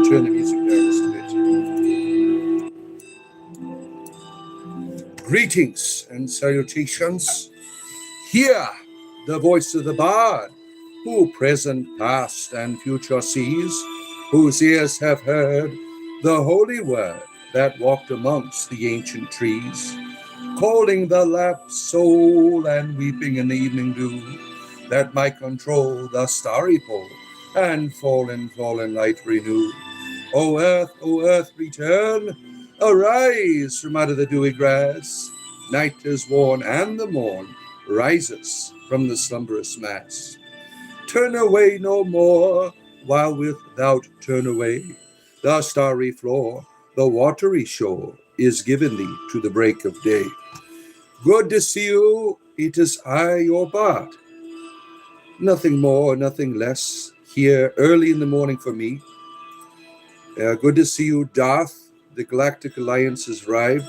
Turn the music down just a bit. Greetings and salutations. Hear the voice of the bard, who present, past, and future sees, whose ears have heard the holy word that walked amongst the ancient trees, calling the lapsed soul and weeping in the evening dew, that might control the starry pole and fallen light renew. O earth, return, arise from out of the dewy grass. Night is worn, and the morn rises from the slumberous mass. Turn away no more, while without turn away. The starry floor, the watery shore, is given thee to the break of day. Good to see you, it is I, your bard. Nothing more, nothing less, here early in the morning for me. Good to see you, Darth. The Galactic Alliance has arrived,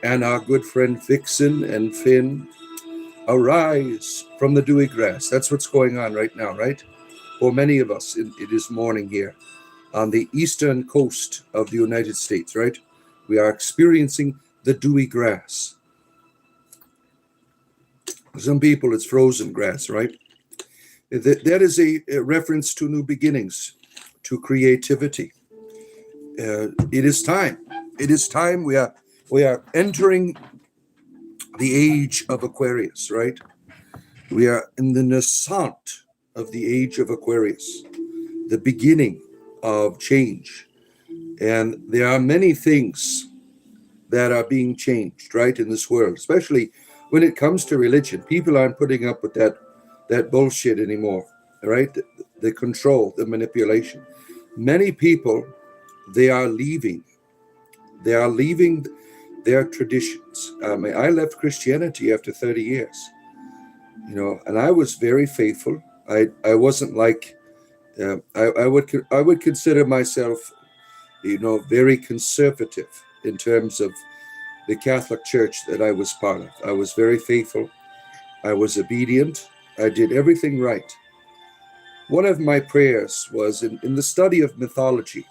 and our good friend Vixen and Finn. Arise from the dewy grass. That's what's going on right now, right? For many of us, it is morning here on the eastern coast of the United States, right? We are experiencing the dewy grass. Some people, it's frozen grass, right? That is a reference to new beginnings, to creativity. It is time. It is time. We are entering the age of Aquarius, right? We are in the nascent of the age of Aquarius, the beginning of change. And there are many things that are being changed, right, in this world, especially when it comes to religion. People aren't putting up with that bullshit anymore, right? The control, the manipulation. Many people, they are leaving their traditions. I left Christianity after 30 years, and I was very faithful. I wasn't like, I would consider myself, very conservative in terms of the Catholic Church that I was part of. I was very faithful. I was obedient. I did everything right. One of my prayers was in the study of mythology.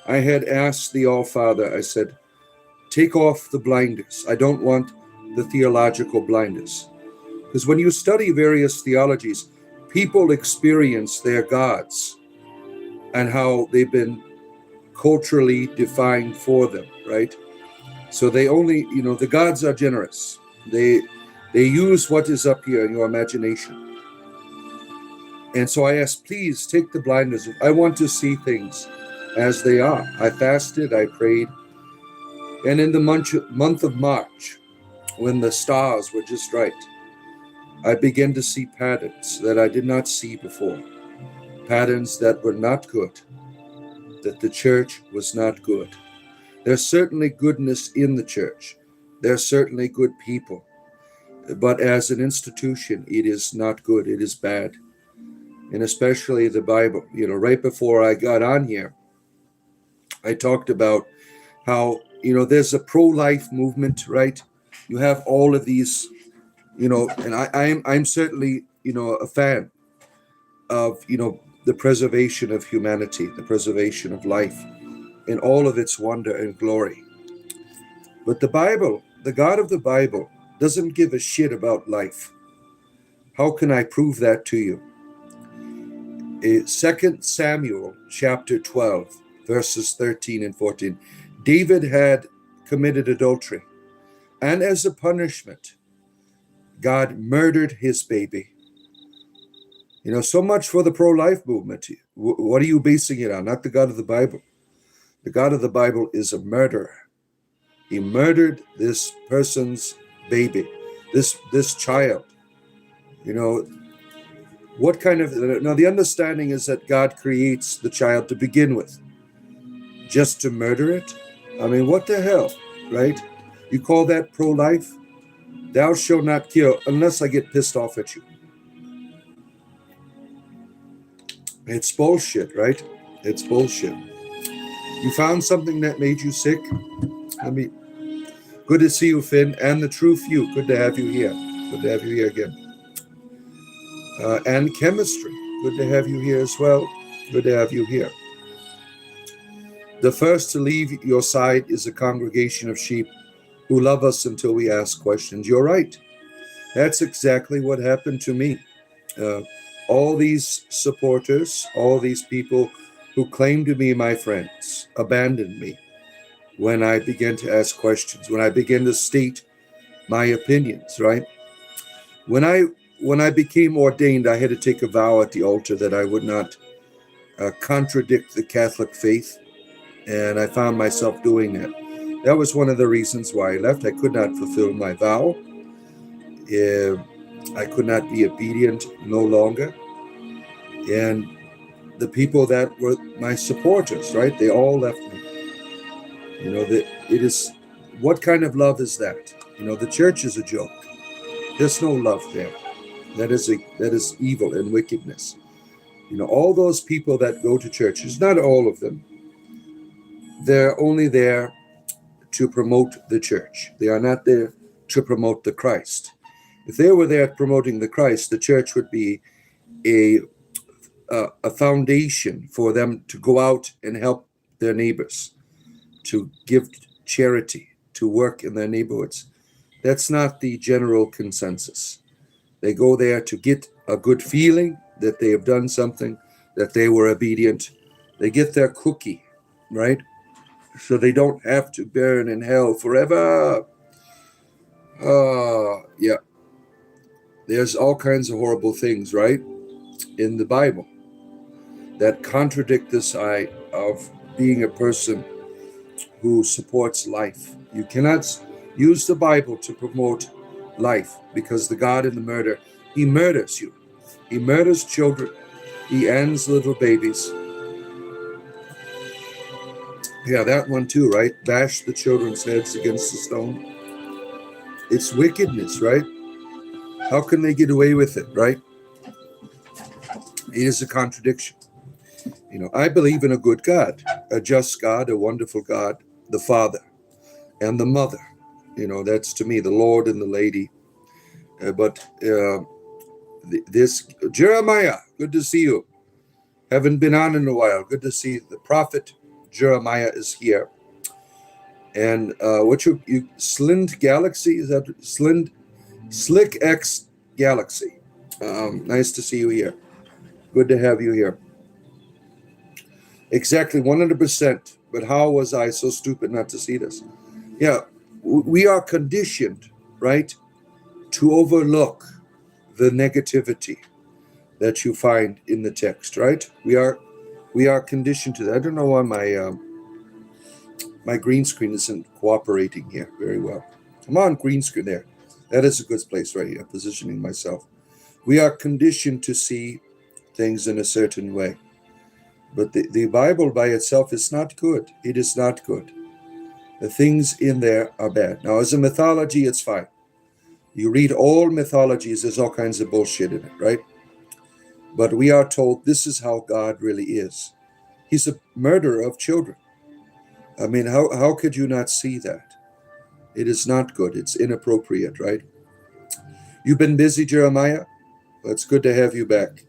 I had asked the All-Father, I said, take off the blinders. I don't want the theological blinders. Because when you study various theologies, people experience their gods and how they've been culturally defined for them, right? So they only, the gods are generous. They use what is up here in your imagination. And so I asked, please take the blinders. I want to see things as they are. I fasted, I prayed. And in the month of March, when the stars were just right, I began to see patterns that I did not see before. Patterns that were not good, that the church was not good. There's certainly goodness in the church. There's certainly good people. But as an institution, it is not good. It is bad. And especially the Bible. Right before I got on here, I talked about how, there's a pro-life movement, right? You have all of these, and I'm certainly, a fan of, the preservation of humanity, the preservation of life in all of its wonder and glory. But the Bible, the God of the Bible, doesn't give a shit about life. How can I prove that to you? 2 Samuel chapter 12, verses 13 and 14. David had committed adultery, and as a punishment, God murdered his baby. So much for the pro-life movement. What are you basing it on? Not the God of the Bible. The God of the Bible is a murderer. He murdered this person's baby, this child. What kind of, now the understanding is that God creates the child to begin with, just to murder it? I mean, what the hell, right? You call that pro-life? Thou shalt not kill unless I get pissed off at you. It's bullshit, right? It's bullshit. You found something that made you sick? Let me. Good to see you, Finn, and the true few. Good to have you here. Good to have you here again. And chemistry. Good to have you here as well. Good to have you here. The first to leave your side is a congregation of sheep who love us until we ask questions. You're right. That's exactly what happened to me. All these supporters, all these people who claim to be my friends, abandoned me when I began to ask questions, when I began to state my opinions, right? When I became ordained, I had to take a vow at the altar that I would not contradict the Catholic faith, and I found myself doing that. That was one of the reasons why I left. I could not fulfill my vow. I could not be obedient no longer. And the people that were my supporters, right? They all left me. You know, it is, what kind of love is that? You know, the church is a joke. There's no love there. That is evil and wickedness. You know, all those people that go to churches, not all of them, they're only there to promote the church. They are not there to promote the Christ. If they were there promoting the Christ, the church would be a foundation for them to go out and help their neighbors, to give charity, to work in their neighborhoods. That's not the general consensus. They go there to get a good feeling that they have done something, that they were obedient. They get their cookie, right? So they don't have to burn in hell forever. Yeah. There's all kinds of horrible things, right, in the Bible that contradict this idea of being a person who supports life. You cannot use the Bible to promote life, because the God in the murder, he murders you. He murders children. He ends little babies. Yeah, that one too, right? Bash the children's heads against the stone. It's wickedness, right? How can they get away with it, right? It is a contradiction. You know, I believe in a good God, a just God, a wonderful God, the Father and the Mother. You know, that's to me the Lord and the Lady. This Jeremiah, good to see you. Haven't been on in a while. Good to see the prophet Jeremiah is here. And what you Slind Galaxy, is that Slick X Galaxy? Nice to see you here. Good to have you here. Exactly 100%. But how was I so stupid not to see this? Yeah, we are conditioned, right, to overlook the negativity that you find in the text, right? We are conditioned to that. I don't know why my green screen isn't cooperating here very well. Come on, green screen there. That is a good place right here, positioning myself. We are conditioned to see things in a certain way. But the Bible by itself is not good. It is not good. The things in there are bad. Now, as a mythology, it's fine. You read all mythologies, there's all kinds of bullshit in it, right? But we are told this is how God really is. He's a murderer of children. I mean, how could you not see that? It is not good. It's inappropriate, right? You've been busy, Jeremiah? Well, it's good to have you back.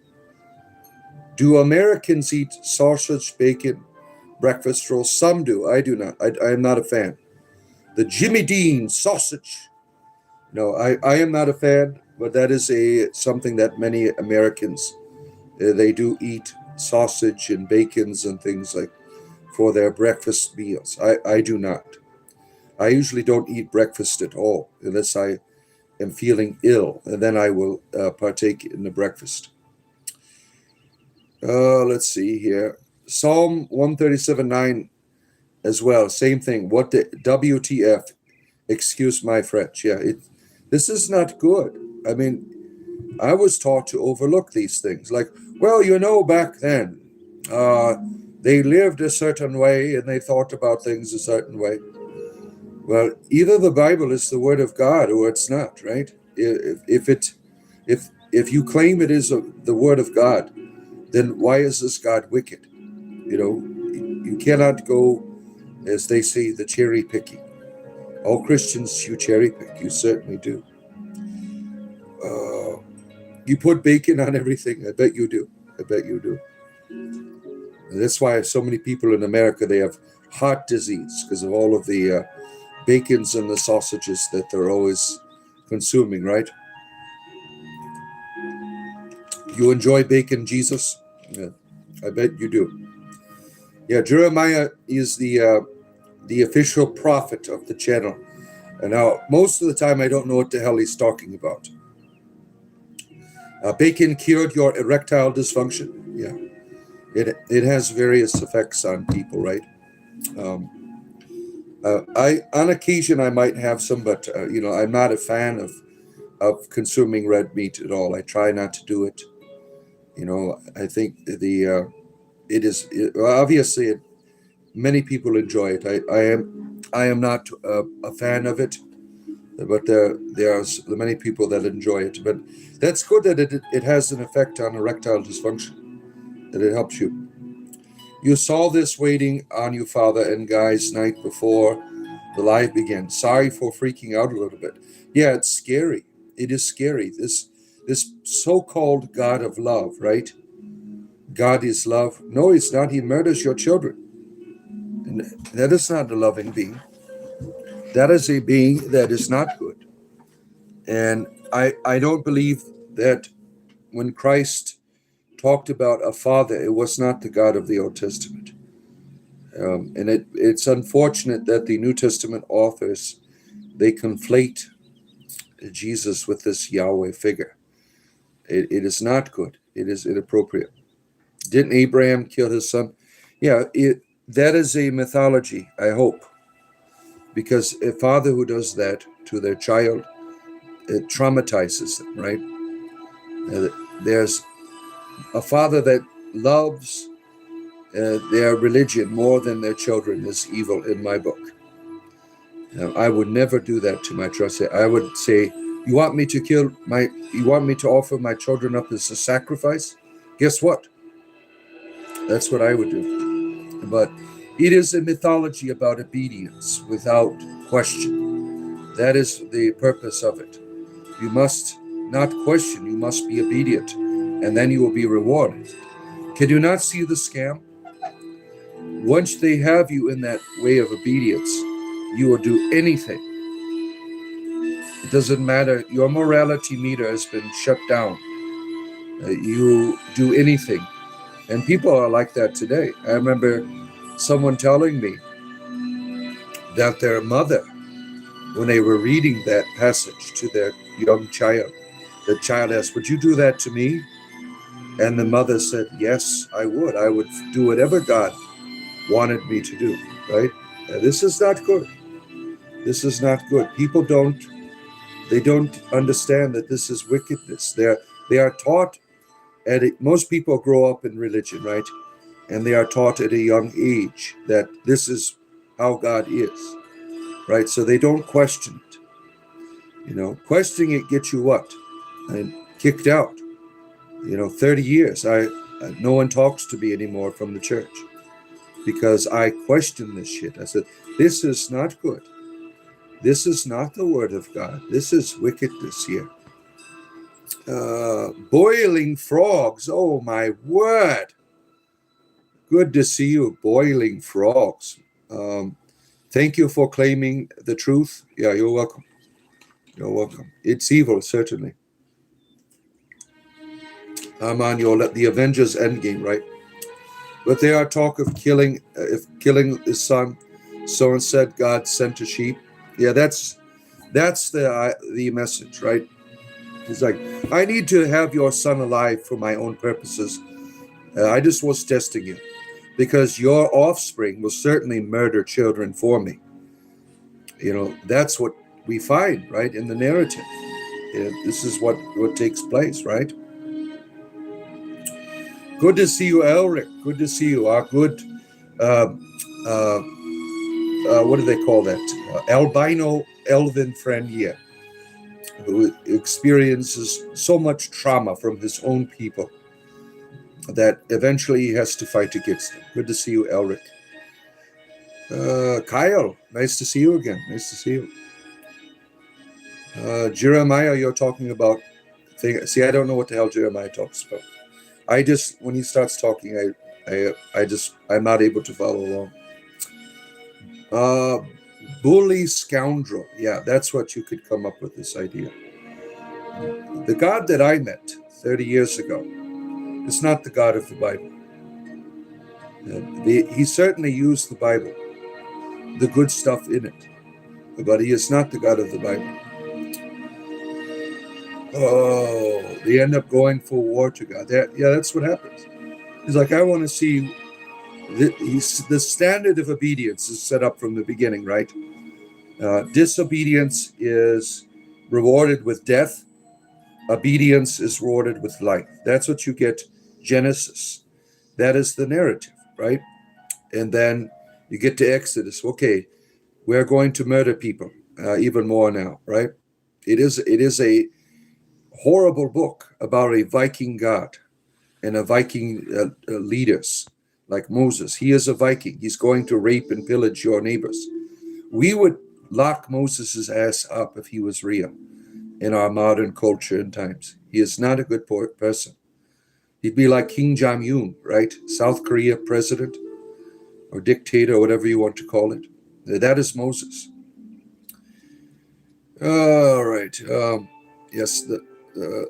Do Americans eat sausage, bacon, breakfast rolls? Some do. I do not. I am not a fan. The Jimmy Dean sausage. No, I am not a fan, but that is something that many Americans, they do eat sausage and bacons and things like for their breakfast meals. I do not. I usually don't eat breakfast at all unless I am feeling ill, and then I will partake in the breakfast. Let's see here. Psalm 137:9 as well. Same thing. What the WTF? Excuse my French. Yeah, this is not good. I mean, I was taught to overlook these things. Like, well, back then, they lived a certain way and they thought about things a certain way. Well, either the Bible is the Word of God or it's not, right? If you claim it is the Word of God, then why is this God wicked? You cannot go, as they say, the cherry picking. All Christians, you cherry pick. You certainly do. You put bacon on everything. I bet you do. I bet you do. And that's why so many people in America, they have heart disease because of all of the bacons and the sausages that they're always consuming, right? You enjoy bacon, Jesus? Yeah, I bet you do. Yeah, Jeremiah is the official prophet of the channel. And now, most of the time, I don't know what the hell he's talking about. Bacon cured your erectile dysfunction. Yeah, it has various effects on people, right? On occasion, I might have some, but I'm not a fan of consuming red meat at all. I try not to do it. I think obviously many people enjoy it. I am not a fan of it, but there are many people that enjoy it. But that's good that it has an effect on erectile dysfunction, that it helps you. You saw this waiting on you, Father and guys, night before the live began. Sorry for freaking out a little bit. Yeah, it's scary. It is scary. This so-called God of love, right? God is love. No, he's not. He murders your children. And that is not a loving being. That is a being that is not good. And I don't believe that when Christ talked about a father, it was not the God of the Old Testament. And it's unfortunate that the New Testament authors, they conflate Jesus with this Yahweh figure. It is not good. It is inappropriate. Didn't Abraham kill his son? Yeah, that is a mythology, I hope. Because a father who does that to their child, it traumatizes them, right? There's a father that loves their religion more than their children is evil in my book. I would never do that to my child. I would say, you want me to offer my children up as a sacrifice? Guess what? That's what I would do. But it is a mythology about obedience without question. That is the purpose of it. You must not question, you must be obedient, and then you will be rewarded. Can you not see the scam? Once they have you in that way of obedience, you will do anything. It doesn't matter. Your morality meter has been shut down. You do anything. And people are like that today. I remember someone telling me that their mother, when they were reading that passage to their young child, the child asked, would you do that to me? And the mother said, yes, I would. I would do whatever God wanted me to do, right? This is not good. This is not good. People don't understand that this is wickedness. They are taught most people grow up in religion, right? And they are taught at a young age that this is how God is, right? So they don't question it. Questioning it gets you what? And kicked out. 30 years. No one talks to me anymore from the church because I question this shit. I said, this is not good. This is not the word of God. This is wickedness here. Boiling frogs. Oh, my word. Good to see you, boiling frogs. Thank you for claiming the truth. Yeah, you're welcome. You're welcome. It's evil, certainly. I'm on the Avengers Endgame, right? But there are talk of killing his son. So instead, God sent a sheep. Yeah, that's the message, right? He's like, I need to have your son alive for my own purposes. I just was testing you because your offspring will certainly murder children for me. That's what we find, right, in the narrative. This is what takes place, right? Good to see you, Elric. Good to see you. Our good, uh, uh, what do they call that? Albino elven friend here, who experiences so much trauma from his own people that eventually he has to fight against them. Good to see you, Elric. Kyle, nice to see you again. Nice to see you. Jeremiah, you're talking about things. See, I don't know what the hell Jeremiah talks about. When he starts talking, I'm not able to follow along. Bully scoundrel. Yeah, that's what you could come up with, this idea. The God that I met 30 years ago is not the God of the Bible. He certainly used the Bible, the good stuff in it, but he is not the God of the Bible. Oh, they end up going for war to God. That's what happens. He's like, I want to see. The standard of obedience is set up from the beginning, right? Disobedience is rewarded with death. Obedience is rewarded with life. That's what you get. Genesis. That is the narrative, right? And then you get to Exodus. Okay, we're going to murder people even more now, right? It is a horrible book about a Viking god and a Viking leaders like Moses. He is a Viking. He's going to rape and pillage your neighbors. We would lock Moses' ass up if he was real in our modern culture and times. He is not a good person. He'd be like Kim Jong-un, right? South Korea president or dictator, or whatever you want to call it. That is Moses. All right. Yes,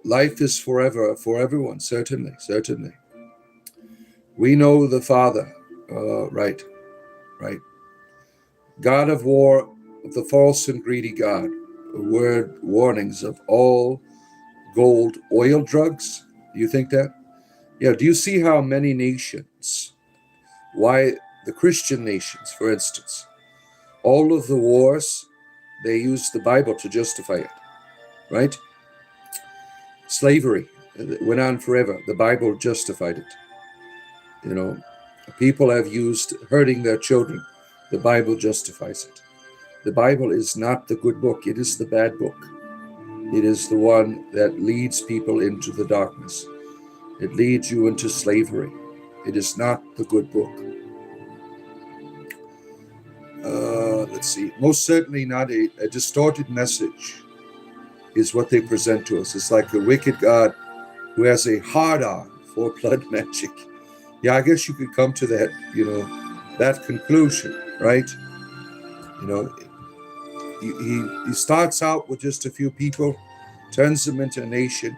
life is forever for everyone, certainly. We know the Father, right. God of war, the false and greedy God. Word warnings of all gold oil drugs. Do you think that? Yeah, do you see how many nations, why the Christian nations, for instance, all of the wars, they use the Bible to justify it, right? Slavery went on forever. The Bible justified it. People have used hurting their children. The Bible justifies it. The Bible is not the good book. It is the bad book. It is the one that leads people into the darkness. It leads you into slavery. It is not the good book. Let's see. Most certainly not a distorted message is what they present to us. It's like a wicked God who has a hard-on for blood magic. Yeah, I guess you could come to that, that conclusion, right? He starts out with just a few people, turns them into a nation,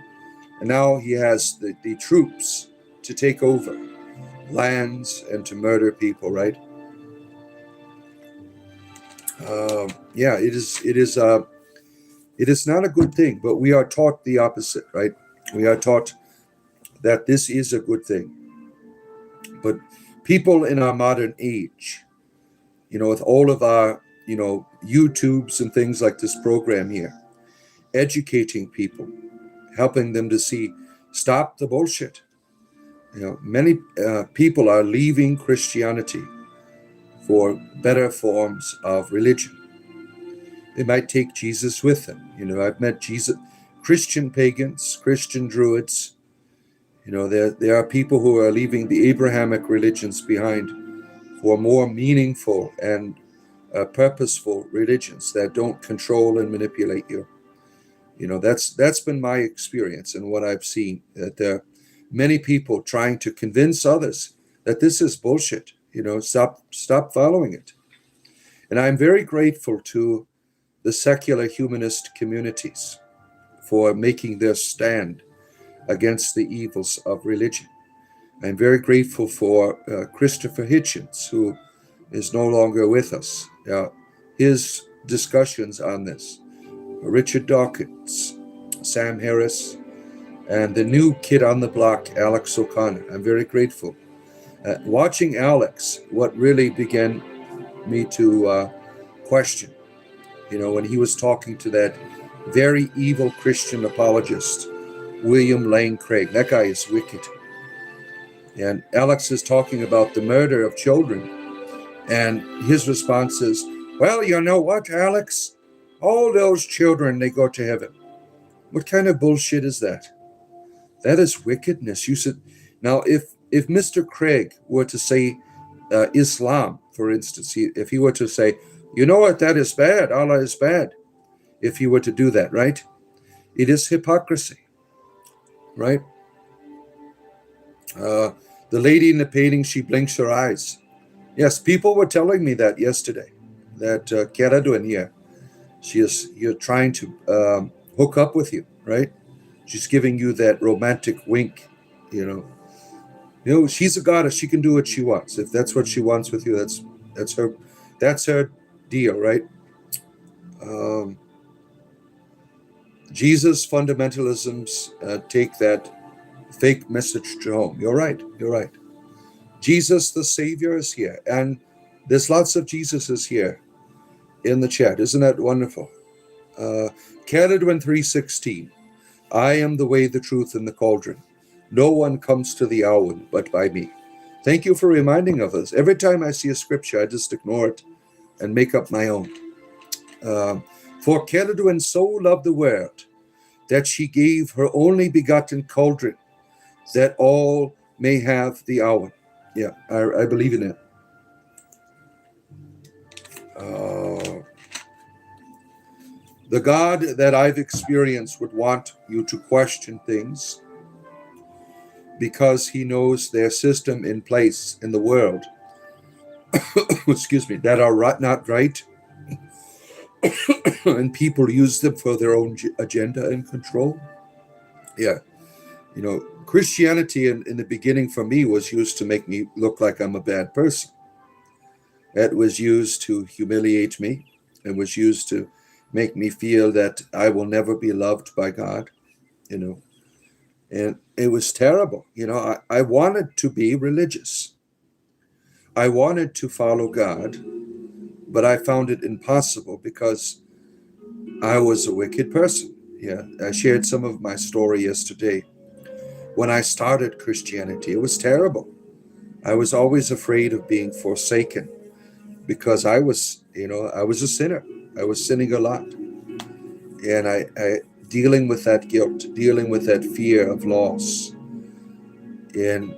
and now he has the troops to take over lands and to murder people, right? It is not a good thing, but we are taught the opposite, right? We are taught that this is a good thing. But people in our modern age, with all of our, YouTubes and things like this program here, educating people, helping them to see, stop the bullshit. Many people are leaving Christianity for better forms of religion. They might take Jesus with them. I've met Christian pagans, Christian druids. There are people who are leaving the Abrahamic religions behind for more meaningful and purposeful religions that don't control and manipulate you. That's been my experience and what I've seen, that there are many people trying to convince others that this is bullshit. Stop following it. And I'm very grateful to the secular humanist communities for making their stand against the evils of religion. I'm very grateful for Christopher Hitchens, who is no longer with us. His discussions on this, Richard Dawkins, Sam Harris, and the new kid on the block, Alex O'Connor. I'm very grateful. Watching Alex, what really began me to question, when he was talking to that very evil Christian apologist, William Lane Craig. That guy is wicked. And Alex is talking about the murder of children. And his response is, well, you know what, Alex? All those children, they go to heaven. What kind of bullshit is that? That is wickedness. You said, now, if Mr. Craig were to say Islam, for instance, if he were to say, you know what, that is bad, Allah is bad, if he were to do that, right? It is hypocrisy, right? The lady in the painting, she blinks her eyes. Yes, people were telling me that yesterday, that Keradwin here, you're trying to hook up with you, right? She's giving you that romantic wink, you know. You know, she's a goddess. She can do what she wants. If that's what she wants with you, that's her deal, right? Jesus fundamentalisms take that fake message to home. You're right. Jesus the Savior is here, and there's lots of Jesuses here in the chat. Isn't that wonderful? Caledwin 3:16. I am the way, the truth, and the cauldron. No one comes to the Awen but by me. Thank you for reminding of us. Every time I see a scripture, I just ignore it and make up my own. For Caledwin so loved the world that she gave her only begotten cauldron, that all may have the Awen. Yeah, I believe in it. The God that I've experienced would want you to question things because he knows their system in place in the world, excuse me, that are not right, and people use them for their own agenda and control. Yeah, you know, Christianity in the beginning for me was used to make me look like I'm a bad person. It was used to humiliate me. It was used to make me feel that I will never be loved by God, you know. And it was terrible. You know, I wanted to be religious. I wanted to follow God, but I found it impossible because I was a wicked person. Yeah, I shared some of my story yesterday. When I started Christianity, it was terrible. I was always afraid of being forsaken because I was a sinner. I was sinning a lot. And I dealing with that guilt, dealing with that fear of loss, and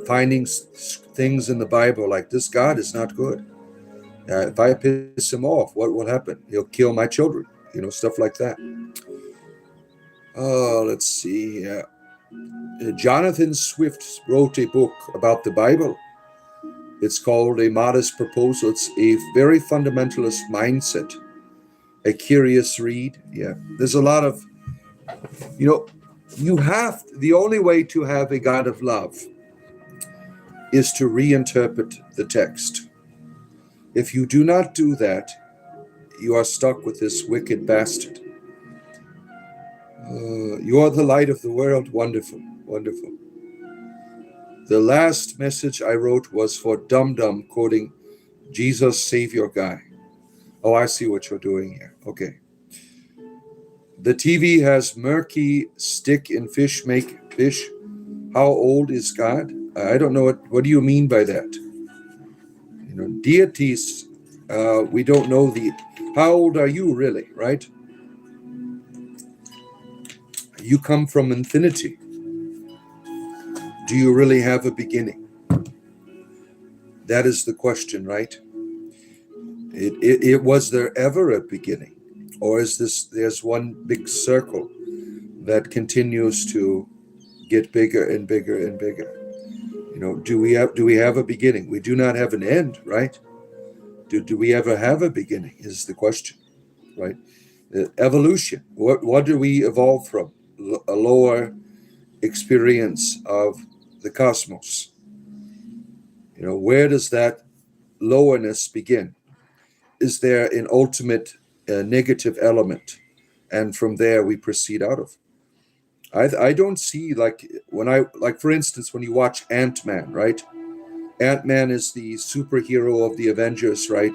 finding things in the Bible like this God is not good. If I piss him off, what will happen? He'll kill my children, stuff like that. Oh, let's see. Jonathan Swift wrote a book about the Bible. It's called A Modest Proposal. It's a very fundamentalist mindset. A curious read. Yeah, there's a lot of, the only way to have a God of love is to reinterpret the text. If you do not do that, you are stuck with this wicked bastard. You are the light of the world. Wonderful, wonderful. The last message I wrote was for Dum Dum, quoting Jesus Savior Guy. Oh, I see what you're doing here. Okay. The TV has murky stick and fish make fish. How old is God? I don't know what do you mean by that? Deities, we don't know how old are you really, right? You come from infinity. Do you really have a beginning? That is the question, right? It was there ever a beginning? Or is there's one big circle that continues to get bigger and bigger and bigger? Do we have a beginning? We do not have an end, right? Do we ever have a beginning is the question, right? Evolution. What do we evolve from? A lower experience of the cosmos. Where does that lowerness begin? Is there an ultimate negative element, and from there we proceed out of? I don't see, for instance, when you watch Ant-Man, right? Ant-Man is the superhero of the Avengers, right?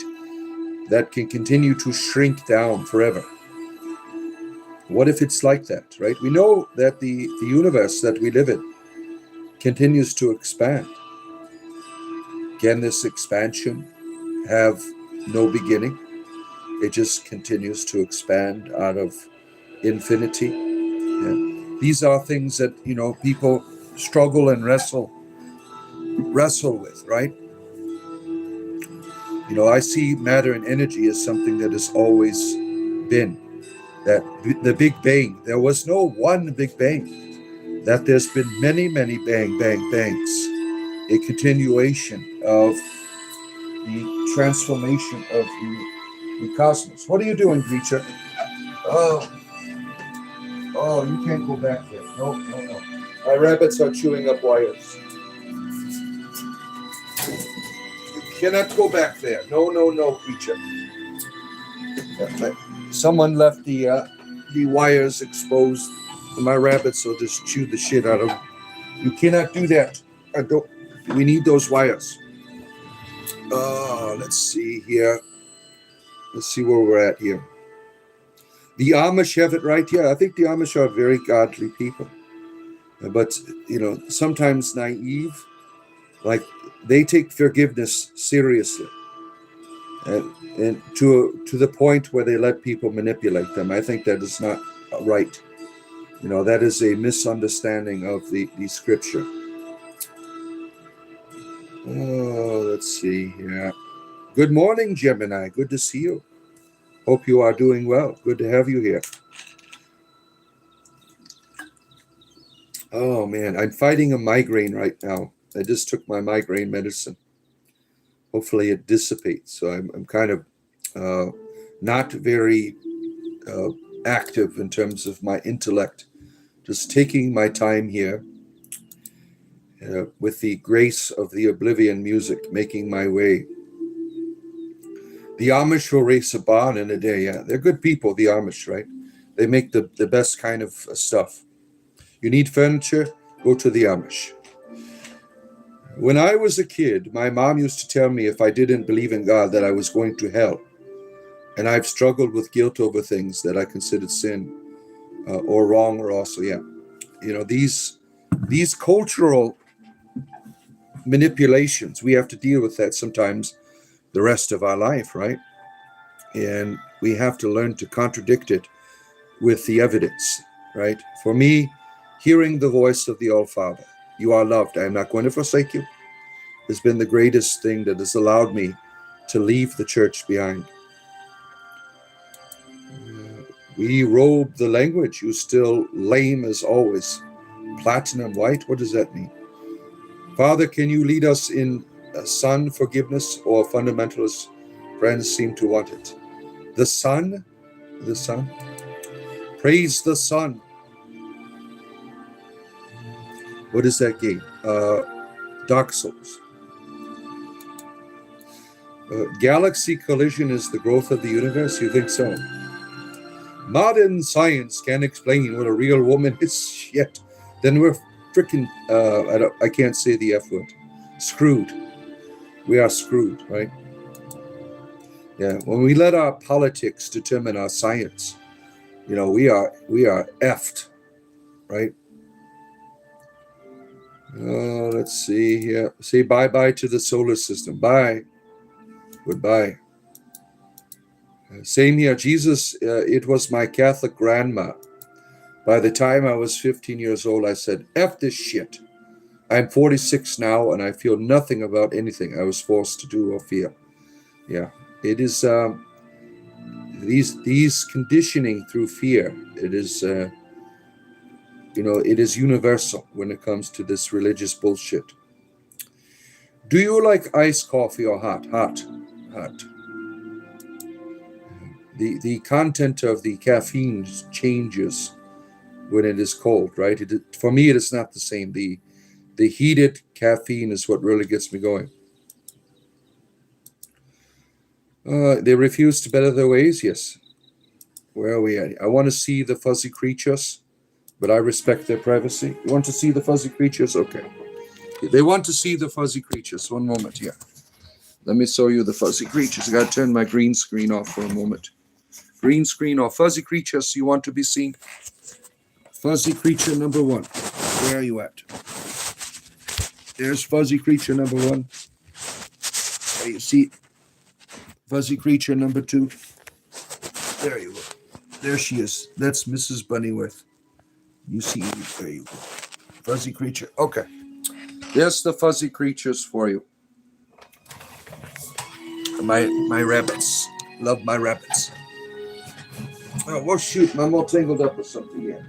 That can continue to shrink down forever. What if it's like that, right? We know that the universe that we live in continues to expand. Can this expansion have no beginning? It just continues to expand out of infinity. Yeah. These are things that, people struggle and wrestle with, right? I see matter and energy as something that has always been. That the Big Bang, there was no one Big Bang. That there's been many, many bang, bang, bangs. A continuation of the transformation of the cosmos. What are you doing, creature? Oh, you can't go back there. No. My rabbits are chewing up wires. You cannot go back there. No, creature. Someone left the wires exposed. My rabbits will just chew the shit out of them. You cannot do that. We need those wires. Let's see here. Let's see where we're at here. The Amish have it right. Yeah, I think the Amish are very godly people. But, sometimes naive. Like, they take forgiveness seriously. And to the point where they let people manipulate them. I think that is not right. That is a misunderstanding of the scripture. Let's see here. Good morning, Gemini. Good to see you. Hope you are doing well. Good to have you here. Oh, man. I'm fighting a migraine right now. I just took my migraine medicine. Hopefully it dissipates. So I'm kind of not very active in terms of my intellect. Just taking my time here with the grace of the Oblivion music, making my way. The Amish will race a barn in a day. Yeah, they're good people, the Amish, right? They make the best kind of stuff. You need furniture, go to the Amish. When I was a kid, my mom used to tell me if I didn't believe in God that I was going to hell. And I've struggled with guilt over things that I considered sin or wrong or also, yeah. These cultural manipulations, we have to deal with that sometimes the rest of our life, right? And we have to learn to contradict it with the evidence, right? For me, hearing the voice of the All-Father, you are loved, I am not going to forsake you, has been the greatest thing that has allowed me to leave the church behind. We robe the language, you still lame as always. Platinum white, what does that mean? Father, can you lead us in Son forgiveness, or fundamentalist friends seem to want it? The Son? Praise the Son. What is that game? Dark Souls. Galaxy collision is the growth of the universe? You think so? Modern science can't explain what a real woman is yet. Then we're freaking, I can't say the F word, screwed. We are screwed, right? Yeah, when we let our politics determine our science, we are effed, right? Let's see here. Say bye-bye to the solar system. Bye. Goodbye. Same here. Jesus, it was my Catholic grandma. By the time I was 15 years old, I said, F this shit. I'm 46 now, and I feel nothing about anything I was forced to do or feel. Yeah, it is these conditioning through fear. It is, it is universal when it comes to this religious bullshit. Do you like iced coffee or hot? Hot. The content of the caffeine changes when it is cold, right? For me, it is not the same. The heated caffeine is what really gets me going. They refuse to better their ways? Yes. Where are we at? I want to see the fuzzy creatures, but I respect their privacy. You want to see the fuzzy creatures? Okay. They want to see the fuzzy creatures. One moment here. Let me show you the fuzzy creatures. I got to turn my green screen off for a moment. Green screen or fuzzy creatures you want to be seen. Fuzzy creature number 1. Where are you at? There's fuzzy creature number 1. There you see fuzzy creature number 2. There you go. There she is. That's Mrs. Bunnyworth. You see, there you go. Fuzzy creature. Okay. There's the fuzzy creatures for you. My rabbits. Love my rabbits. Oh, well, shoot. I'm all tangled up with something here.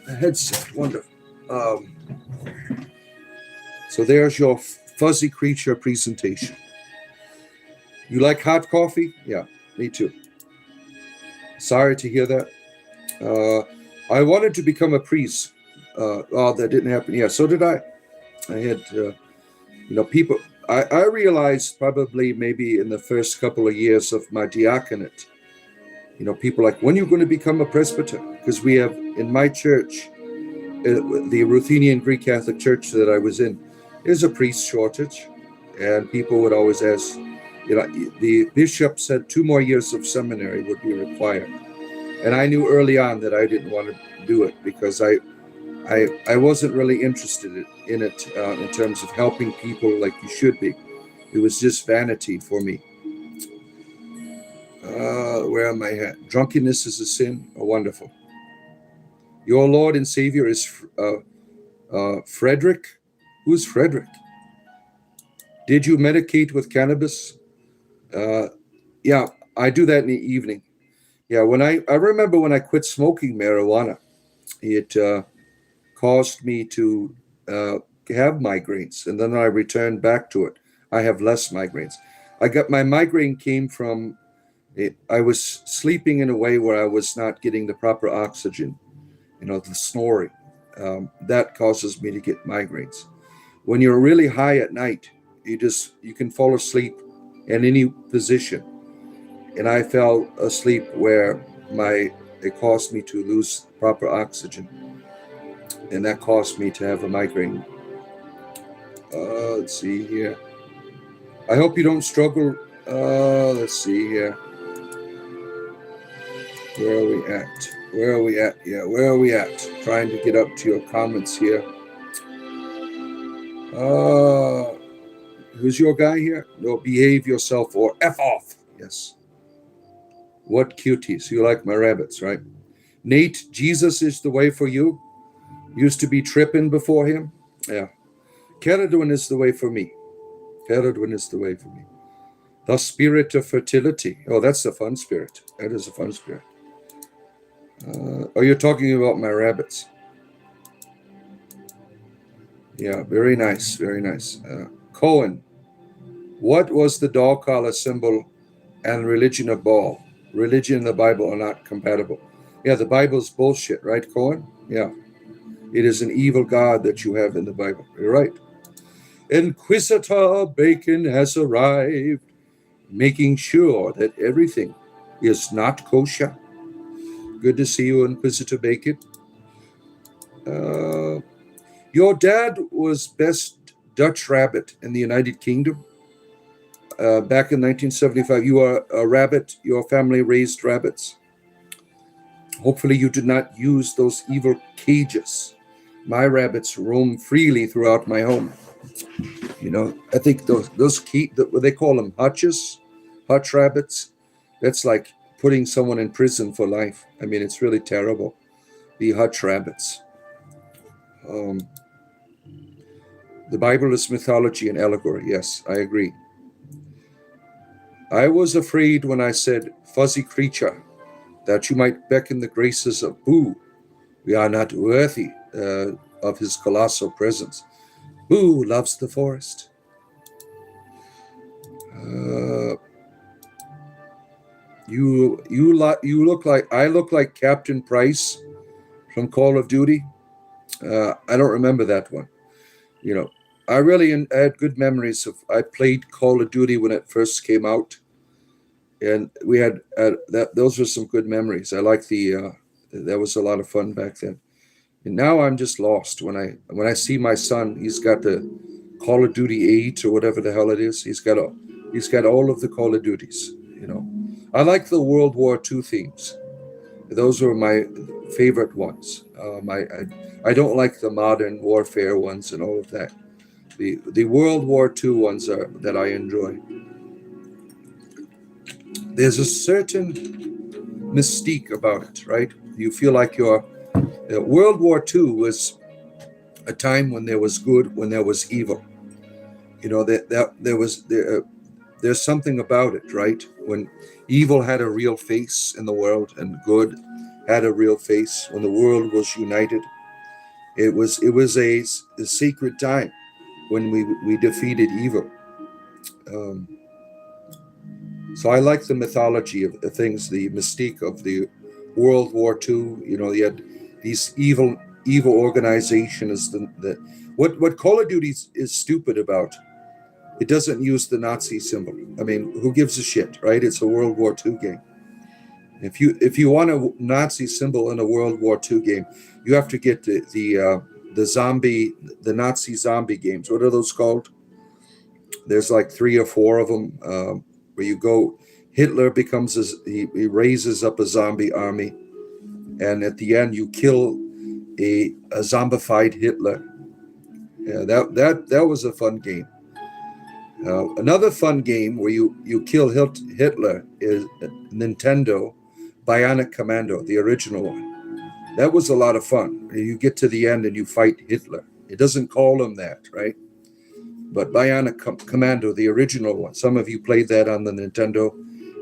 A headset. Wonderful. So there's your fuzzy creature presentation. You like hot coffee? Yeah, me too. Sorry to hear that. I wanted to become a priest. That didn't happen. Yeah, so did I. I had, people. I realized probably maybe in the first couple of years of my diaconate, people like, when are you going to become a presbyter? Because we have, in my church, the Ruthenian Greek Catholic Church that I was in, there's a priest shortage. And people would always ask, the bishop said 2 more years of seminary would be required. And I knew early on that I didn't want to do it because I wasn't really interested in it in terms of helping people like you should be. It was just vanity for me. Where am I at? Drunkenness is a sin. Oh, wonderful. Your Lord and Savior is Frederick. Who's Frederick? Did you medicate with cannabis? Yeah, I do that in the evening. Yeah, I remember when I quit smoking marijuana, it caused me to have migraines, and then I returned back to it. I have less migraines. My migraine came from I was sleeping in a way where I was not getting the proper oxygen, the snoring. That causes me to get migraines. When you're really high at night, you can fall asleep in any position. And I fell asleep where it caused me to lose proper oxygen. And that caused me to have a migraine. Let's see here. I hope you don't struggle. Let's see here. Where are we at? Yeah, where are we at? Trying to get up to your comments here. Who's your guy here? No, behave yourself or F off. Yes. What cuties. You like my rabbits, right? Nate, Jesus is the way for you. Used to be tripping before him. Yeah. Caradwin is the way for me. Caradwin is the way for me. The spirit of fertility. Oh, that's a fun spirit. That is a fun spirit. You're talking about my rabbits. Yeah, very nice, very nice. Cohen, what was the dog collar symbol and religion of Baal? Religion and the Bible are not compatible. Yeah, the Bible's bullshit, right, Cohen? Yeah. It is an evil God that you have in the Bible. You're right. Inquisitor Bacon has arrived, making sure that everything is not kosher. Good to see you, Inquisitor Bacon. Your dad was best Dutch rabbit in the United Kingdom. Back in 1975, you are a rabbit. Your family raised rabbits. Hopefully you did not use those evil cages. My rabbits roam freely throughout my home. I think those what they call them hutch rabbits. That's like putting someone in prison for life. I mean, it's really terrible. The hutch rabbits. The Bible is mythology and allegory. Yes, I agree. I was afraid when I said fuzzy creature that you might beckon the graces of Boo. We are not worthy of his colossal presence. Boo loves the forest. You look like I look like Captain Price from Call of Duty. I don't remember that one. I really had good memories of. I played Call of Duty when it first came out, and we had that. Those were some good memories. I like that was a lot of fun back then. And now I'm just lost when I see my son. He's got the Call of Duty 8 or whatever the hell it is. He's got all of the Call of Duties. I like the World War II themes. Those were my favorite ones. I don't like the modern warfare ones and all of that. The World War II ones are that I enjoy. There's a certain mystique about it, right? You feel like you're. World War II was a time when there was good, when there was evil. You know that there was there's something about it, right? When evil had a real face in the world and good had a real face, when the world was united, it was a sacred time when we defeated evil. Um, so I like the mythology of the things, the mystique of the World War II. You know, you had these evil organizations. What Call of Duty is stupid about. It doesn't use the Nazi symbol. I mean, who gives a shit, right? It's a World War II game. If you want a Nazi symbol in a World War II game, you have to get the Nazi zombie games. What are those called? There's like 3 or 4 of them, where you go. Hitler becomes he raises up a zombie army, and at the end you kill a zombified Hitler. Yeah, that was a fun game. Another fun game where you kill Hitler is Nintendo Bionic Commando, the original one. That was a lot of fun. You get to the end and you fight Hitler. It doesn't call him that, right? But Bionic Commando, the original one. Some of you played that on the Nintendo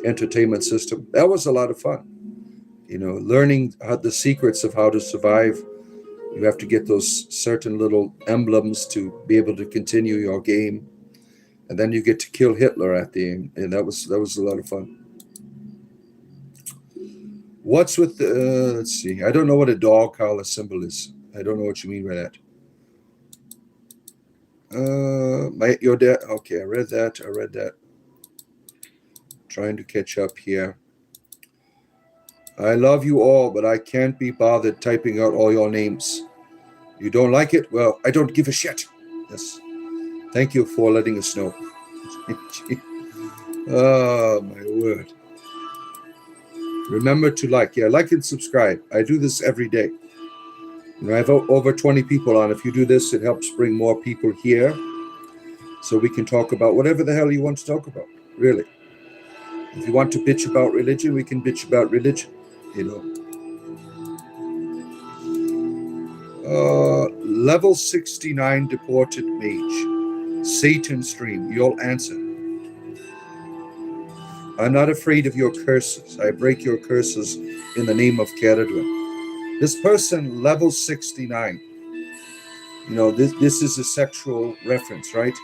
Entertainment System. That was a lot of fun. You know, learning the secrets of how to survive. You have to get those certain little emblems to be able to continue your game. And then you get to kill Hitler at the end, and that was a lot of fun. What's with the? Let's see. I don't know what a dog collar symbol is. I don't know what you mean by that. Your dad. Okay, I read that. Trying to catch up here. I love you all, but I can't be bothered typing out all your names. You don't like it? Well, I don't give a shit. Yes. Thank you for letting us know. Oh, my word. Remember to like and subscribe. I do this every day. You know, I have over 20 people on. If you do this, it helps bring more people here so we can talk about whatever the hell you want to talk about, really. If you want to bitch about religion, we can bitch about religion, you know. Level 69 deported mage. Satan stream, you'll answer. I'm not afraid of your curses. I break your curses in the name of Caradwin. This person, level 69. You know, this is a sexual reference, right?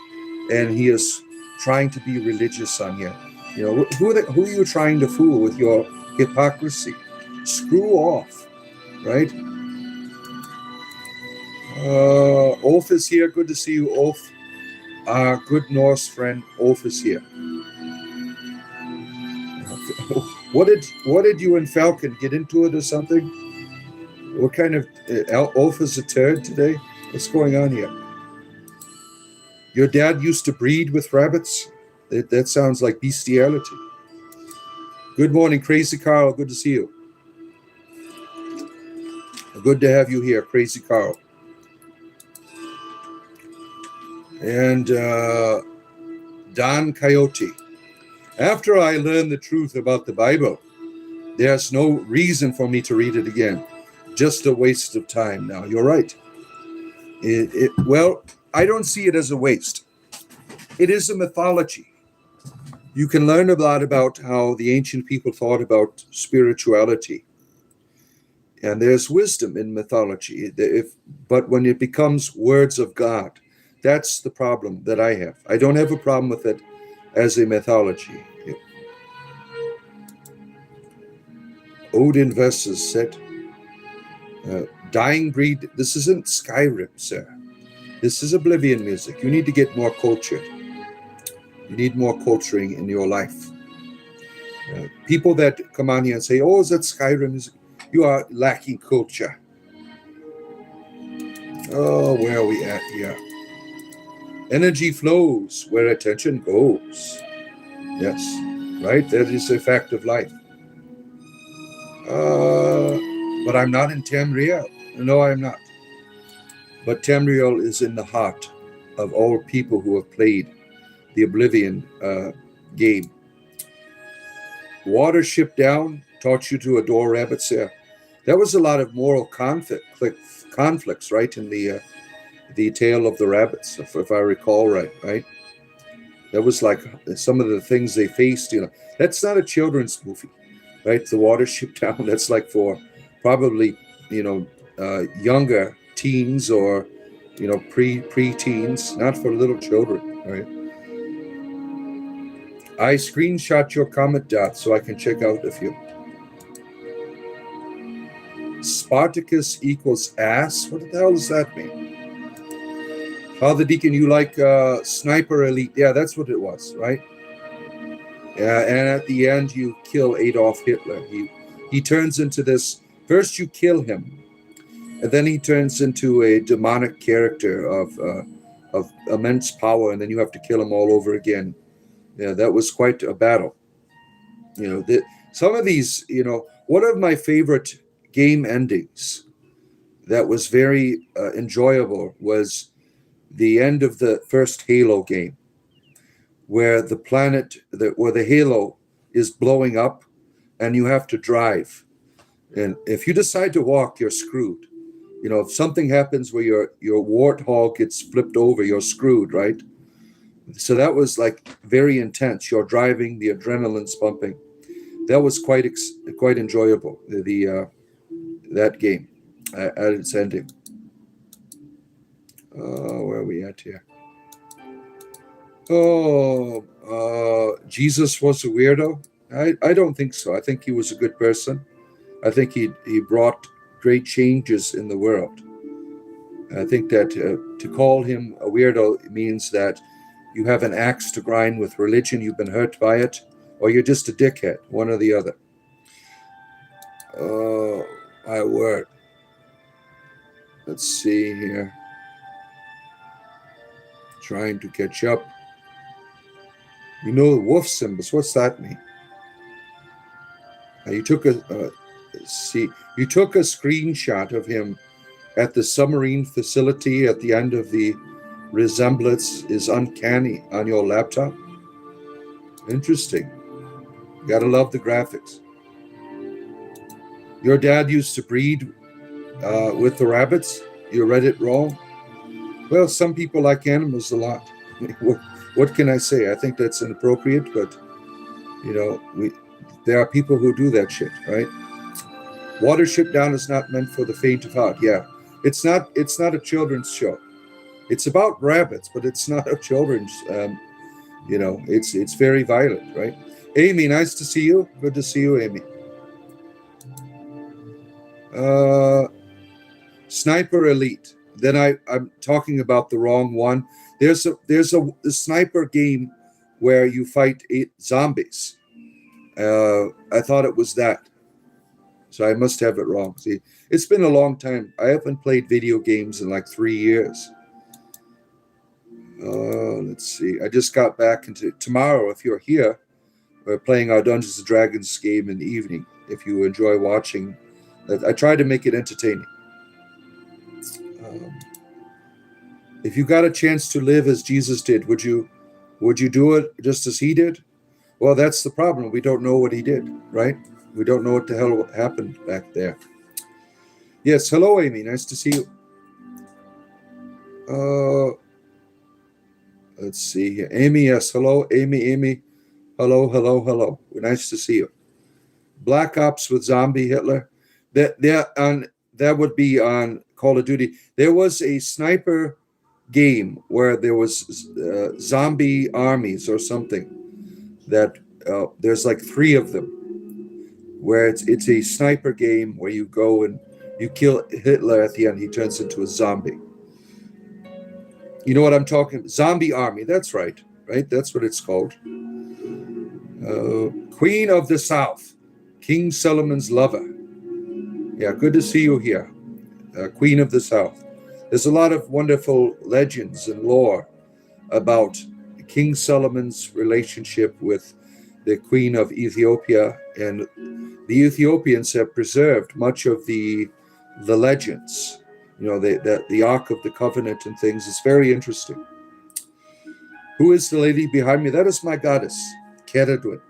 And he is trying to be religious on here. You know, who are you trying to fool with your hypocrisy? Screw off, right? Ulf is here. Good to see you, Ulf. Our good Norse friend, Ulf is here. What did you and Falcon get into it or something? What kind of Ulf is a turd today? What's going on here? Your dad used to breed with rabbits? That sounds like bestiality. Good morning, Crazy Carl. Good to see you. Good to have you here, Crazy Carl. And Don Coyote. After I learned the truth about the Bible, there's no reason for me to read it again. Just a waste of time. Now, you're right. Well, I don't see it as a waste. It is a mythology. You can learn a lot about how the ancient people thought about spirituality. And there's wisdom in mythology. But when it becomes words of God, that's the problem that I have. I don't have a problem with it as a mythology. Odin versus said, dying breed. This isn't Skyrim, sir. This is Oblivion music. You need to get more cultured. You need more culturing in your life. People that come on here and say, oh, is that Skyrim music? You are lacking culture. Oh, where are we at here? Energy flows where attention goes. Yes. right? That is a fact of life. But I'm not in Tamriel. No, I'm not. But Tamriel is in the heart of all people who have played the Oblivion game. Watership Down taught you to adore rabbits. Yeah, there was a lot of moral conflicts, right, in the tale of the rabbits, if I recall right, right? That was like some of the things they faced. That's not a children's movie, right? The Watership Down. That's like for probably younger teens or pre-teens, not for little children, right? I screenshot your comment, Dot, so I can check out a few. Spartacus equals ass? What the hell does that mean? Father Deacon, you like Sniper Elite? Yeah, that's what it was, right? Yeah, and at the end, you kill Adolf Hitler. He turns into this. First, you kill him, and then he turns into a demonic character of immense power, and then you have to kill him all over again. Yeah, that was quite a battle. Some of these, one of my favorite game endings that was very enjoyable was the end of the first Halo game, where the planet, where the Halo is blowing up, and you have to drive. And if you decide to walk, you're screwed. If something happens where your warthog gets flipped over, you're screwed, right? So that was like very intense. You're driving, the adrenaline's pumping. That was quite enjoyable. That game at its ending. Where are we at here? Jesus was a weirdo. I don't think so. I think he was a good person. I think he brought great changes in the world. I think that to call him a weirdo means that you have an axe to grind with religion, you've been hurt by it, or you're just a dickhead, one or the other. Oh, my word. Let's see here. Trying to catch up. The wolf symbols. What's that mean? You took a screenshot of him at the submarine facility at the end of the resemblance is uncanny on your laptop. Interesting. Gotta love the graphics. Your dad used to breed with the rabbits. You read it wrong. Well, some people like animals a lot. What can I say? I think that's inappropriate, but there are people who do that shit, right? Watership Down is not meant for the faint of heart. Yeah, it's not a children's show. It's about rabbits, but it's not a children's. It's very violent, right? Amy, nice to see you. Good to see you, Amy. Sniper Elite. Then I'm talking about the wrong one. There's a sniper game where you fight zombies. I thought it was that. So I must have it wrong. See, it's been a long time. I haven't played video games in like 3 years. Let's see. I just got back into tomorrow. If you're here, we're playing our Dungeons and Dragons game in the evening. If you enjoy watching, I try to make it entertaining. If you got a chance to live as Jesus did, would you do it just as he did? Well, that's the problem. We don't know what he did, right? We don't know what the hell happened back there. Yes, hello, Amy. Nice to see you. Let's see here. Amy, yes, hello. Amy. Hello. Nice to see you. Black Ops with Zombie Hitler. That would be on Call of Duty. There was a sniper game where there was zombie armies or something that there's like 3 of them, where it's a sniper game where you go and you kill Hitler at the end. He turns into a zombie. You know what I'm talking about? Zombie Army. That's right. That's what it's called. Queen of the South, King Solomon's lover. Yeah, good to see you here. Queen of the South. There's a lot of wonderful legends and lore about King Solomon's relationship with the queen of Ethiopia, and the Ethiopians have preserved much of the legends, the Ark of the Covenant and things. It's very interesting. Who is the lady behind me? That is my goddess, Keredwin.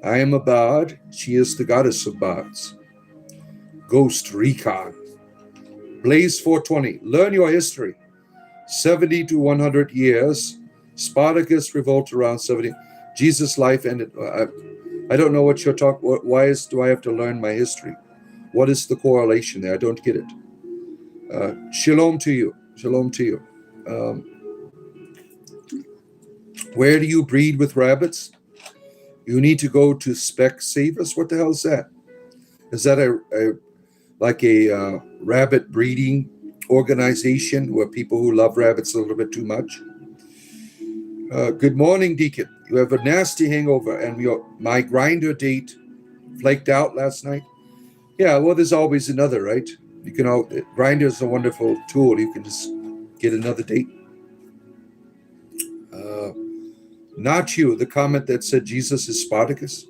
I am a bard. She is the goddess of bards. Ghost Recon. Blaze 420. Learn your history. 70 to 100 years. Spartacus revolt around 70. Jesus' life ended. I don't know what you're talking. Why do I have to learn my history? What is the correlation there? I don't get it. Shalom to you. Shalom to you. Where do you breed with rabbits? You need to go to Specsavers. What the hell is that? Is that a rabbit breeding organization where people who love rabbits a little bit too much? Good morning, Deacon. You have a nasty hangover, and my grinder date flaked out last night. Yeah, well, there's always another, right? Grinder is a wonderful tool. You can just get another date. Not you, the comment that said Jesus is Spartacus.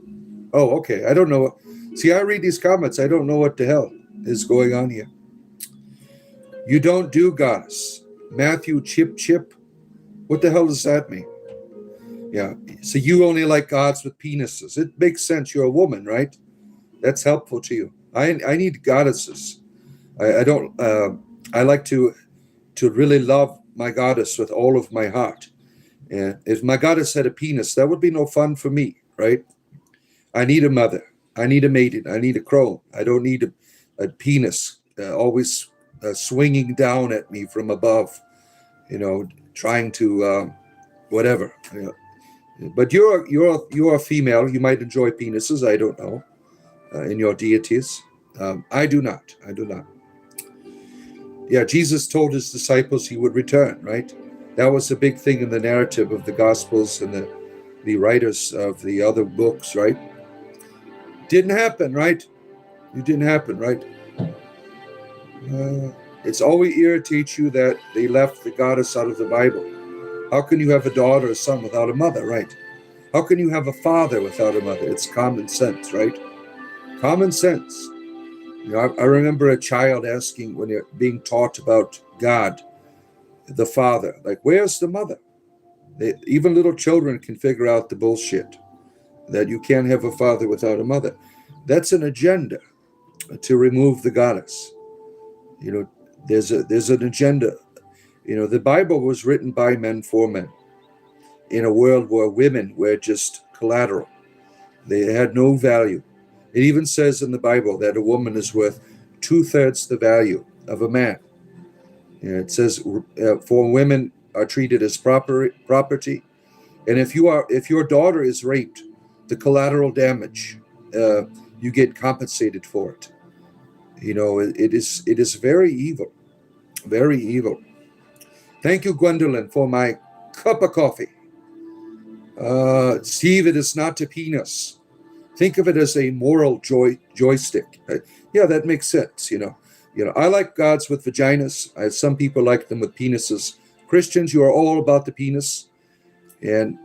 Oh, okay. I don't know. See, I read these comments. I don't know what the hell is going on here. You don't do goddess. Matthew Chip. What the hell does that mean? Yeah. So you only like gods with penises. It makes sense. You're a woman, right? That's helpful to you. I need goddesses. I don't. I like to really love my goddess with all of my heart. And if my goddess had a penis, that would be no fun for me, right? I need a mother. I need a maiden. I need a crone. I don't need a penis always swinging down at me from above, trying to whatever. But you're a female. You might enjoy penises. I don't know. In your deities, I do not. Yeah, Jesus told his disciples he would return, right? That was a big thing in the narrative of the Gospels and the writers of the other books, right? Didn't happen, right? It didn't happen, right? It's always irritates you that they left the goddess out of the Bible. How can you have a daughter or son without a mother, right? How can you have a father without a mother? It's common sense, right? Common sense. I remember a child asking when they're being taught about God, the father, like, where's the mother? Even little children can figure out the bullshit that you can't have a father without a mother. That's an agenda to remove the goddess. There's an agenda. The Bible was written by men for men in a world where women were just collateral. They had no value. It even says in the Bible that a woman is worth 2/3 the value of a man. It says for women are treated as property, and if your daughter is raped, the collateral damage, you get compensated for it. It is very evil, very evil. Thank you, Gwendolyn, for my cup of coffee. Steve, it is not a penis. Think of it as a moral joystick. Yeah, that makes sense. I like gods with vaginas. Some people like them with penises. Christians, you are all about the penis, and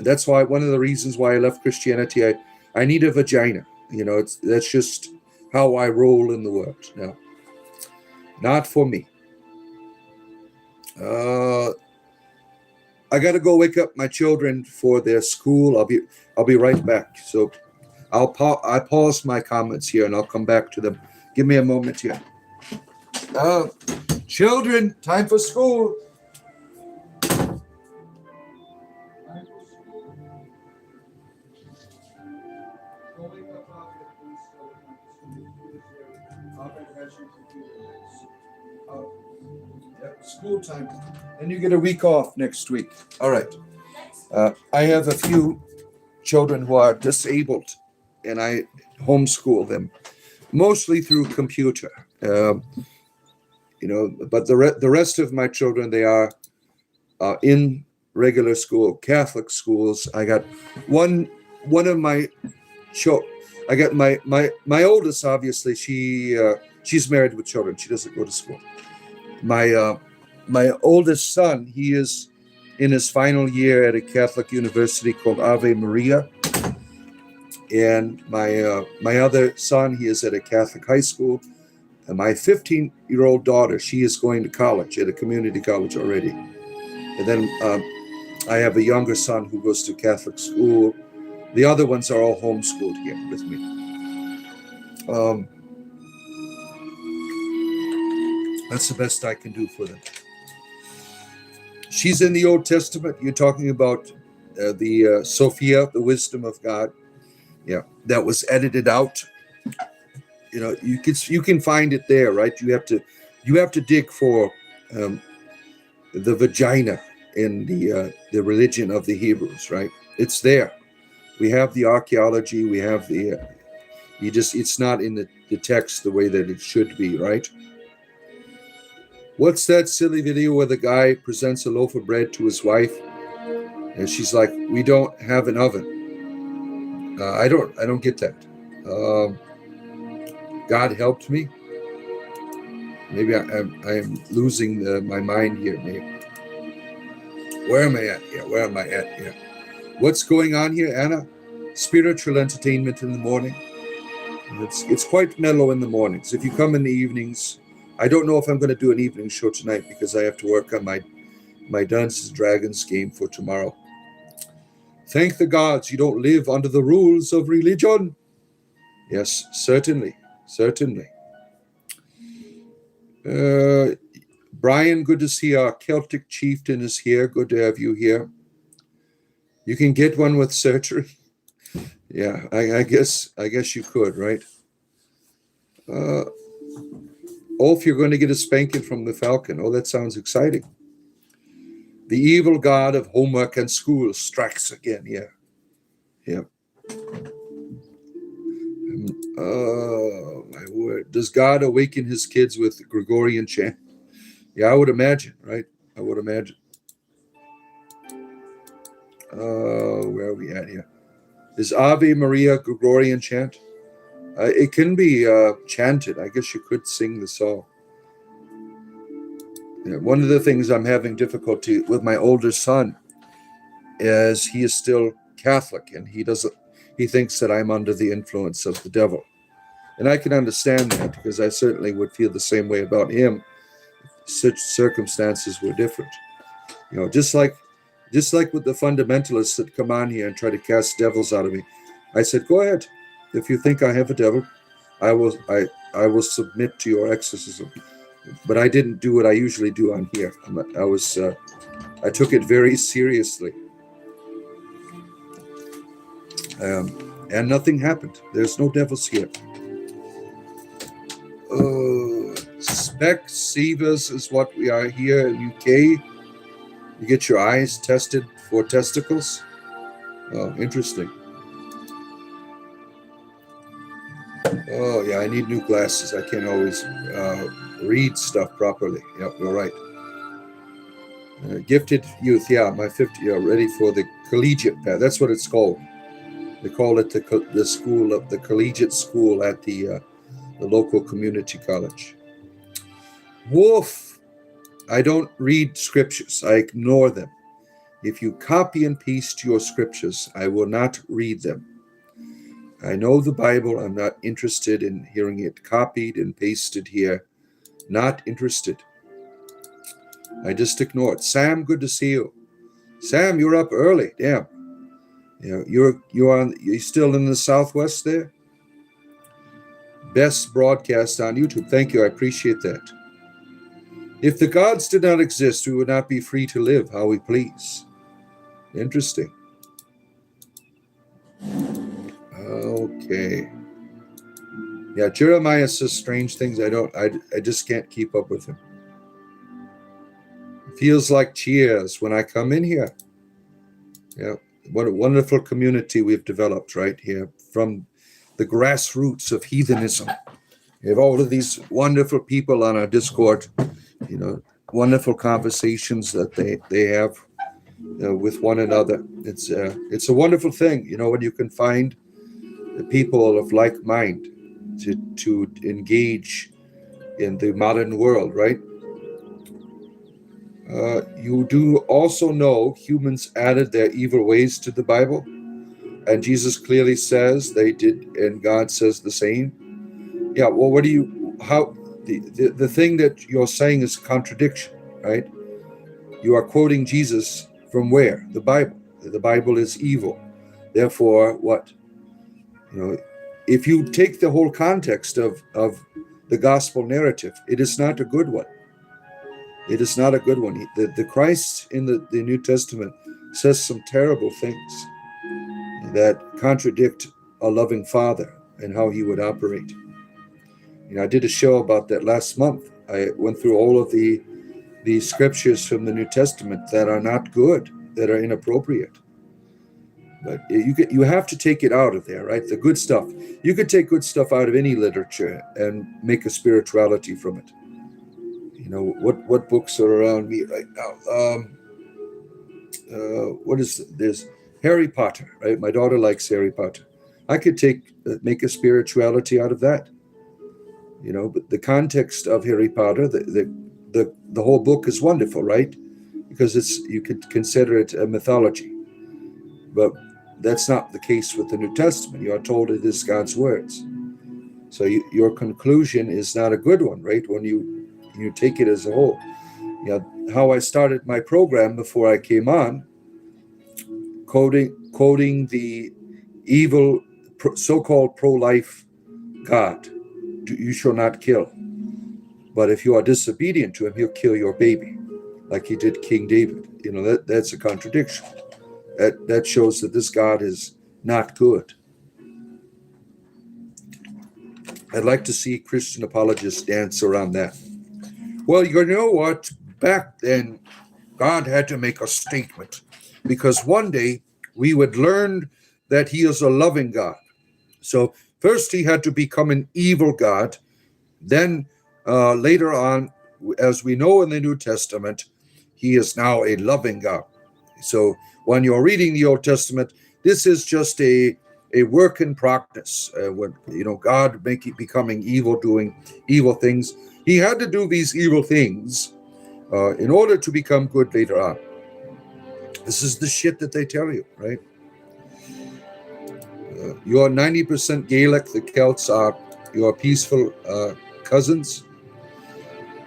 that's why one of the reasons why I left Christianity. I need a vagina. That's just how I roll in the world. No, not for me. I got to go wake up my children for their school. I'll be right back. So I pause my comments here and I'll come back to them. Give me a moment here. Children, time for school. School time, and you get a week off next week. All right. I have a few children who are disabled, and I homeschool them, mostly through computer. But the rest of my children, they are in regular school, Catholic schools. I got one of my I got my oldest. Obviously, she's married with children. She doesn't go to school. My oldest son, he is in his final year at a Catholic university called Ave Maria. And my other son, he is at a Catholic high school. And my 15-year-old daughter, she is going to college at a community college already. And then I have a younger son who goes to Catholic school. The other ones are all homeschooled here with me. That's the best I can do for them. She's in the Old Testament. You're talking about the Sophia, the wisdom of God. Yeah, that was edited out. You know, you can find it there, right? You have to dig for the vagina in the religion of the Hebrews, right? It's there. We have the archaeology. We have the. It's not in the text the way that it should be, right? What's that silly video where the guy presents a loaf of bread to his wife, and she's like, "We don't have an oven." I don't get that. God helped me. Maybe I'm losing my mind here. Maybe. Where am I at? Yeah, where am I at? Yeah. What's going on here, Anna? Spiritual entertainment in the morning. It's quite mellow in the mornings. If you come in the evenings, I don't know if I'm going to do an evening show tonight because I have to work on my Dungeons and Dragons game for tomorrow. Thank the gods you don't live under the rules of religion. Yes, certainly. Brian, good to see our Celtic chieftain is here. Good to have you here. You can get one with surgery. Yeah, I guess you could, right? Ulf, you're going to get a spanking from the Falcon. Oh, that sounds exciting. The evil god of homework and school strikes again. Yeah. Oh, my word. Does God awaken his kids with Gregorian chant? Yeah, I would imagine, right? I would imagine. Where are we at here? Is Ave Maria Gregorian chant? It can be chanted. I guess you could sing the song. Yeah, one of the things I'm having difficulty with my older son is he is still Catholic, and he thinks that I'm under the influence of the devil. And I can understand that because I certainly would feel the same way about him if such circumstances were different. You know, just like with the fundamentalists that come on here and try to cast devils out of me. I said, go ahead. If you think I have a devil, I will submit to your exorcism. But I didn't do what I usually do on here. I took it very seriously. And nothing happened. There's no devils here. Specsavers is what we are here in UK. You get your eyes tested for testicles. Oh, interesting. Oh, yeah, I need new glasses. I can't always read stuff properly. Yep, you're right. Gifted youth, yeah, my 50, ready for the collegiate path. That's what it's called. They call it the school of the collegiate school at the local community college. Wolf, I don't read scriptures. I ignore them. If you copy and paste your scriptures, I will not read them. I know the Bible. I'm not interested in hearing it copied and pasted here. Not interested. I just ignore it. Sam, good to see you. Sam, you're up early. Damn. You're still in the Southwest there? Best broadcast on YouTube. Thank you. I appreciate that. If the gods did not exist, we would not be free to live how we please. Interesting. Okay. Yeah, Jeremiah says strange things. I just can't keep up with him. It feels like Cheers when I come in here. Yeah, what a wonderful community we've developed right here from the grassroots of heathenism. We have all of these wonderful people on our Discord, wonderful conversations that they have with one another. It's a wonderful thing, when you can find the people of like mind to engage in the modern world, right? You do also know humans added their evil ways to the Bible. and Jesus clearly says they did, and God says the same. Yeah, well, the thing that you're saying is a contradiction, right? You are quoting Jesus from where? The Bible. The Bible is evil. Therefore, what? If you take the whole context of the gospel narrative, it is not a good one. It is not a good one. The Christ in the New Testament says some terrible things that contradict a loving Father and how he would operate. I did a show about that last month. I went through all of the scriptures from the New Testament that are not good, that are inappropriate. But you have to take it out of there, right? The good stuff. You could take good stuff out of any literature and make a spirituality from it. What books are around me right now? There's Harry Potter, right? My daughter likes Harry Potter. I could make a spirituality out of that. But the context of Harry Potter, the whole book is wonderful, right? Because you could consider it a mythology. But that's not the case with the New Testament. You are told it is God's words. So your conclusion is not a good one, right? When you take it as a whole. How I started my program before I came on, quoting the evil so-called pro-life God. You shall not kill. But if you are disobedient to him, he'll kill your baby, like he did King David. That's a contradiction. That shows that this God is not good. I'd like to see Christian apologists dance around that. Well, you know what? Back then, God had to make a statement, because one day we would learn that he is a loving God. So first he had to become an evil God. Then later on, as we know in the New Testament, he is now a loving God. So when you're reading the Old Testament, this is just a work in progress. When God becoming evil, doing evil things, he had to do these evil things in order to become good later on. This is the shit that they tell you, right? You're 90% Gaelic. The Celts are your peaceful cousins.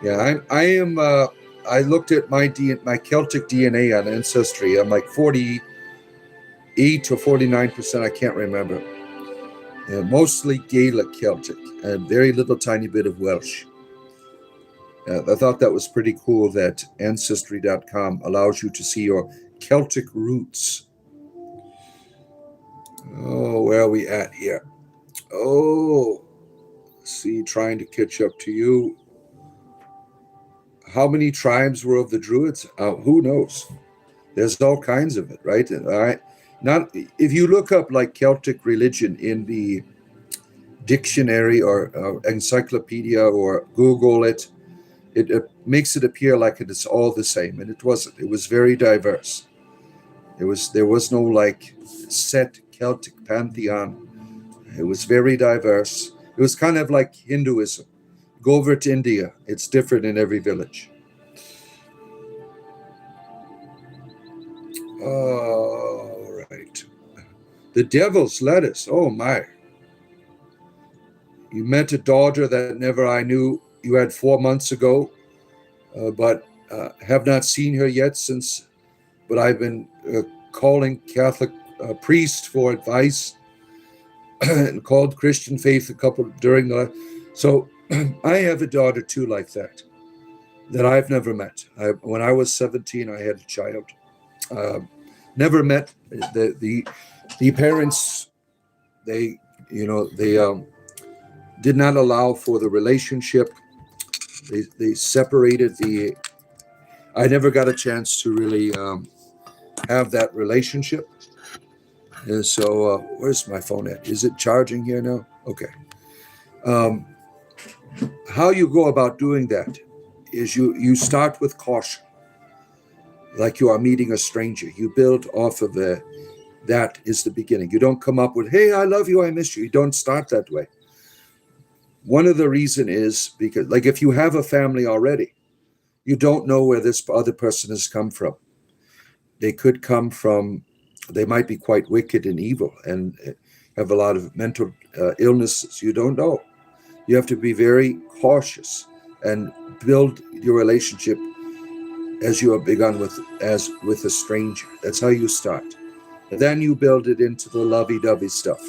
Yeah, I am. I looked at my Celtic DNA on Ancestry. I'm like 48 or 49%. I can't remember. Mostly Gaelic Celtic and very little tiny bit of Welsh. I thought that was pretty cool that Ancestry.com allows you to see your Celtic roots. Oh, where are we at here? Oh, see, trying to catch up to you. How many tribes were of the Druids? Who knows? There's all kinds of it, right? Not if you look up like Celtic religion in the dictionary or encyclopedia or Google it, it makes it appear like it is all the same, and it wasn't. It was very diverse. There was no like set Celtic pantheon. It was very diverse. It was kind of like Hinduism. Go over to India. It's different in every village. All right. The devil's lettuce. Oh, my. You met a daughter that never I knew you had 4 months ago, but have not seen her yet since. But I've been calling Catholic priest for advice and called Christian Faith a couple during the. So I have a daughter too like that I've never met. When I was 17, I had a child. Never met the parents. They did not allow for the relationship. They separated I never got a chance to really have that relationship. And so, where's my phone at? Is it charging here now? Okay. How you go about doing that is you start with caution, like you are meeting a stranger. You build off of that is the beginning. You don't come up with, hey, I love you, I miss you. You don't start that way. One of the reason is because, like, if you have a family already, you don't know where this other person has come from. They could come from They might be quite wicked and evil and have a lot of mental illnesses. You don't know. You have to be very cautious and build your relationship as you have begun with a stranger. That's how you start. And then you build it into the lovey-dovey stuff.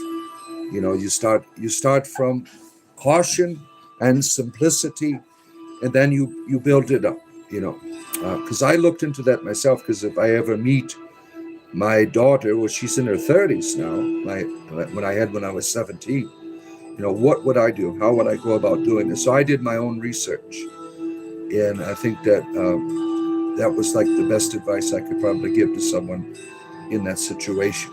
You start from caution and simplicity, and then you build it up. Because I looked into that myself. Because if I ever meet my daughter, well, she's in her 30s now. When I was 17, what would I do? How would I go about doing this? So I did my own research, and I think that that was like the best advice I could probably give to someone in that situation.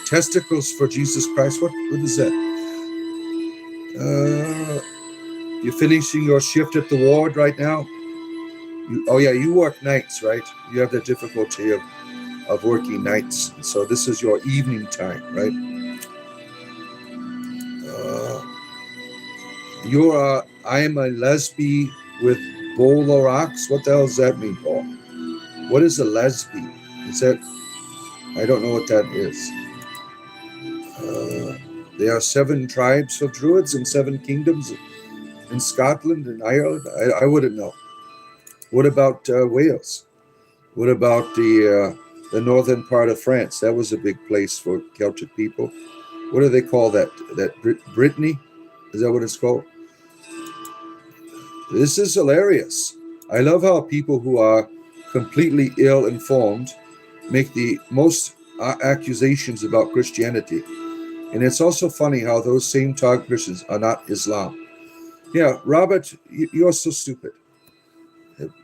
Testicles for Jesus Christ. What is that? You're finishing your shift at the ward right now? You work nights, right? You have the difficulty of working nights. So this is your evening time, right? I am a lesbian with Bolorox. What the hell does that mean, Paul? What is a lesbian? Is that? I don't know what that is. There are 7 tribes of druids and 7 kingdoms in Scotland and Ireland. I wouldn't know. What about Wales? What about the northern part of France? That was a big place for Celtic people. What do they call that? Brittany? Is that what it's called? This is hilarious. I love how people who are completely ill-informed make the most accusations about Christianity. And it's also funny how those same target Christians are not Islam. Yeah, Robert, you're so stupid.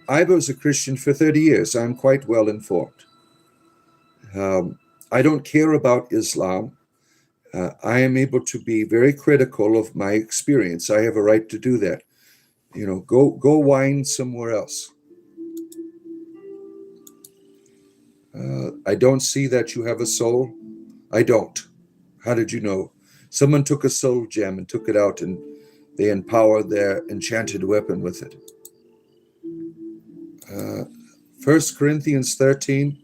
I was a Christian for 30 years. I'm quite well informed. I don't care about Islam. I am able to be very critical of my experience. I have a right to do that. Go whine somewhere else. I don't see that you have a soul. I don't. How did you know? Someone took a soul gem and took it out, and they empowered their enchanted weapon with it. 1 Corinthians 13.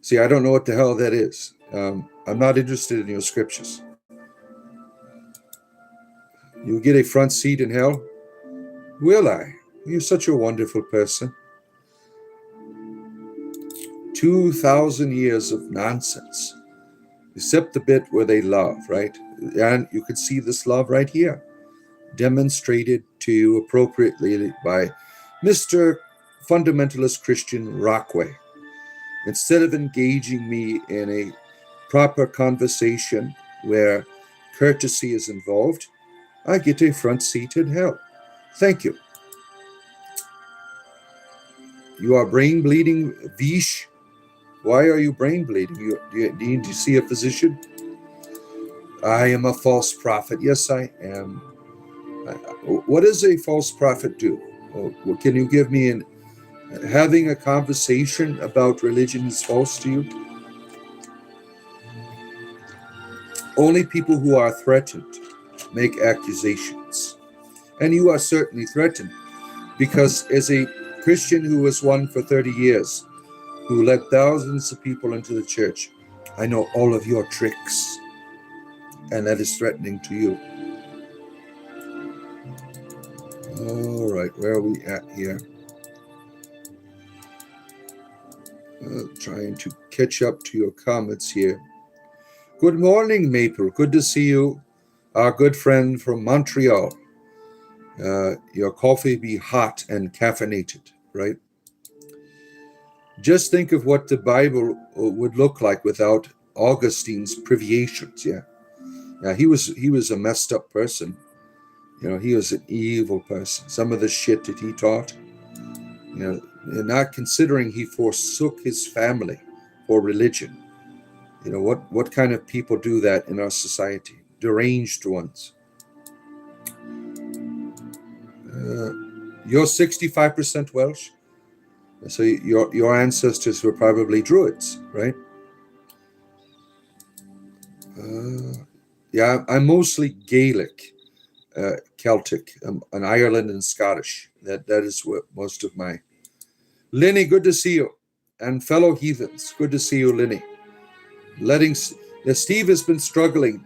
See, I don't know what the hell that is. I'm not interested in your scriptures. You get a front seat in hell? Will I? You're such a wonderful person. 2,000 years of nonsense, except the bit where they love, right? And you can see this love right here, demonstrated to you appropriately by Mr. Fundamentalist Christian Rockway. Instead of engaging me in a proper conversation where courtesy is involved, I get a front seat in hell. Thank you. You are brain bleeding, Vish. Why are you brain bleeding? Do you need to see a physician? I am a false prophet. Yes, I am. What does a false prophet do? Can you give me having a conversation about religion is false to you? Only people who are threatened make accusations. And you are certainly threatened, because as a Christian who was one for 30 years, who led thousands of people into the church, I know all of your tricks, and that is threatening to you. All right, where are we at here? Trying to catch up to your comments here. Good morning, Maple. Good to see you, our good friend from Montreal. Your coffee be hot and caffeinated, right? Just think of what the Bible would look like without Augustine's privations. Yeah, he was a messed up person. He was an evil person. Some of the shit that he taught, not considering he forsook his family for religion. What kind of people do that in our society? Deranged ones. You're 65% Welsh, so your ancestors were probably druids, right? Yeah, I'm mostly Gaelic, Celtic, and Ireland and Scottish. That is what most of my. Lenny, good to see you. and fellow heathens. Good to see you, Linny. Steve has been struggling.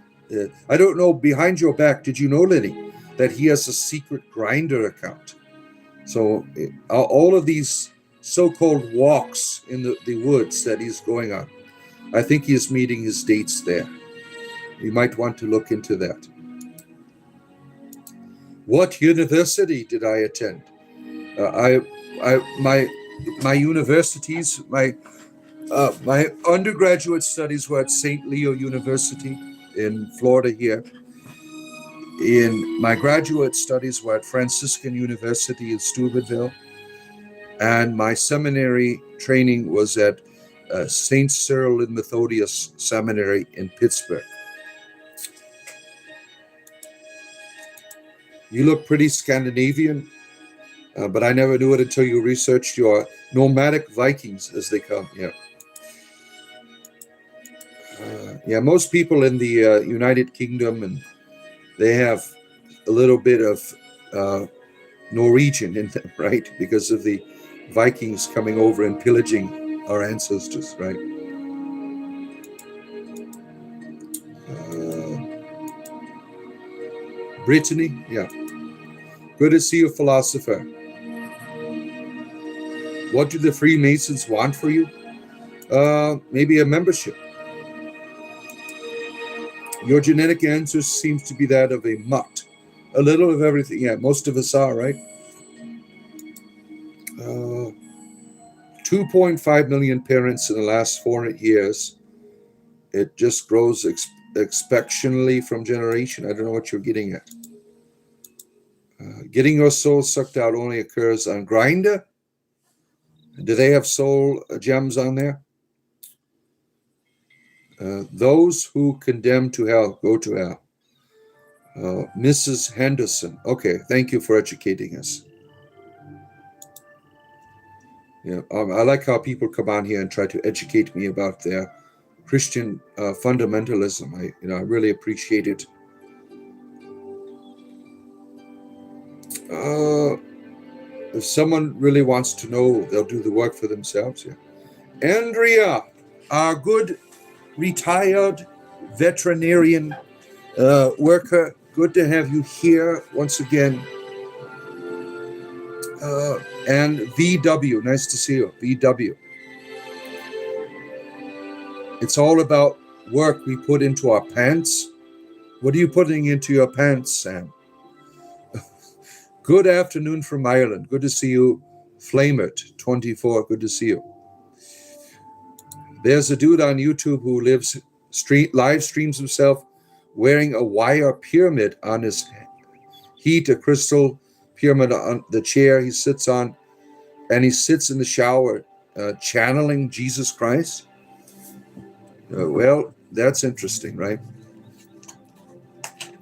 I don't know, behind your back, did you know, Linny, that he has a secret Grinder account? So all of these so-called walks in the woods that he's going on, I think he is meeting his dates there. You might want to look into that. What university did I attend? My universities, my undergraduate studies were at St. Leo University in Florida here. My graduate studies were at Franciscan University in Steubenville. And my seminary training was at St. Cyril and Methodius Seminary in Pittsburgh. You look pretty Scandinavian, but I never knew it until you researched your nomadic Vikings, as they come. Yeah, most people in the United Kingdom, and they have a little bit of Norwegian in them, right? Because of the Vikings coming over and pillaging our ancestors, right? Brittany, yeah. Good to see you, philosopher. What do the Freemasons want for you? Maybe a membership. Your genetic ancestry seems to be that of a mutt. A little of everything. Yeah, most of us are, right? 2.5 million parents in the last 400 years. It just grows exceptionally from generation. I don't know what you're getting at. Getting your soul sucked out only occurs on Grindr. Do they have soul gems on there? Those who condemn to hell go to hell. Mrs. Henderson. Okay, thank you for educating us. Yeah, I like how people come on here and try to educate me about their Christian fundamentalism. I really appreciate it. If someone really wants to know, they'll do the work for themselves. Yeah. Andrea, our good retired veterinarian worker, good to have you here once again. And VW, nice to see you, VW. It's all about work we put into our pants. What are you putting into your pants, Sam? Good afternoon from Ireland. Good to see you. Flamert24, good to see you. There's a dude on YouTube who live streams himself wearing a wire pyramid on his heat, a crystal pyramid on the chair he sits on, and he sits in the shower channeling Jesus Christ. Well, that's interesting, right?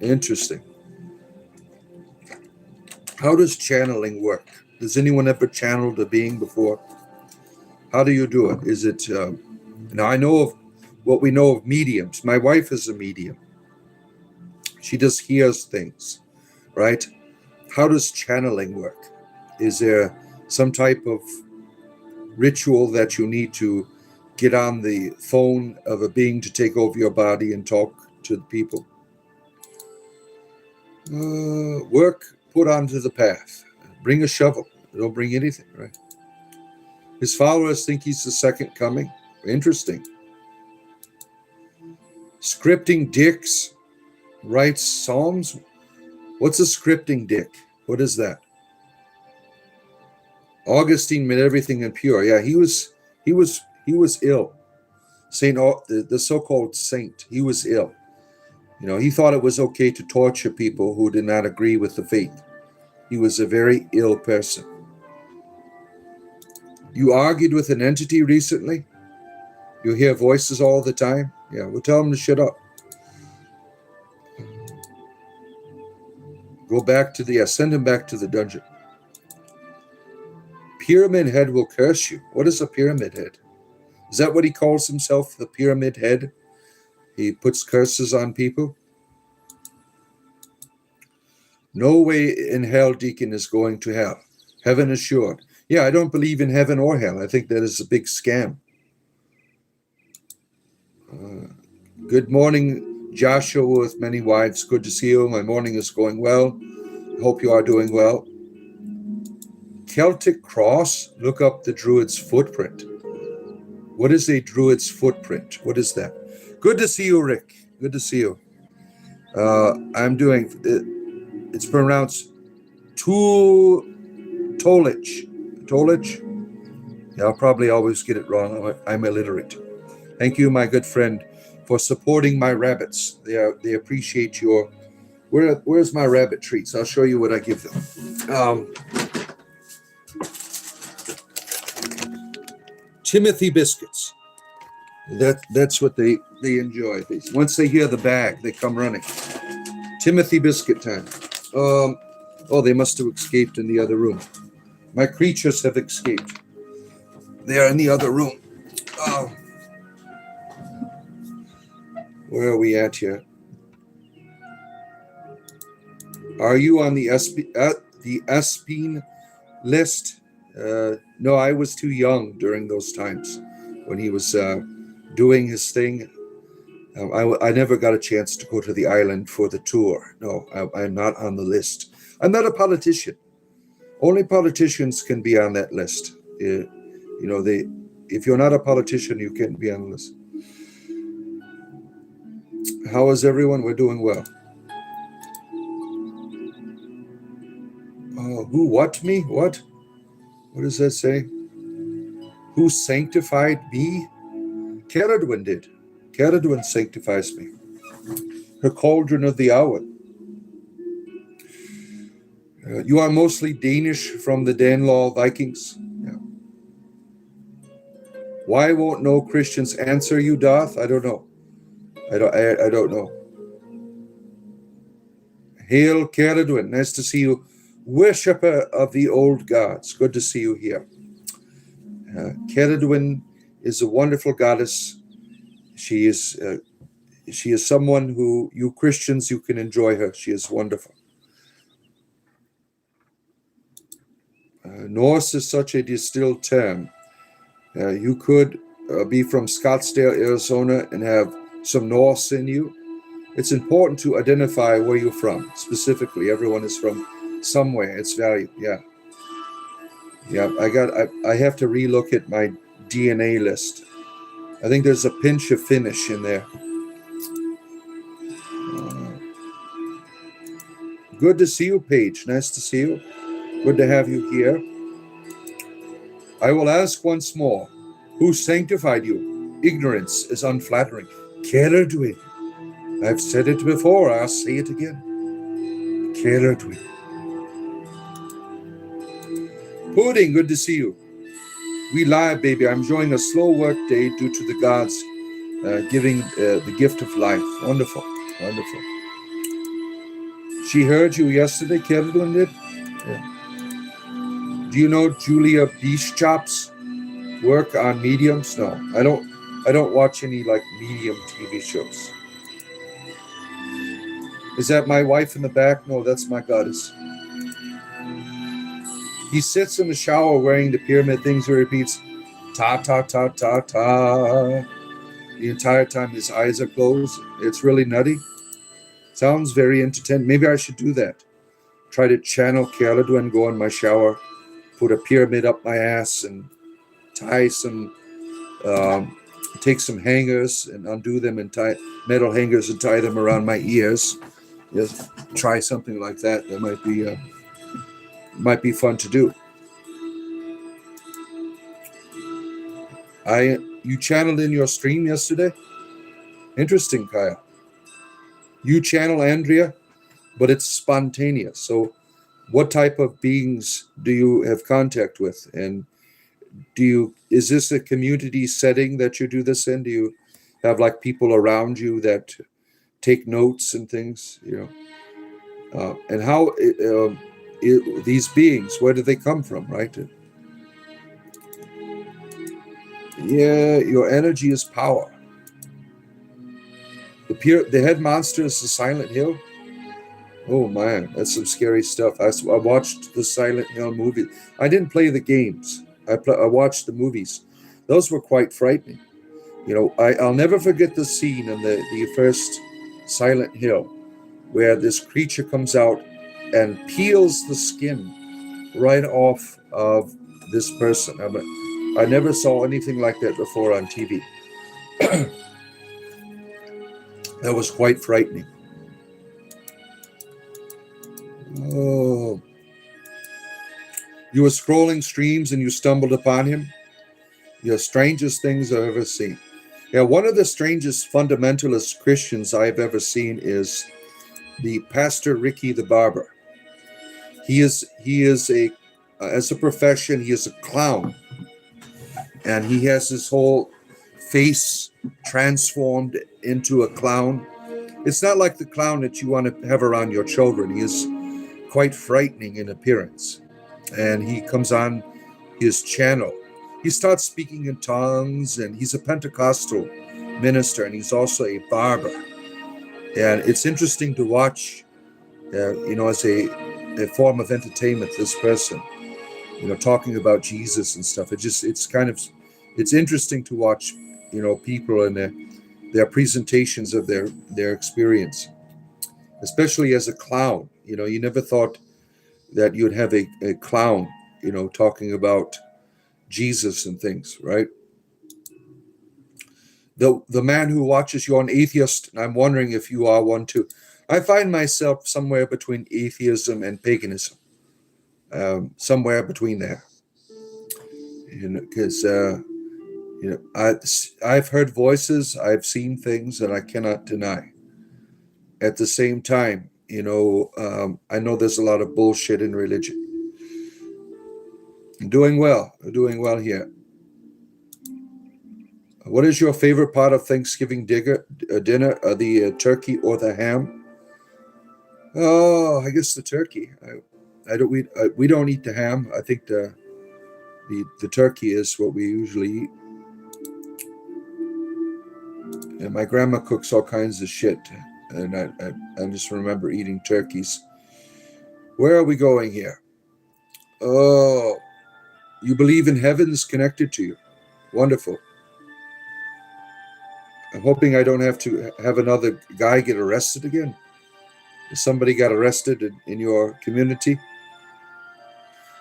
Interesting. How does channeling work? Does anyone ever channeled a being before? How do you do it? Is it now I know of what we know of mediums. My wife is a medium. She just hears things, right? How does channeling work? Is there some type of ritual that you need to get on the phone of a being to take over your body and talk to the people? Work put onto the path. Bring a shovel. Don't bring anything, right? His followers think he's the second coming. Interesting. Scripting dicks writes psalms. What's a scripting dick? What is that? Augustine made everything impure. Yeah, he was ill. The so-called saint, he was ill. He thought it was okay to torture people who did not agree with the faith. He was a very ill person. You argued with an entity recently? You hear voices all the time? Yeah, we'll tell them to shut up. Send him back to the dungeon. Pyramid head will curse you. What is a pyramid head? Is that what he calls himself, the pyramid head? He puts curses on people? No way in hell Deacon is going to hell. Heaven assured. Yeah, I don't believe in heaven or hell. I think that is a big scam. Good morning, Joshua with many wives. Good to see you. My morning is going well. I hope you are doing well. Celtic cross, look up the druid's footprint. What is a druid's footprint? What is that? Good to see you, Rick. Good to see you. I'm doing, it's pronounced Tolich. Tolich? Yeah, I'll probably always get it wrong. I'm illiterate. Thank you, my good friend, for supporting my rabbits. They appreciate your. Where's my rabbit treats? I'll show you what I give them. Timothy biscuits. That's what they enjoy. Once they hear the bag, they come running. Timothy biscuit time. Oh, they must have escaped in the other room. My creatures have escaped. They are in the other room. Where are we at here? Are you on the Espine list? No, I was too young during those times when he was doing his thing. I never got a chance to go to the island for the tour. No, I'm not on the list. I'm not a politician. Only politicians can be on that list. If you're not a politician, you can't be on the list. How is everyone? We're doing well. Who, what, me? What? What does that say? Who sanctified me? Caradwin did. Caradwin sanctifies me. Her cauldron of the hour. You are mostly Danish from the Danelaw Vikings. Yeah. Why won't no Christians answer you, Doth? I don't know. I don't know. Hail, Caradwin. Nice to see you. Worshipper of the old gods. Good to see you here. Caradwin is a wonderful goddess. She is someone who, you Christians, you can enjoy her. She is wonderful. Norse is such a distilled term. You could be from Scottsdale, Arizona, and have some Norse in you. It's important to identify where you're from. Specifically, everyone is from somewhere. It's valued. Yeah. I have to relook at my DNA list. I think there's a pinch of Finnish in there. Good to see you, Paige. Nice to see you. Good to have you here. I will ask once more, who sanctified you? Ignorance is unflattering. Caradwin. I've said it before, I'll say it again. Caradwin. Pudding, good to see you. We live, baby. I'm enjoying a slow work day due to the gods giving the gift of life. Wonderful, wonderful. She heard you yesterday, Caradwin did? Yeah. Do you know Julia Bishop's work on mediums? No, I don't watch any like medium TV shows. Is that my wife in the back? No, that's my goddess. He sits in the shower wearing the pyramid things. He repeats, ta ta ta ta ta, the entire time his eyes are closed. It's really nutty. Sounds very entertaining. Maybe I should do that. Try to channel Caradwin, go in my shower, put a pyramid up my ass, and tie some, take some hangers and undo them and tie metal hangers and tie them around my ears. Just try something like that. That might be fun to do. You channeled in your stream yesterday? Interesting, Kaya. You channel Andrea, but it's spontaneous. So what type of beings do you have contact with? And is this a community setting that you do this in? Do you have like people around you that take notes and things, and how these beings, where do they come from, right? Yeah, your energy is power. The head monster is the Silent Hill. Oh man, that's some scary stuff. I watched the Silent Hill movie. I didn't play the games. I watched the movies. Those were quite frightening. I'll never forget the scene in the first Silent Hill where this creature comes out and peels the skin right off of this person. I never saw anything like that before on TV. That was quite frightening. Oh, you were scrolling streams and you stumbled upon him? The strangest things I've ever seen. Yeah, one of the strangest fundamentalist Christians I've ever seen is the Pastor Ricky the Barber. He is a as a profession, he is a clown, and he has his whole face transformed into a clown. It's not like the clown that you want to have around your children. He is quite frightening in appearance, and he comes on his channel. He starts speaking in tongues, and he's a Pentecostal minister, and he's also a barber. And it's interesting to watch, as a form of entertainment, this person, talking about Jesus and stuff. It's interesting to watch, people and their presentations of their experience, especially as a clown. You never thought that you'd have a clown, talking about Jesus and things, right? The man who watches you, an atheist, and I'm wondering if you are one too. I find myself somewhere between atheism and paganism, somewhere between there. Because I've heard voices, I've seen things that I cannot deny. At the same time, I know there's a lot of bullshit in religion. Doing well here. What is your favorite part of Thanksgiving dinner? The turkey or the ham? Oh, I guess the turkey. We don't eat the ham. I think the turkey is what we usually eat. And my grandma cooks all kinds of shit, and I just remember eating turkeys. Where are we going here? Oh, you believe in heavens connected to you. Wonderful. I'm hoping I don't have to have another guy get arrested again. Somebody got arrested in your community.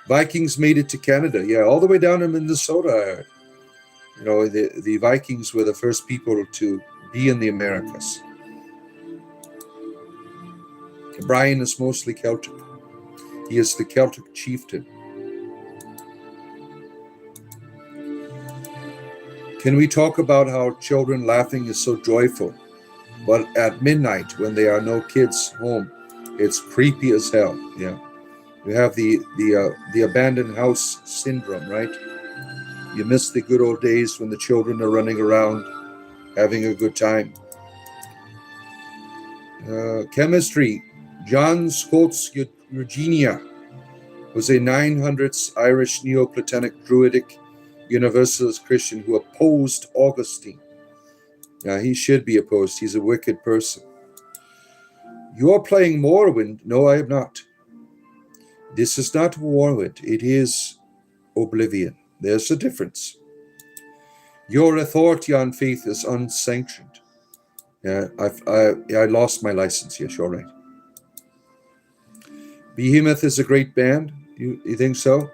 Vikings made it to Canada. Yeah, all the way down in Minnesota. The Vikings were the first people to be in the Americas. Brian is mostly Celtic. He is the Celtic chieftain. Can we talk about how children laughing is so joyful, but at midnight when there are no kids home, it's creepy as hell? Yeah, we have the abandoned house syndrome, right? You miss the good old days when the children are running around having a good time. Chemistry. John Scots Eugenia was a 900s Irish Neoplatonic Druidic Universalist Christian who opposed Augustine. Yeah, he should be opposed. He's a wicked person. You're playing Morrowind. No, I am not. This is not Morrowind. It is Oblivion. There's a difference. Your authority on faith is unsanctioned. Yeah, I lost my license. Yes, you're right. Behemoth is a great band. You think so?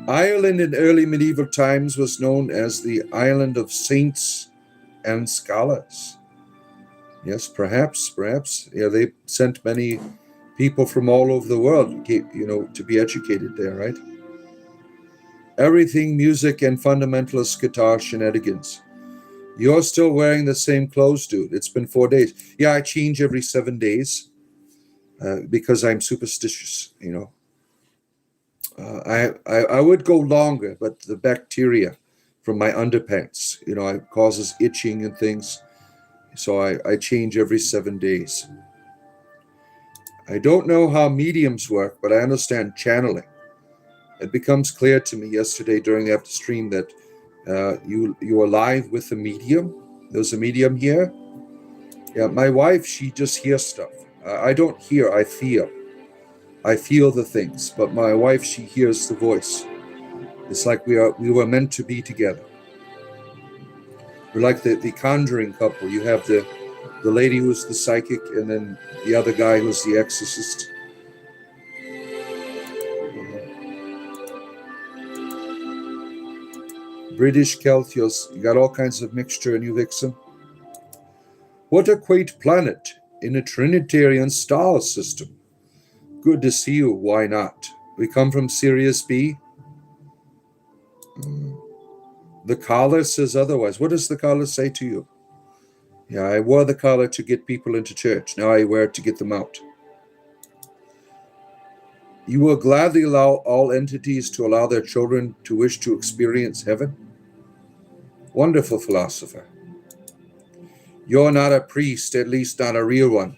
Ireland in early medieval times was known as the Island of Saints and Scholars. Yes, perhaps. Yeah, they sent many people from all over the world, to be educated there, right? Everything music and fundamentalist guitar shenanigans. You're still wearing the same clothes, dude. It's been 4 days. Yeah, I change every 7 days because I'm superstitious, I would go longer, but the bacteria from my underpants, it causes itching and things. So I change every 7 days. I don't know how mediums work, but I understand channeling. It becomes clear to me yesterday during the after stream that you are live with a medium. There's a medium here. Yeah, my wife, she just hears stuff. I don't hear, I feel. I feel the things, but my wife, she hears the voice. It's like we were meant to be together. We're like the conjuring couple. You have the lady who's the psychic, and then the other guy who's the exorcist. British Celtials, you got all kinds of mixture in you, Vixen. What a quaint planet in a Trinitarian star system. Good to see you, why not? We come from Sirius B. The collar says otherwise. What does the collar say to you? Yeah, I wore the collar to get people into church. Now I wear it to get them out. You will gladly allow all entities to allow their children to wish to experience heaven? Wonderful philosopher. You're not a priest, at least not a real one.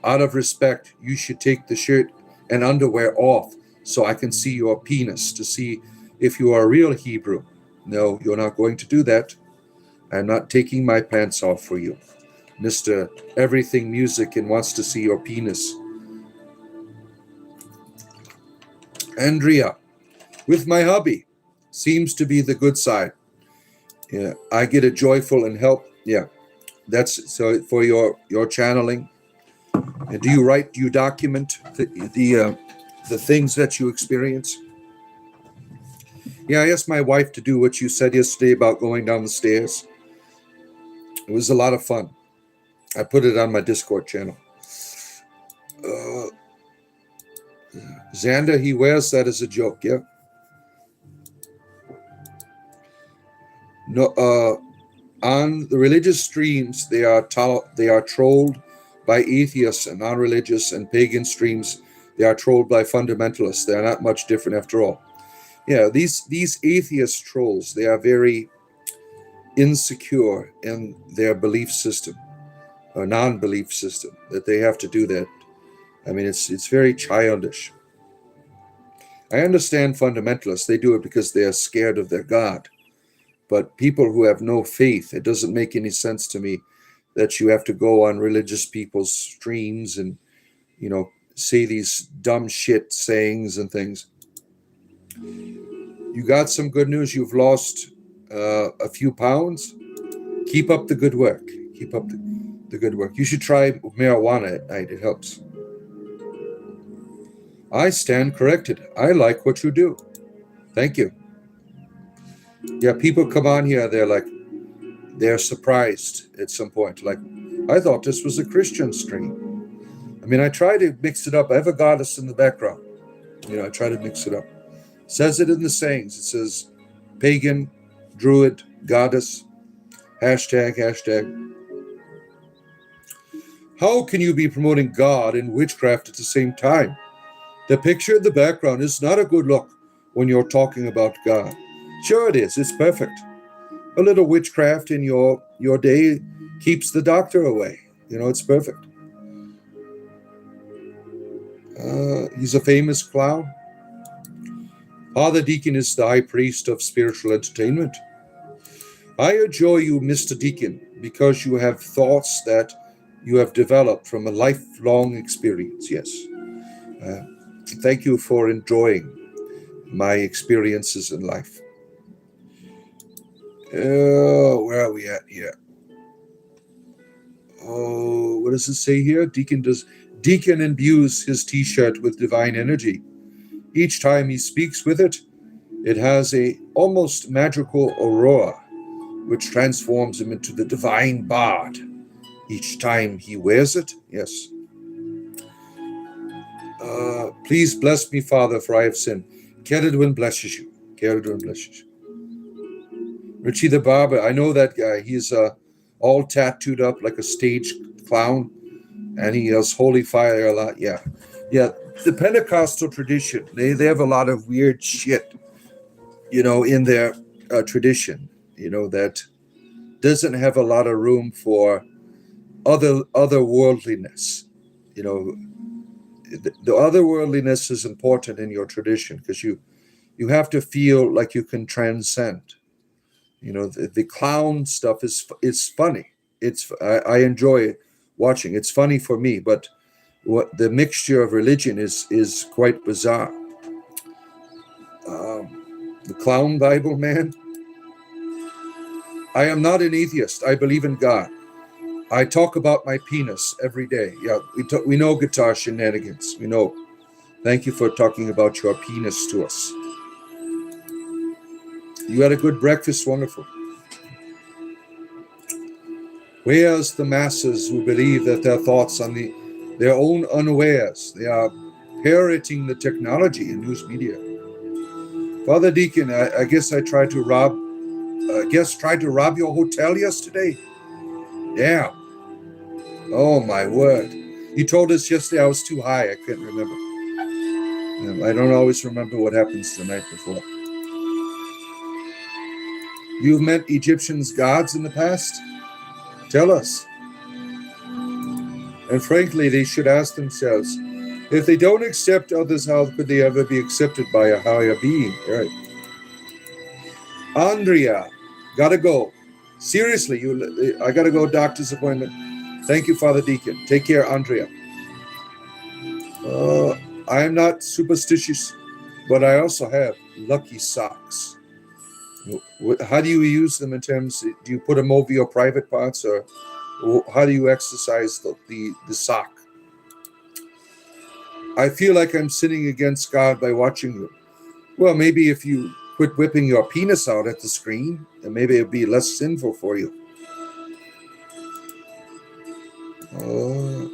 Out of respect, you should take the shirt and underwear off so I can see your penis to see if you are a real Hebrew. No, you're not going to do that. I'm not taking my pants off for you. Mr. Everything Music and wants to see your penis. Andrea, with my hubby, seems to be the good side. Yeah, I get a joyful and help. Yeah, that's so for your channeling. And do you document the things that you experience? Yeah, I asked my wife to do what you said yesterday about going down the stairs. It was a lot of fun. I put it on my Discord channel. Xander, he wears that as a joke, yeah? No, on the religious streams, they are trolled by atheists, and non-religious and pagan streams, they are trolled by fundamentalists. They are not much different after all. Yeah, these atheist trolls, they are very insecure in their belief system, or non-belief system, that they have to do that. I mean, it's very childish. I understand fundamentalists, they do it because they are scared of their God. But people who have no faith, it doesn't make any sense to me that you have to go on religious people's streams and, say these dumb shit sayings and things. You got some good news. You've lost a few pounds. Keep up the good work. Keep up the good work. You should try marijuana at night. It helps. I stand corrected. I like what you do. Thank you. Yeah, people come on here. They're surprised at some point. Like, I thought this was a Christian stream. I mean, I try to mix it up. I have a goddess in the background. I try to mix it up. It says it in the sayings. It says pagan, druid, goddess, hashtag. How can you be promoting God and witchcraft at the same time? The picture in the background is not a good look when you're talking about God. Sure it is. It's perfect. A little witchcraft in your day keeps the doctor away. It's perfect. He's a famous clown. Father Deacon is the high priest of spiritual entertainment. I adore you, Mr. Deacon, because you have thoughts that you have developed from a lifelong experience. Yes. Thank you for enjoying my experiences in life. Where are we at here? Oh, what does it say here? Deacon imbues his t-shirt with divine energy. Each time he speaks with it, it has a almost magical aurora, which transforms him into the divine bard. Each time he wears it, yes. Please bless me, Father, for I have sinned. Keredwin blesses you. Keredwin blesses you. Richie the Barber, I know that guy. He's all tattooed up like a stage clown, and he has holy fire a lot. Yeah. The Pentecostal tradition, they have a lot of weird shit, in their tradition, that doesn't have a lot of room for otherworldliness. The otherworldliness is important in your tradition because you have to feel like you can transcend. The clown stuff is funny. I enjoy watching. It's funny for me, but what the mixture of religion is quite bizarre. The clown Bible, man. I am not an atheist. I believe in God. I talk about my penis every day. Yeah, we know guitar shenanigans. We know. Thank you for talking about your penis to us. You had a good breakfast. Wonderful. Where's the masses who believe that their thoughts on their own unawares? They are parroting the technology in news media. Father Deacon, I guess tried to rob your hotel yesterday. Yeah. Oh my word. You told us yesterday I was too high. I couldn't remember. I don't always remember what happens the night before. You've met Egyptians' gods in the past? Tell us. And frankly, they should ask themselves, if they don't accept others, how could they ever be accepted by a higher being? Right. Andrea, gotta go. Seriously, I gotta go, doctor's appointment. Thank you, Father Deacon. Take care, Andrea. I'm not superstitious, but I also have lucky socks. How do you use them in terms? Do you put them over your private parts, or how do you exercise the sock? I feel like I'm sinning against God by watching you. Well, maybe if you quit whipping your penis out at the screen, then maybe it'd be less sinful for you.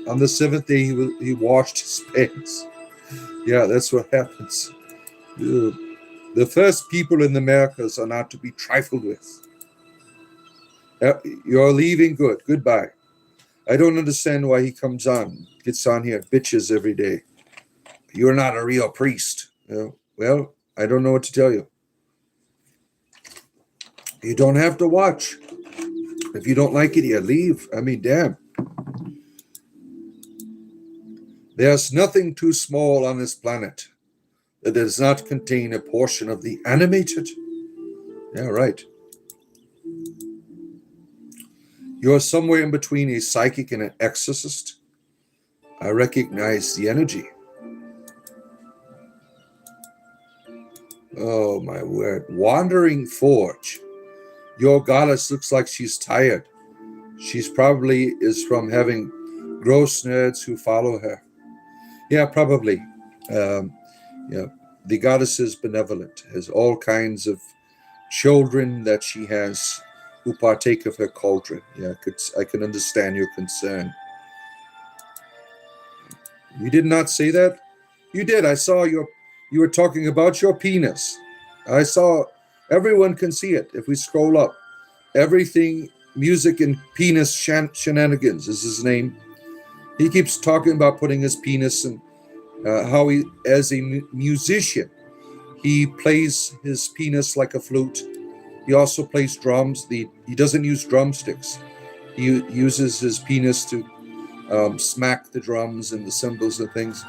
On the seventh day, he washed his pants. Yeah, that's what happens. The first people in the Americas are not to be trifled with. You're leaving. Good. Goodbye. I don't understand why he gets on here, bitches every day. You're not a real priest. Well, I don't know what to tell you. You don't have to watch. If you don't like it, you leave. I mean, damn. There's nothing too small on this planet that does not contain a portion of the animated. Yeah, right. You're somewhere in between a psychic and an exorcist. I recognize the energy. Oh, my word. Wandering Forge. Your goddess looks like she's tired. She's probably is from having gross nerds who follow her. Yeah, probably. Yeah, the goddess is benevolent, has all kinds of children that she has who partake of her cauldron. Yeah, I can understand your concern. You did not say that? You did. I saw you were talking about your penis. I saw, everyone can see it if we scroll up. Everything, music and penis shenanigans is his name. He keeps talking about putting his penis and how he, as a musician, he plays his penis like a flute. He also plays drums. He doesn't use drumsticks. He uses his penis to smack the drums and the cymbals and things.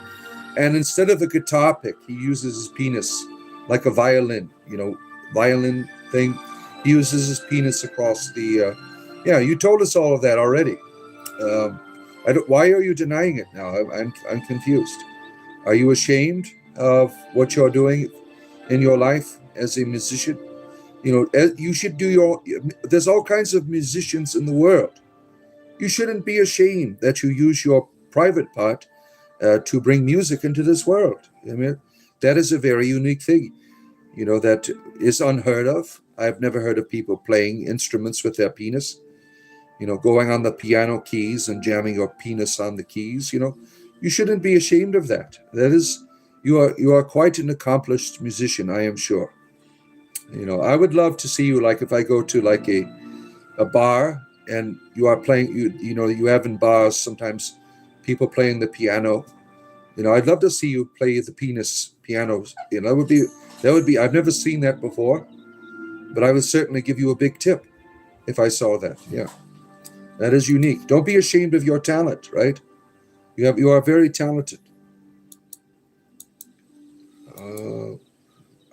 And instead of a guitar pick, he uses his penis like a violin, violin thing. He uses his penis across the. Yeah, you told us all of that already. Why are you denying it now? I'm confused. Are you ashamed of what you're doing in your life as a musician? You should do there's all kinds of musicians in the world. You shouldn't be ashamed that you use your private part to bring music into this world. I mean, that is a very unique thing, that is unheard of. I've never heard of people playing instruments with their penis, going on the piano keys and jamming your penis on the keys. You shouldn't be ashamed of that. That is, you are quite an accomplished musician, I am sure. I would love to see you, like if I go to like a bar and you are playing, you have in bars sometimes people playing the piano. I'd love to see you play the penis pianos. That would be, I've never seen that before, but I would certainly give you a big tip if I saw that. Yeah, that is unique. Don't be ashamed of your talent, right? You are very talented.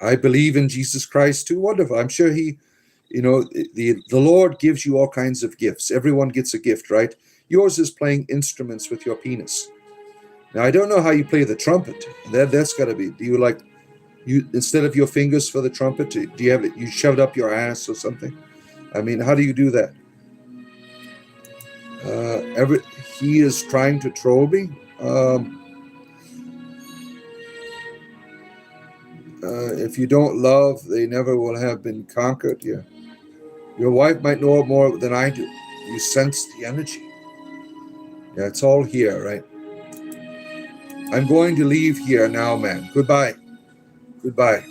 I believe in Jesus Christ too. Wonderful. I'm sure the Lord gives you all kinds of gifts. Everyone gets a gift, right? Yours is playing instruments with your penis. Now I don't know how you play the trumpet. That's got to be. Do you like you instead of your fingers for the trumpet? Do you have it? You shove it up your ass or something? I mean, how do you do that? Every he is trying to troll me. If you don't love, they never will have been conquered. Yeah, your wife might know it more than I do. You sense the energy. Yeah, it's all here, right? I'm going to leave here now, man. Goodbye. Goodbye.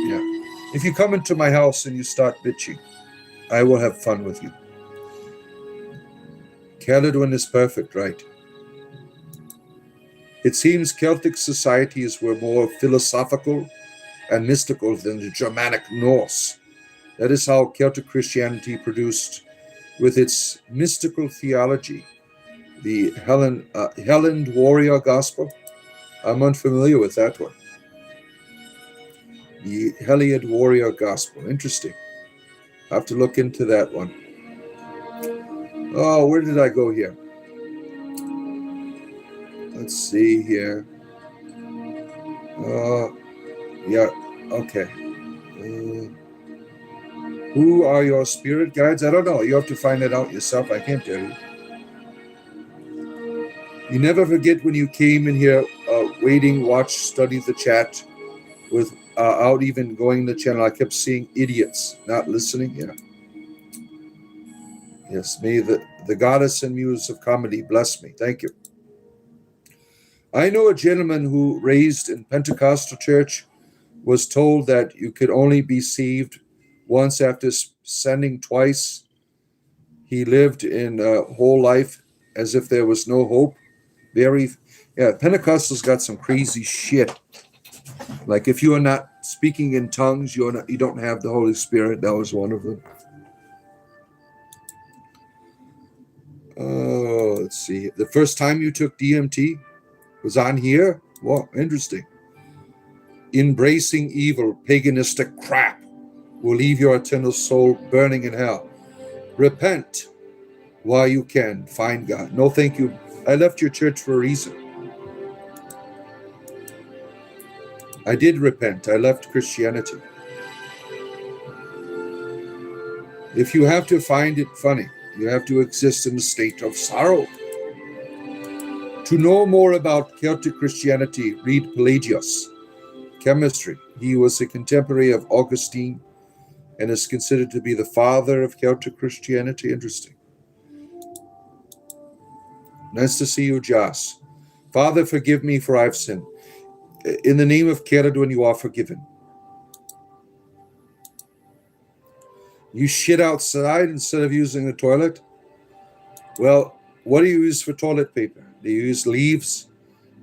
Yeah. If you come into my house and you start bitching, I will have fun with you. Caledon is perfect, right? It seems Celtic societies were more philosophical and mystical than the Germanic Norse. That is how Celtic Christianity produced, with its mystical theology, the Helland warrior gospel. I'm unfamiliar with that one. The Heliad warrior gospel. Interesting. I have to look into that one. Oh, where did I go here? Let's see here. Yeah, okay. Who are your spirit guides? I don't know. You have to find that out yourself. I can't tell you. You never forget when you came in here, waiting, watch, study the chat, without even going to the channel. I kept seeing idiots not listening. Yeah. Yes, may the goddess and muse of comedy bless me. Thank you. I know a gentleman who, raised in Pentecostal church, was told that you could only be saved once after sinning twice. He lived in a whole life as if there was no hope. Pentecostals got some crazy shit. Like if you are not speaking in tongues, you don't have the Holy Spirit. That was one of them. Oh, let's see. The first time you took DMT was on here. Well, interesting. Embracing evil, paganistic crap will leave your eternal soul burning in hell. Repent while you can. Find God. No, thank you. I left your church for a reason. I did repent. I left Christianity. If you have to find it funny, you have to exist in a state of sorrow. To know more about Celtic Christianity, read Pelagius, Chemistry. He was a contemporary of Augustine and is considered to be the father of Celtic Christianity. Interesting. Nice to see you, Joss. Father, forgive me for I've sinned. In the name of Caledon, you are forgiven. You shit outside instead of using the toilet? Well, what do you use for toilet paper? Do you use leaves?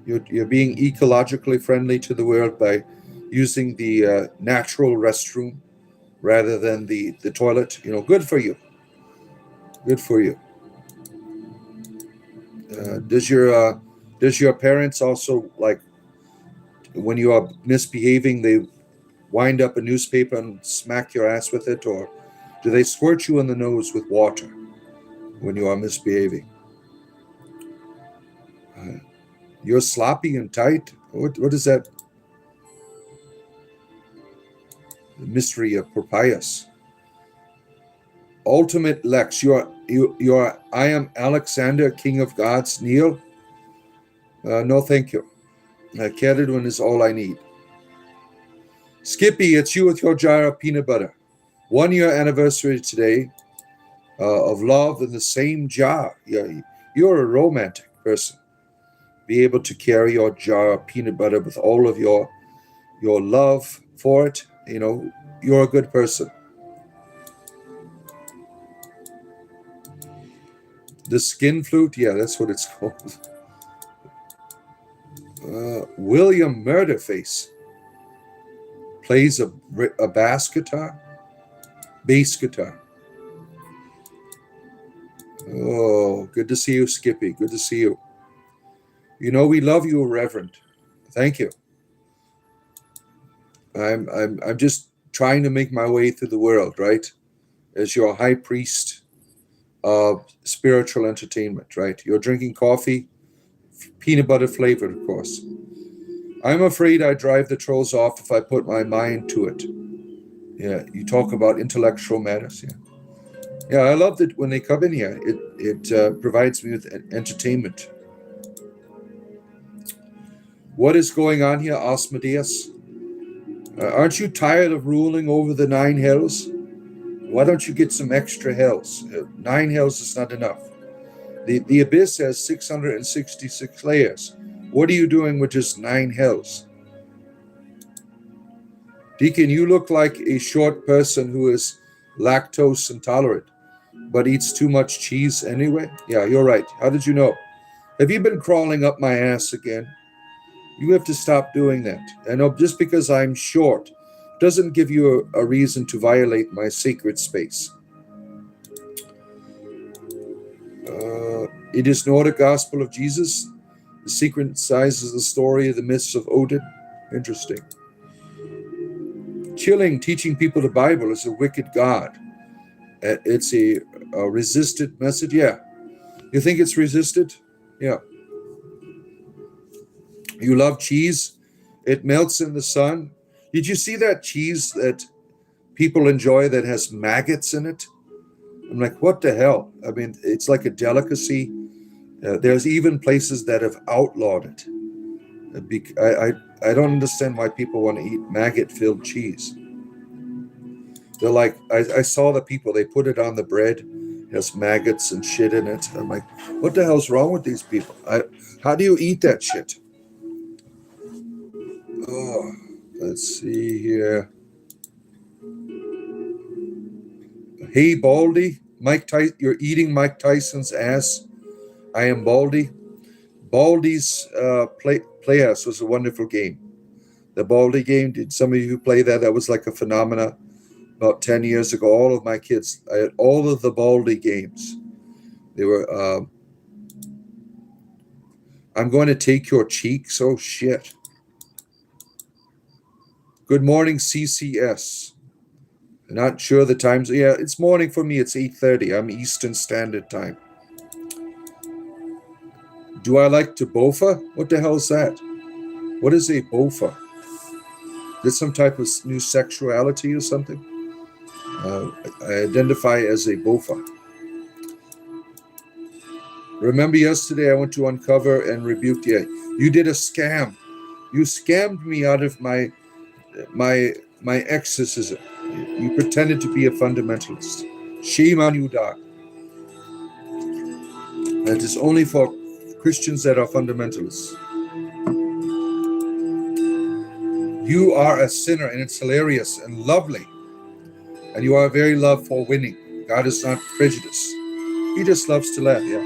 You're being ecologically friendly to the world by using the natural restroom rather than the toilet. Good for you. Good for you. Does your parents also, like, when you are misbehaving, they wind up a newspaper and smack your ass with it, or do they squirt you in the nose with water when you are misbehaving? You're sloppy and tight. What is that? The mystery of Propius. Ultimate Lex. You're I am Alexander, King of Gods. Neil. No, thank you. Caledon is all I need. Skippy, it's you with your jar of peanut butter. 1 year anniversary today of love in the same jar. Yeah, you're a romantic person. Be able to carry your jar of peanut butter with all of your love for it. You're a good person. The skin flute, yeah, that's what it's called. William Murderface plays a bass guitar. Oh, good to see you, Skippy. Good to see you. We love you, Reverend. Thank you. I'm just trying to make my way through the world, right? As your high priest of spiritual entertainment, right? You're drinking coffee. Peanut butter flavored, of course. I'm afraid I drive the trolls off if I put my mind to it. Yeah, you talk about intellectual matters. Yeah, yeah. I love that when they come in here. It provides me with entertainment. What is going on here, Asmodeus? Aren't you tired of ruling over the 9 hells? Why don't you get some extra hells? 9 hells is not enough. The abyss has 666 layers. What are you doing with just 9 hells? Deacon, you look like a short person who is lactose intolerant, but eats too much cheese anyway. Yeah, you're right. How did you know? Have you been crawling up my ass again? You have to stop doing that. I know just because I'm short doesn't give you a reason to violate my sacred space. It is not a gospel of Jesus. The secret sizes the story of the myths of Odin. Interesting. Killing, teaching people the Bible is a wicked God. It's a resisted message. Yeah. You think it's resisted? Yeah. You love cheese. It melts in the sun. Did you see that cheese that people enjoy that has maggots in it? I'm like, what the hell? I mean, it's like a delicacy. There's even places that have outlawed it. I don't understand why people want to eat maggot-filled cheese. They're like, I saw the people, they put it on the bread. It has maggots and shit in it. I'm like, what the hell's wrong with these people? How do you eat that shit? Oh, let's see here. Hey, Baldy. You're eating Mike Tyson's ass. I am Baldy. Baldy's Playhouse was a wonderful game. The Baldy game, did some of you play that? That was like a phenomena about 10 years ago. All of my kids, I had all of the Baldy games. They were, I'm going to take your cheeks. Oh, shit. Good morning, CCS. Not sure the times. Yeah, it's morning for me. It's 8:30. I'm Eastern Standard Time. Do I like to bofa? What the hell is that? What is a bofa? Is it some type of new sexuality or something? I identify as a bofa. Remember yesterday I went to uncover and rebuke you. You did a scam. You scammed me out of my exorcism. You pretended to be a fundamentalist. Shame on you, Doc. That is only for Christians that are fundamentalists. You are a sinner, and it's hilarious and lovely. And you are very loved for winning. God is not prejudiced. He just loves to laugh, yeah.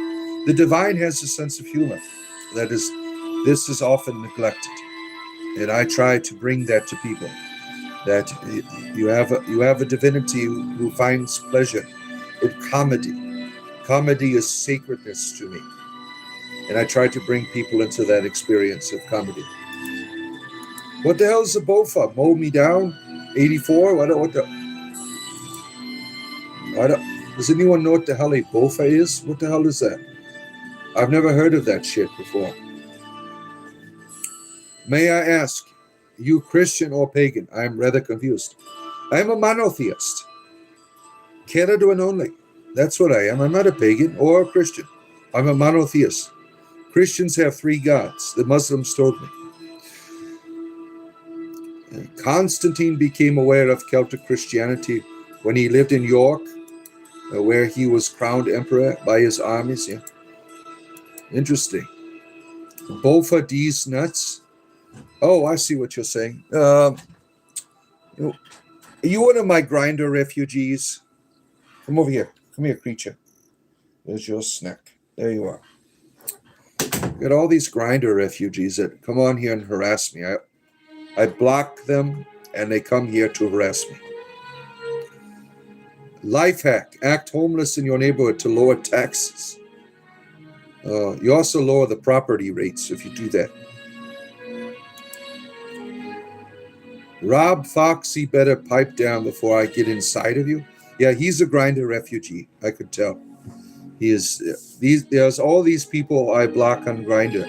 The divine has a sense of humor. This is often neglected. And I try to bring that to people. That you have a divinity who finds pleasure in comedy. Comedy is sacredness to me. And I try to bring people into that experience of comedy. What the hell is a bofa? Mow me down? 84? Does anyone know what the hell a bofa is? What the hell is that? I've never heard of that shit before. May I ask, you Christian or pagan? I am rather confused. I am a monotheist. Canada and only. That's what I am. I'm not a pagan or a Christian. I'm a monotheist. Christians have 3 gods. The Muslims told me. Constantine became aware of Celtic Christianity when he lived in York, where he was crowned emperor by his armies. Yeah. Interesting. Bofa these nuts. Oh, I see what you're saying. Are you one of my grinder refugees? Come over here. Come here, creature. There's your snack. There you are. Got all these grinder refugees that come on here and harass me. I block them, and they come here to harass me. Life hack. Act homeless in your neighborhood to lower taxes. You also lower the property rates if you do that. Rob Foxy better pipe down before I get inside of you. Yeah, he's a grinder refugee. I could tell. There's all these people I block on Grindr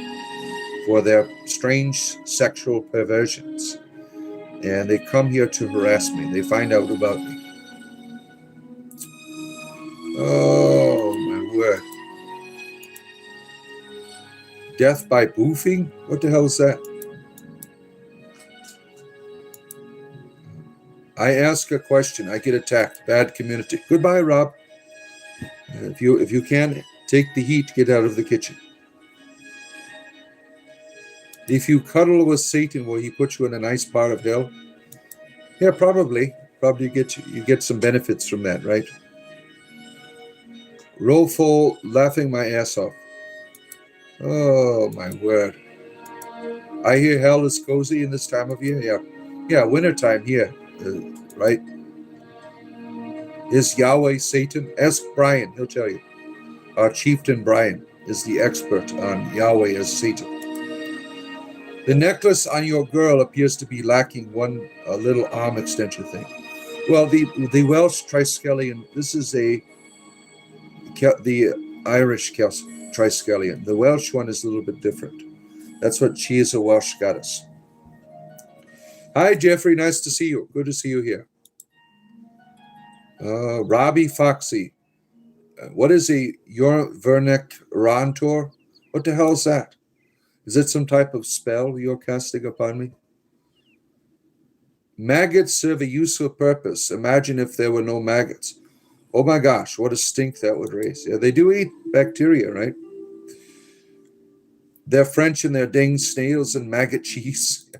for their strange sexual perversions, and they come here to harass me. They find out about me. Oh my word! Death by boofing? What the hell is that? I ask a question, I get attacked. Bad community. Goodbye, Rob. If you can, take the heat, get out of the kitchen. If you cuddle with Satan, will he put you in a nice part of hell? Yeah, probably. Probably you get some benefits from that, right? Roll full, laughing my ass off. Oh my word. I hear hell is cozy in this time of year. Yeah, wintertime here, right? Is Yahweh Satan? Ask Brian, he'll tell you. Our chieftain Brian is the expert on Yahweh as Satan. The necklace on your girl appears to be lacking one little arm extension thing. Well, the Welsh triskelion, this is the Irish triskelion. The Welsh one is a little bit different. That's what she is, a Welsh goddess. Hi, Jeffrey. Nice to see you. Good to see you here. Robbie Foxy. What is a Vernic Rantor? What the hell is that? Is it some type of spell you're casting upon me? Maggots serve a useful purpose. Imagine if there were no maggots. Oh my gosh, what a stink that would raise. Yeah, they do eat bacteria, right? They're French and they're dang snails and maggot cheese.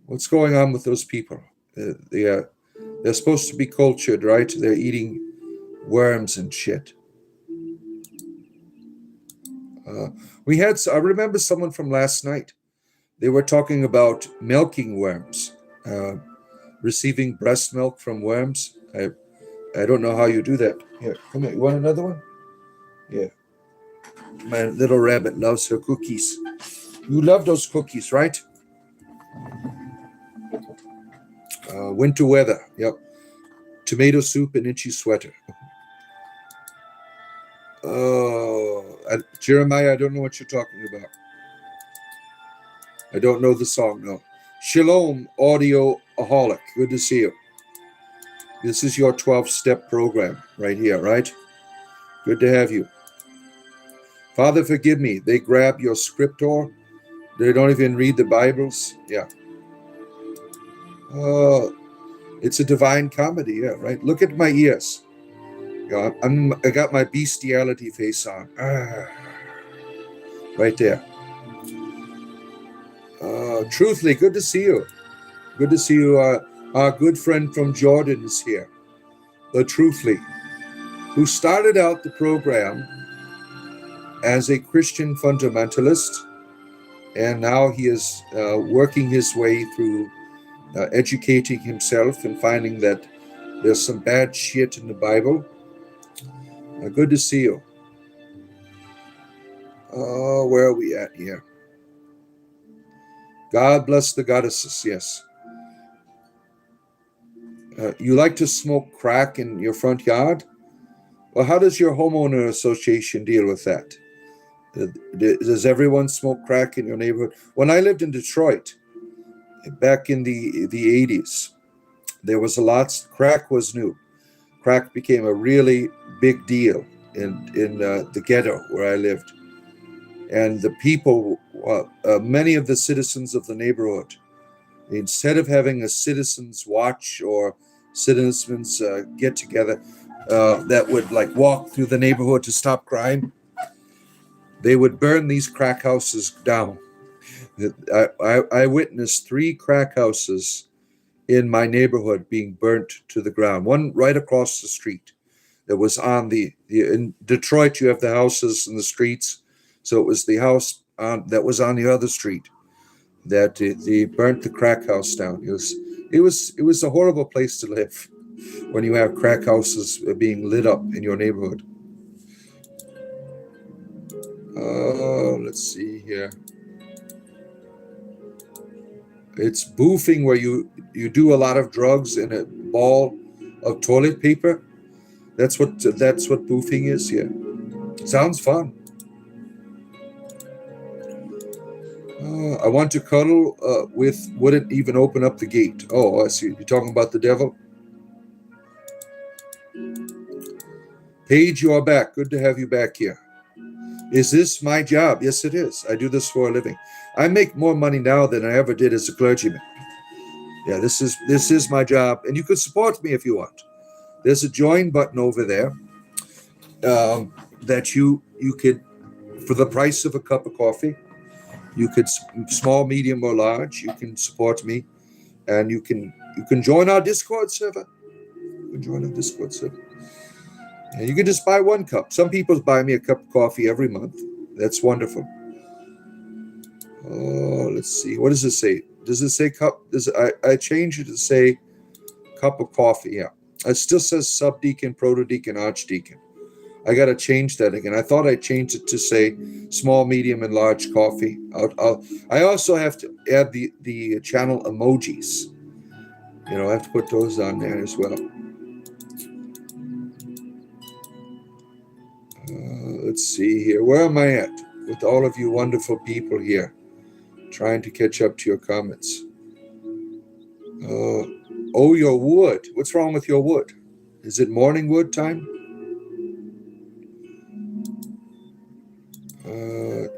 What's going on with those people? They're supposed to be cultured, right? They're eating worms and shit. I remember someone from last night. They were talking about milking worms, receiving breast milk from worms. I don't know how you do that. Here, come here. You want another one? Yeah. My little rabbit loves her cookies. You love those cookies, right? Winter weather. Yep. Tomato soup and itchy sweater. Jeremiah, I don't know what you're talking about. I don't know the song, no. Shalom, audioaholic. Good to see you. This is your 12-step program right here, right? Good to have you. Father, forgive me. They grab your scriptor. They don't even read the Bibles. Yeah. It's a divine comedy, yeah, right? Look at my ears. Yeah, I got my bestiality face on. Right there. Truthfully, good to see you. Good to see you. Our good friend from Jordan is here. Truthfully, who started out the program as a Christian fundamentalist, and now he is working his way through educating himself and finding that there's some bad shit in the Bible. Good to see you. Where are we at here? God bless the goddesses, yes. You like to smoke crack in your front yard? Well, how does your homeowner association deal with that? Does everyone smoke crack in your neighborhood? When I lived in Detroit, back in the 80s, there was a lot. Crack was new. Crack became a really big deal in the ghetto where I lived. And the people, many of the citizens of the neighborhood, instead of having a citizens watch or citizens get together that would like walk through the neighborhood to stop crime, they would burn these crack houses down. I witnessed 3 crack houses in my neighborhood being burnt to the ground. One right across the street that was on in Detroit, you have the houses in the streets. So it was the house that was on the other street that they burnt the crack house down. It was a horrible place to live when you have crack houses being lit up in your neighborhood. Let's see here. It's boofing where you do a lot of drugs in a ball of toilet paper. That's what boofing is. Yeah. Sounds fun. I want to cuddle with, wouldn't even open up the gate. Oh, I see. You're talking about the devil? Paige, you are back. Good to have you back here. Is this my job? Yes, it is. I do this for a living. I make more money now than I ever did as a clergyman. Yeah, this is my job, and you can support me if you want. There's a join button over there that you could, for the price of a cup of coffee, you could, small, medium, or large, you can support me, and you can join our Discord server. You can join our Discord server. And you can just buy one cup. Some people buy me a cup of coffee every month. That's wonderful. Oh, let's see. What does it say? Does it say cup? I changed it to say cup of coffee. Yeah. It still says subdeacon, protodeacon, archdeacon. I got to change that again. I thought I changed it to say small, medium, and large coffee. I also have to add the channel emojis. I have to put those on there as well. Let's see here. Where am I at with all of you wonderful people here? Trying to catch up to your comments. Oh, your wood. What's wrong with your wood? Is it morning wood time?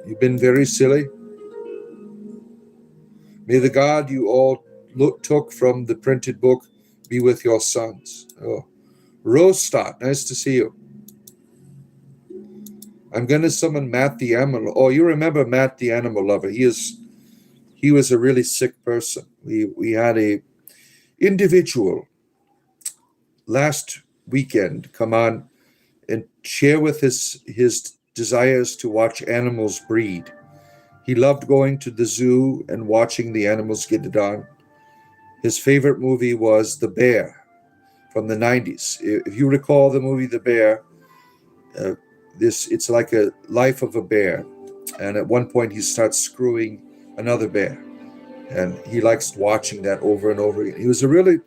You've been very silly. May the God you all took from the printed book be with your sons. Oh, Rostat, nice to see you. I'm going to summon Matt the Animal. Oh, you remember Matt the Animal Lover. He was a really sick person. We had a individual last weekend come on and share with his desires to watch animals breed. He loved going to the zoo and watching the animals get it on. His favorite movie was The Bear from the 90s. If you recall the movie The Bear, it's like a life of a bear. And at one point he starts screwing another bear. And he likes watching that over and over again. He was you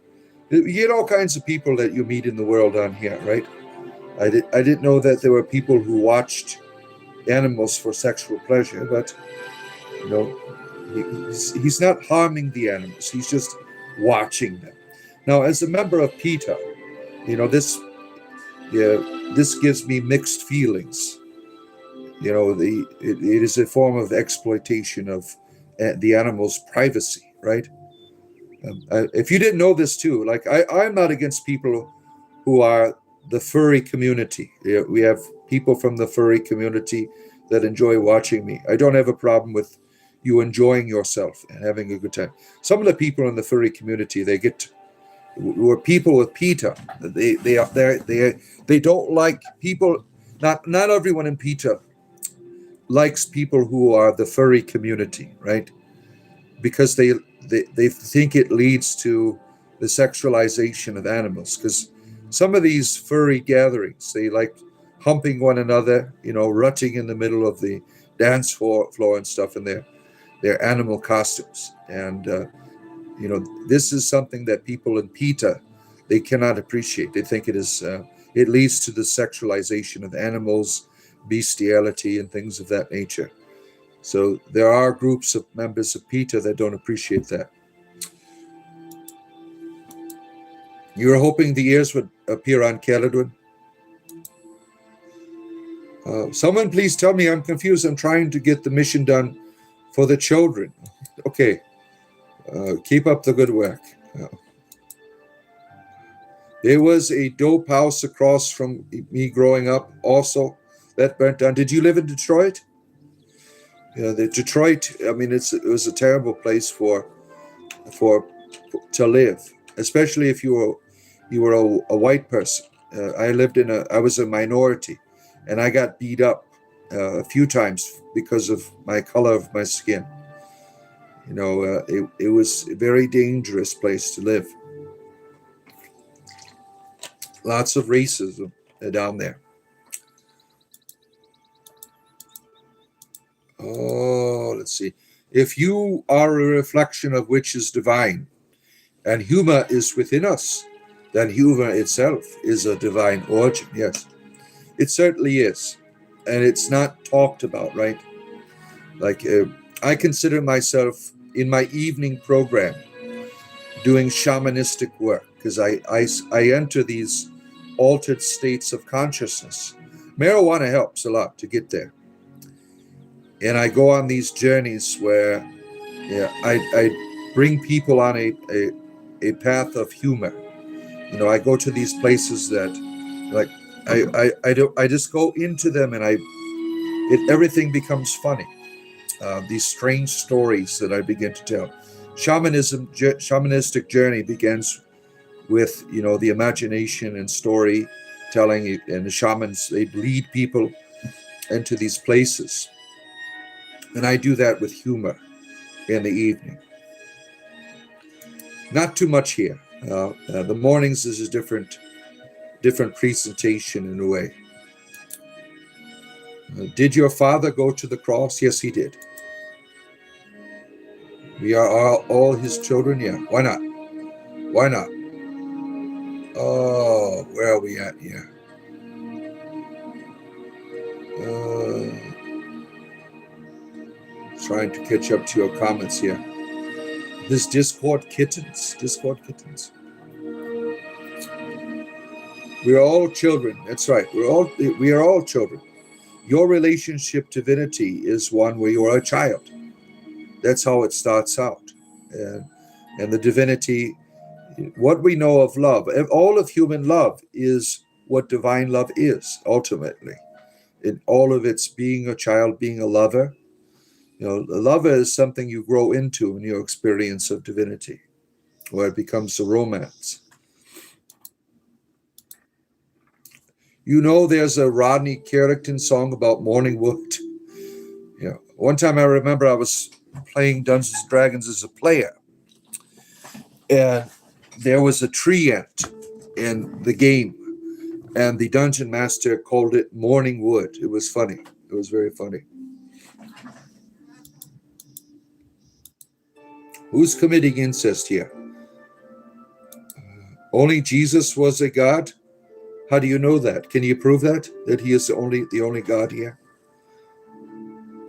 get all kinds of people that you meet in the world on here, right? I didn't know that there were people who watched animals for sexual pleasure, but he's not harming the animals. He's just watching them. Now, as a member of PETA, this gives me mixed feelings. It is a form of exploitation of the animal's privacy, right? If you didn't know this too, like I'm not against people who are the furry community. We have people from the furry community that enjoy watching me. I don't have a problem with you enjoying yourself and having a good time. Some of the people in the furry community, were people with PETA. They don't like people. Not everyone in PETA likes people who are the furry community, right? Because they think it leads to the sexualization of animals. Because some of these furry gatherings, they like humping one another, rutting in the middle of the dance floor and stuff in their animal costumes. And this is something that people in PETA, they cannot appreciate. They think it leads to the sexualization of animals, bestiality, and things of that nature. So there are groups of members of PETA that don't appreciate that. You were hoping the ears would appear on Caledwin? Someone please tell me, I'm confused. I'm trying to get the mission done for the children. Okay. Keep up the good work. There was a dope house across from me growing up also that burnt down. Did you live in Detroit? The Detroit, I mean, it was a terrible place to live, especially if you were a white person. I was a minority, and I got beat up a few times because of my color of my skin. It was a very dangerous place to live. Lots of racism down there. Oh, let's see. If you are a reflection of which is divine, and humor is within us, then humor itself is a divine origin. Yes, it certainly is. and it's not talked about, right? Like I consider myself in my evening program doing shamanistic work because I enter these altered states of consciousness. Marijuana helps a lot to get there. And I go on these journeys where I bring people on a path of humor. You know, I go to these places that, like, I just go into them and everything becomes funny. These strange stories that I begin to tell. Shamanistic journey begins with, you know, the imagination and storytelling, and the shamans, they lead people into these places. And I do that with humor in the evening. Not too much here. The mornings is a different presentation in a way. Did your father go to the cross? Yes, he did. We are all his children. Yeah. Why not? Why not? Oh, where are we at here? Trying to catch up to your comments here. This Discord kittens. We are all children. That's right. We are all children. Your relationship to divinity is one where you are a child. That's how it starts out. And the divinity, what we know of love, all of human love is what divine love is, ultimately. In all of its being a child, being a lover. You know, a lover is something you grow into in your experience of divinity, where it becomes a romance. You know, there's a Rodney Carrington song about morning wood. Yeah. One time I remember I was playing Dungeons and Dragons as a player, and there was a tree ant in the game, and the dungeon master called it morning wood. It was funny. It was very funny. Who's committing incest here? Only Jesus was a God? How do you know that? Can you prove that he is the only God here?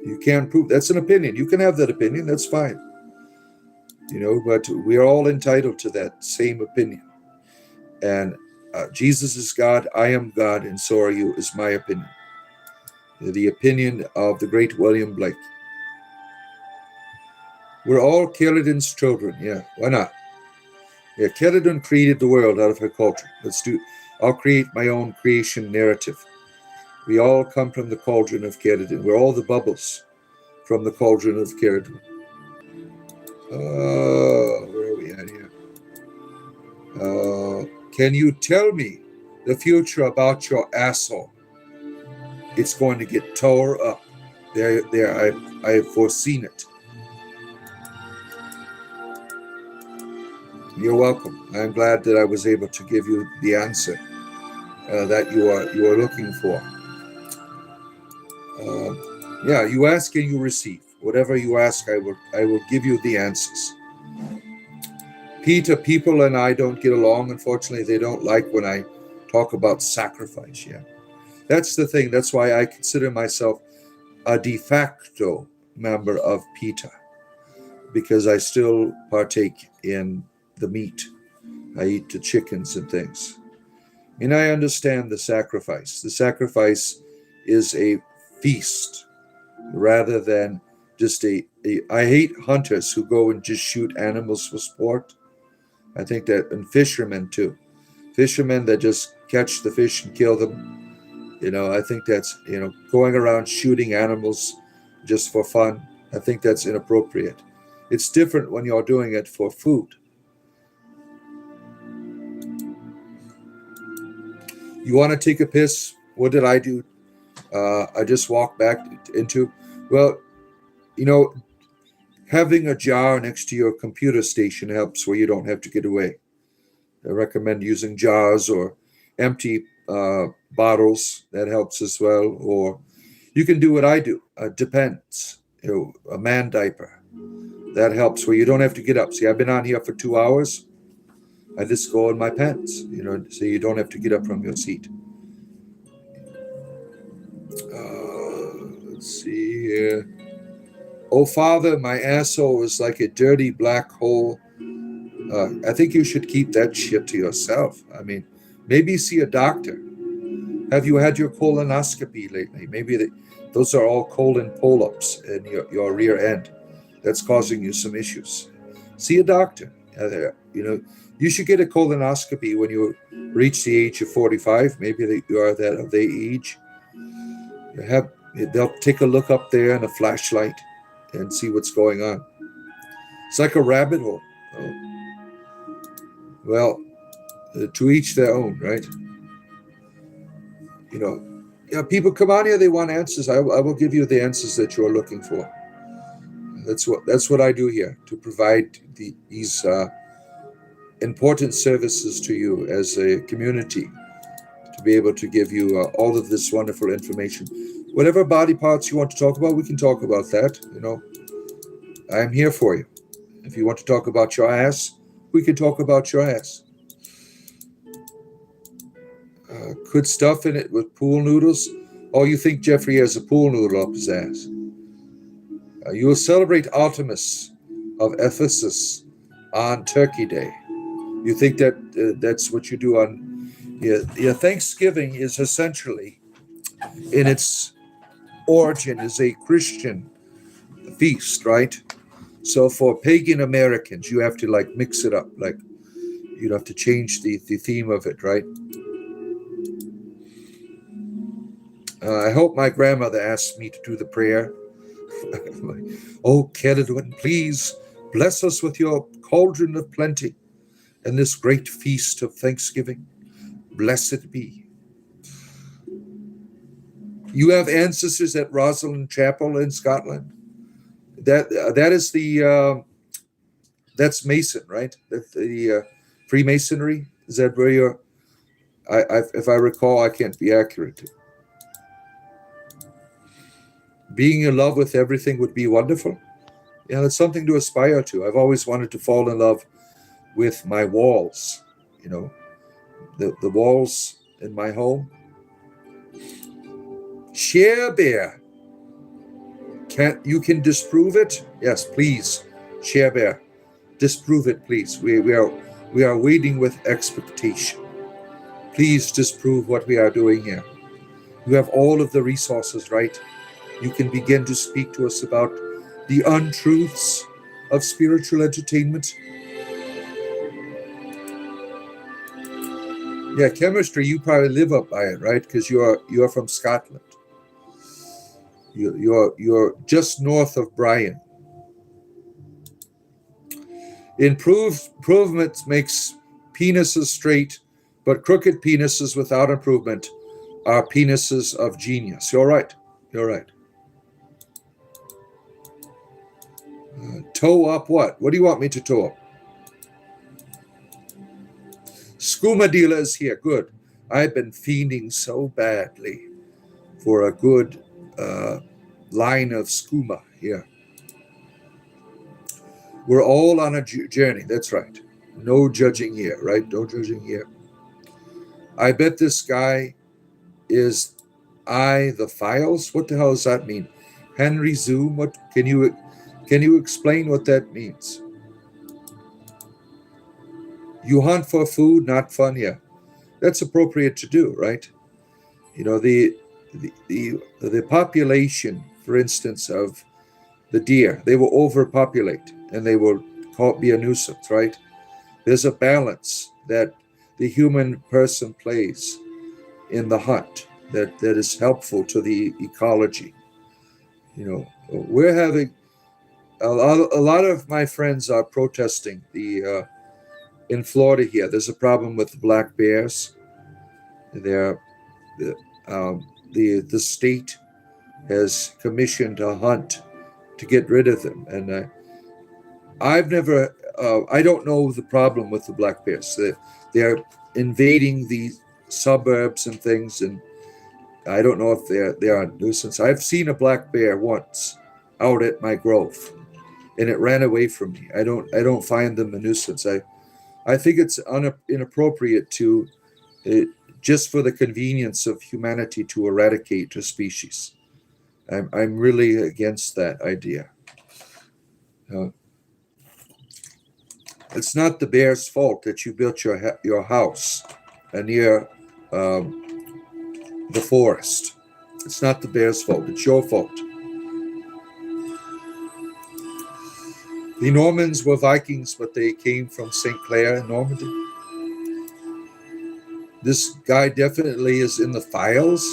You can't prove. That's an opinion. You can have that opinion. That's fine. You know, but we are all entitled to that same opinion. And Jesus is God, I am God, and so are you, is my opinion. The opinion of the great William Blake. We're all Caledon's children. Yeah, why not? Yeah, Caledon created the world out of her culture. I'll create my own creation narrative. We all come from the cauldron of Caledon. We're all the bubbles from the cauldron of Caledon. Where are we at here? Can you tell me the future about your asshole? It's going to get tore up. I've foreseen it. You're welcome. I'm glad that I was able to give you the answer that you are looking for. Yeah, you ask and you receive. Whatever you ask, I will give you the answers. Peter, people and I don't get along. Unfortunately, they don't like when I talk about sacrifice. Yeah, that's the thing. That's why I consider myself a de facto member of PETA, because I still partake in the meat. I eat the chickens and things. And I understand the sacrifice. The sacrifice is a feast rather than just I hate hunters who go and just shoot animals for sport. I think that, and fishermen too. Fishermen that just catch the fish and kill them. You know, I think that's, going around shooting animals just for fun. I think that's inappropriate. It's different when you're doing it for food. You want to take a piss? What did I do? I just walked back into, having a jar next to your computer station helps where you don't have to get away. I recommend using jars or empty bottles. That helps as well. Or you can do what I do. Depends. A man diaper. That helps where you don't have to get up. See, I've been on here for 2 hours. I just go in my pants, so you don't have to get up from your seat. Let's see here. Oh, Father, my asshole is like a dirty black hole. I think you should keep that shit to yourself. I mean, maybe see a doctor. Have you had your colonoscopy lately? Maybe those are all colon polyps in your rear end. That's causing you some issues. See a doctor. You should get a colonoscopy when you reach the age of 45. Maybe you are that of the age. They'll take a look up there in a flashlight and see what's going on. It's like a rabbit hole. Oh. Well, to each their own, right? People come on here, they want answers. I will give you the answers that you're looking for. That's what I do here, to provide these important services to you as a community, to be able to give you all of this wonderful information. Whatever body parts you want to talk about, we can talk about that. I'm here for you. If you want to talk about your ass, we can talk about your ass. Good stuff in it with pool noodles. Oh, you think Jeffrey has a pool noodle up his ass? You will celebrate Artemis of Ephesus on Turkey Day. You think that's what you do on your Thanksgiving is essentially, in its origin, is a Christian feast, right? So for pagan Americans, you have to mix it up, you'd have to change the theme of it, right? I hope my grandmother asked me to do the prayer. Oh, Kedadwin, please bless us with your cauldron of plenty and this great feast of Thanksgiving. Blessed be. You have ancestors at Rosalind Chapel in Scotland. That is that's Mason, right? The Freemasonry. Is that where you're? If I recall, I can't be accurate. Being in love with everything would be wonderful. Yeah, it's something to aspire to. I've always wanted to fall in love with my walls. The walls in my home. Share Bear. You can disprove it? Yes, please. Share Bear. Disprove it, please. We are waiting with expectation. Please disprove what we are doing here. You have all of the resources, right? You can begin to speak to us about the untruths of spiritual entertainment. Yeah, chemistry, you probably live up by it, right? Because you're from Scotland. You're just north of Brian. Improvement makes penises straight, but crooked penises without improvement are penises of genius. You're right. Toe up what? What do you want me to toe up? Skooma dealer is here. Good. I've been fiending so badly for a good line of skooma here. We're all on a journey. That's right. No judging here, right? No judging here. I bet this guy is the Files. What the hell does that mean? Henry Zoom. What can you explain what that means? You hunt for food, not fun. Yeah, that's appropriate to do, right? The population, for instance, of the deer, they will overpopulate and they will be a nuisance, right? There's a balance that the human person plays in the hunt that is helpful to the ecology. We're having a lot of my friends are protesting in Florida here. There's a problem with black bears. The state has commissioned a hunt to get rid of them, and I don't know the problem with the black bears. They're invading the suburbs and things, and I don't know if they are a nuisance. I've seen a black bear once out at my grove, and it ran away from me. I don't find them a nuisance. I think it's inappropriate to just for the convenience of humanity to eradicate a species. I'm really against that idea. It's not the bear's fault that you built your house near the forest. It's not the bear's fault. It's your fault. The Normans were Vikings, but they came from St. Clair in Normandy. This guy definitely is in the files.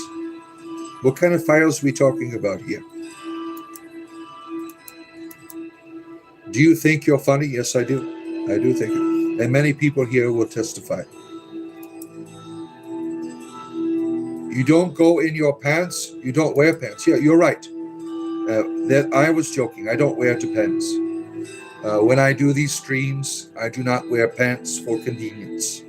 What kind of files are we talking about here? Do you think you're funny? Yes, I do. I do think it. And many people here will testify. You don't go in your pants. You don't wear pants. Yeah, you're right. That I was joking. I don't wear Depends. When I do these streams, I do not wear pants for convenience.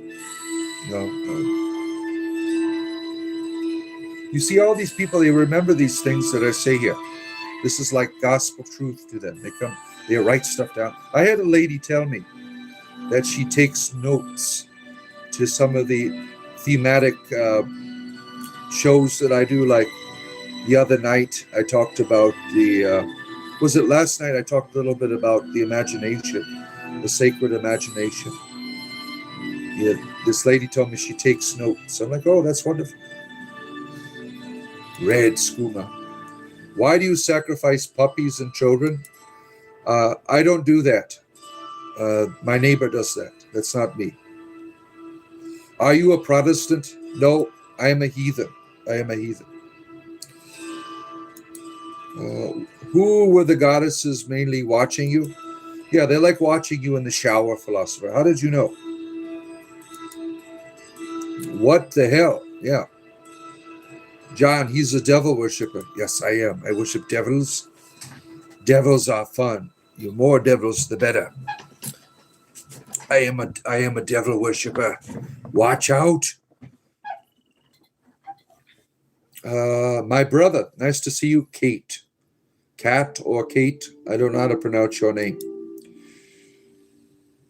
You see all these people, they remember these things that I say here. This is like gospel truth to them. They write stuff down. I had a lady tell me that she takes notes to some of the thematic shows that I do. Like the other night, I talked about was it last night? I talked a little bit about the imagination, the sacred imagination. Yeah, this lady told me she takes notes. I'm like, oh, that's wonderful. Red skooma. Why do you sacrifice puppies and children? I don't do that. My neighbor does that. That's not me. Are you a Protestant? No, I am a heathen. I am a heathen. Who were the goddesses mainly watching you? Yeah, they like watching you in the shower, philosopher. How did you know? What the hell? Yeah. John, he's a devil worshiper. Yes, I am. I worship devils. Devils are fun. The more devils, the better. I am a devil worshiper. Watch out. My brother. Nice to see you, Kate. Kat or Kate. I don't know how to pronounce your name.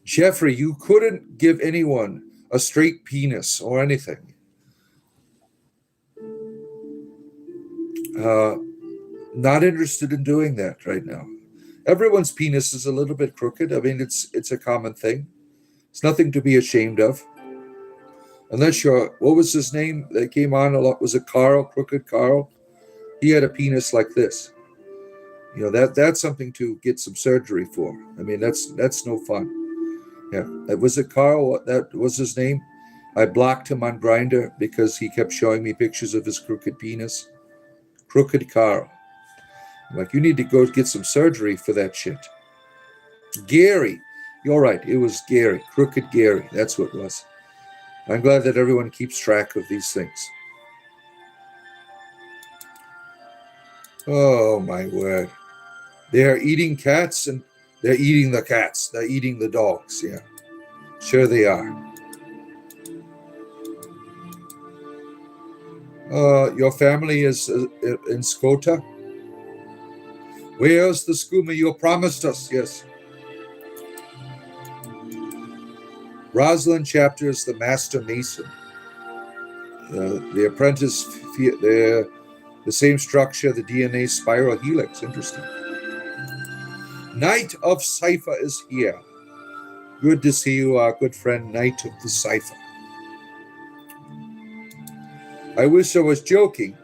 Jeffrey, you couldn't give anyone a straight penis or anything. Not interested in doing that right now. Everyone's penis is a little bit crooked. I mean, it's a common thing. It's nothing to be ashamed of. Unless what was his name that came on a lot? Was it Carl, Crooked Carl? He had a penis like this. That's something to get some surgery for. I mean, that's no fun. Yeah. Was it Carl? That was his name? I blocked him on Grindr because he kept showing me pictures of his crooked penis. Crooked Carl. I'm like, you need to go get some surgery for that shit. Gary. You're right. It was Gary. Crooked Gary. That's what it was. I'm glad that everyone keeps track of these things. Oh, my word. They are eating cats and they're eating the cats. They're eating the dogs. Yeah. Sure they are. Your family is in Skota? Where's the skooma you promised us? Yes. Rosalind chapter is the master mason. The apprentice, the same structure, the DNA spiral helix. Interesting. Knight of Cipher is here. Good to see you, our good friend, Knight of the Cipher. I wish I was joking.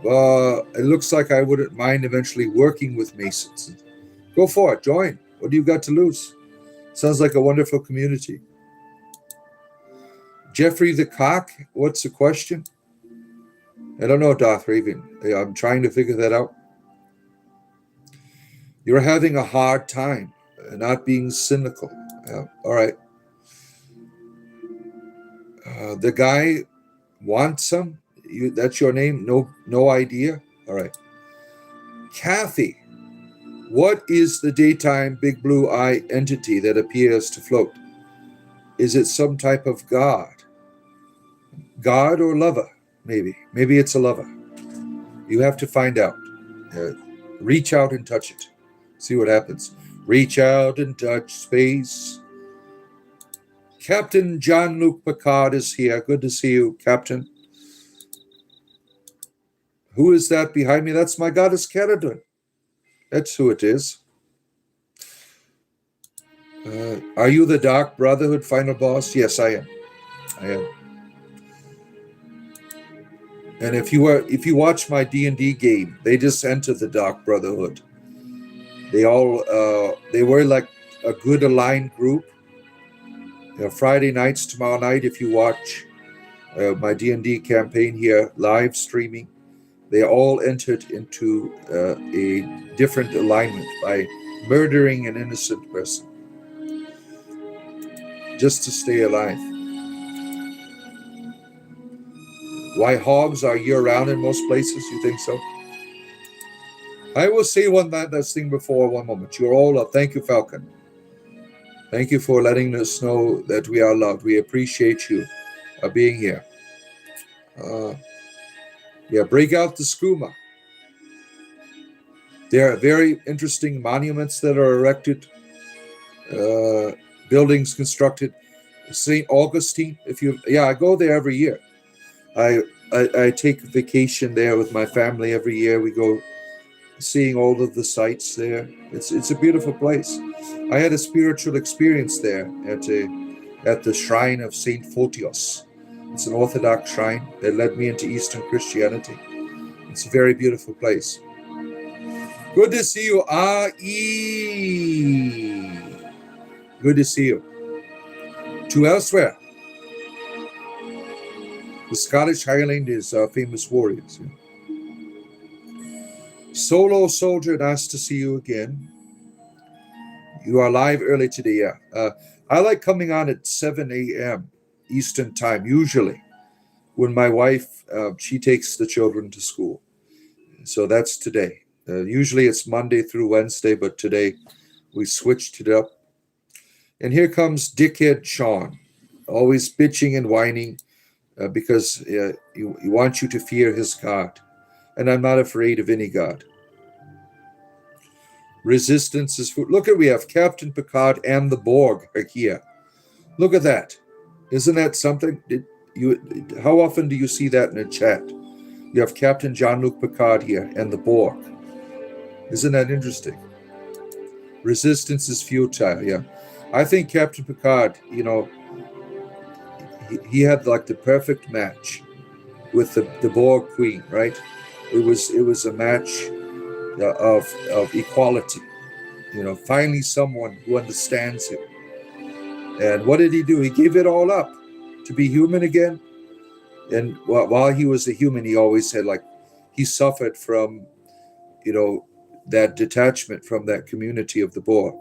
It looks like I wouldn't mind eventually working with Masons. Go for it. Join. What do you got to lose? Sounds like a wonderful community. Jeffrey the Cock, what's the question? I don't know, Darth Raven. I'm trying to figure that out. You're having a hard time, not being cynical. All right. The guy wants some. That's your name? No idea? All right. Kathy, what is the daytime big blue eye entity that appears to float? Is it some type of god? God or lover? Maybe. Maybe it's a lover. You have to find out. Reach out and touch it. See what happens. Reach out and touch space. Captain Jean-Luc Picard is here. Good to see you, Captain. Who is that behind me? That's my goddess Caradon. That's who it is. Are you the Dark Brotherhood final boss? Yes, I am. I am. And if you watch my D&D game, they just entered the Dark Brotherhood. They were like a good aligned group. Friday nights, tomorrow night, if you watch my D&D campaign here live streaming, they all entered into a different alignment by murdering an innocent person just to stay alive. Why hogs are year-round in most places? You think so? I will say that thing before one moment. You're all up. Thank you, Falcon. Thank you for letting us know that we are loved. We appreciate you being here. Break out the skooma. There are very interesting monuments that are erected, buildings constructed. St. Augustine, I go there every year. I take vacation there with my family every year. We go seeing all of the sites there. It's a beautiful place. I had a spiritual experience there at the shrine of Saint Photios. It's an Orthodox shrine that led me into Eastern Christianity. It's a very beautiful place. Good to see you, R.E. Good to see you. To elsewhere. The Scottish Highlanders are famous warriors. Solo Soldier, nice to see you again. You are live early today, yeah. I like coming on at 7 a.m. Eastern time, usually, when my wife, she takes the children to school. So that's today. Usually it's Monday through Wednesday, but today we switched it up. And here comes Dickhead Sean, always bitching and whining because he wants you to fear his God. And I'm not afraid of any God. Resistance is food. Look, we have Captain Picard and the Borg are here. Look at that. Isn't that something? How often do you see that in a chat? You have Captain Jean-Luc Picard here and the Borg. Isn't that interesting? Resistance is futile, yeah. I think Captain Picard, he had like the perfect match with the Borg Queen, right? It was a match of equality. Finally someone who understands him. And what did he do? He gave it all up to be human again. And while he was a human, he always said, like, he suffered from, that detachment from that community of the Borg.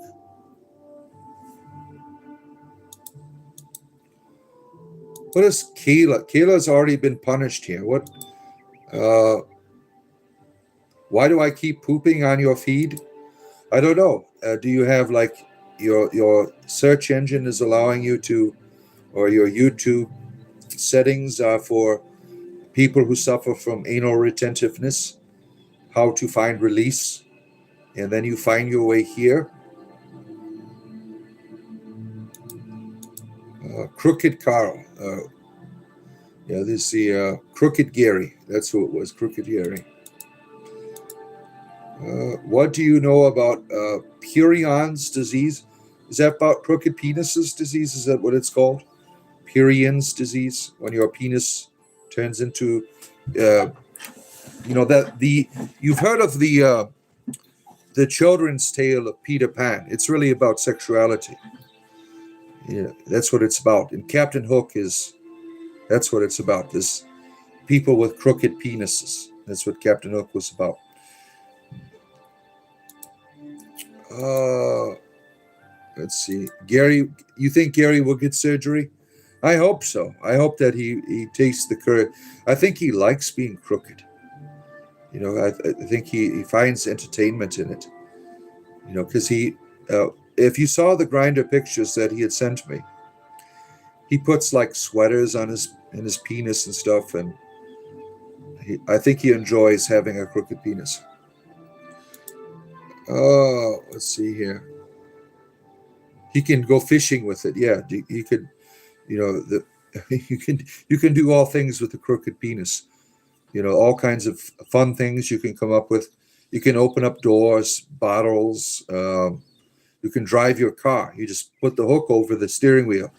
What is Kayla? Kayla's already been punished here. What? Why do I keep pooping on your feed? I don't know. Do you have like your search engine is allowing you to, or your YouTube settings are for people who suffer from anal retentiveness, how to find release, and then you find your way here. Crooked Carl. This is the Crooked Gary. That's who it was, Crooked Gary. What do you know about Purion's disease? Is that about crooked penises disease? Is that what it's called? Purion's disease, when your penis turns into, you've heard of the children's tale of Peter Pan. It's really about sexuality. That's what it's about. And Captain Hook that's what it's about. This people with crooked penises. That's what Captain Hook was about. Let's see. Gary, you think Gary will get surgery? I hope so. I hope that he takes the courage. I think he likes being crooked. I think he finds entertainment in it. Because if you saw the Grinder pictures that he had sent me, he puts like sweaters on his penis and stuff, and I think he enjoys having a crooked penis. Oh, let's see here. He can go fishing with it. Yeah, he could. The you can do all things with a crooked penis. All kinds of fun things you can come up with. You can open up doors, bottles. You can drive your car. You just put the hook over the steering wheel,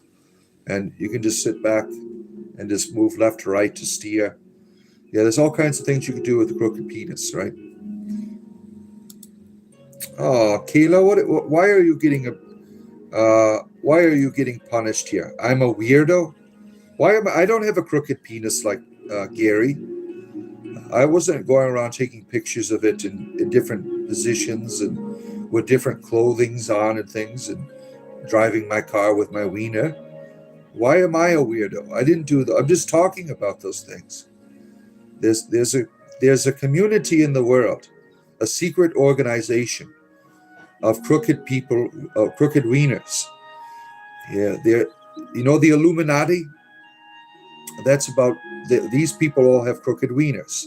and you can just sit back and just move left to right to steer. Yeah, there's all kinds of things you can do with a crooked penis, right? Oh, Kayla, why are you getting punished here? I'm a weirdo. I don't have a crooked penis like Gary. I wasn't going around taking pictures of it in different positions and with different clothings on and things and driving my car with my wiener. Why am I a weirdo? I didn't do that. I'm just talking about those things. There's a community in the world, a secret organization of crooked people, crooked wieners. Yeah, the Illuminati. That's about these people all have crooked wieners.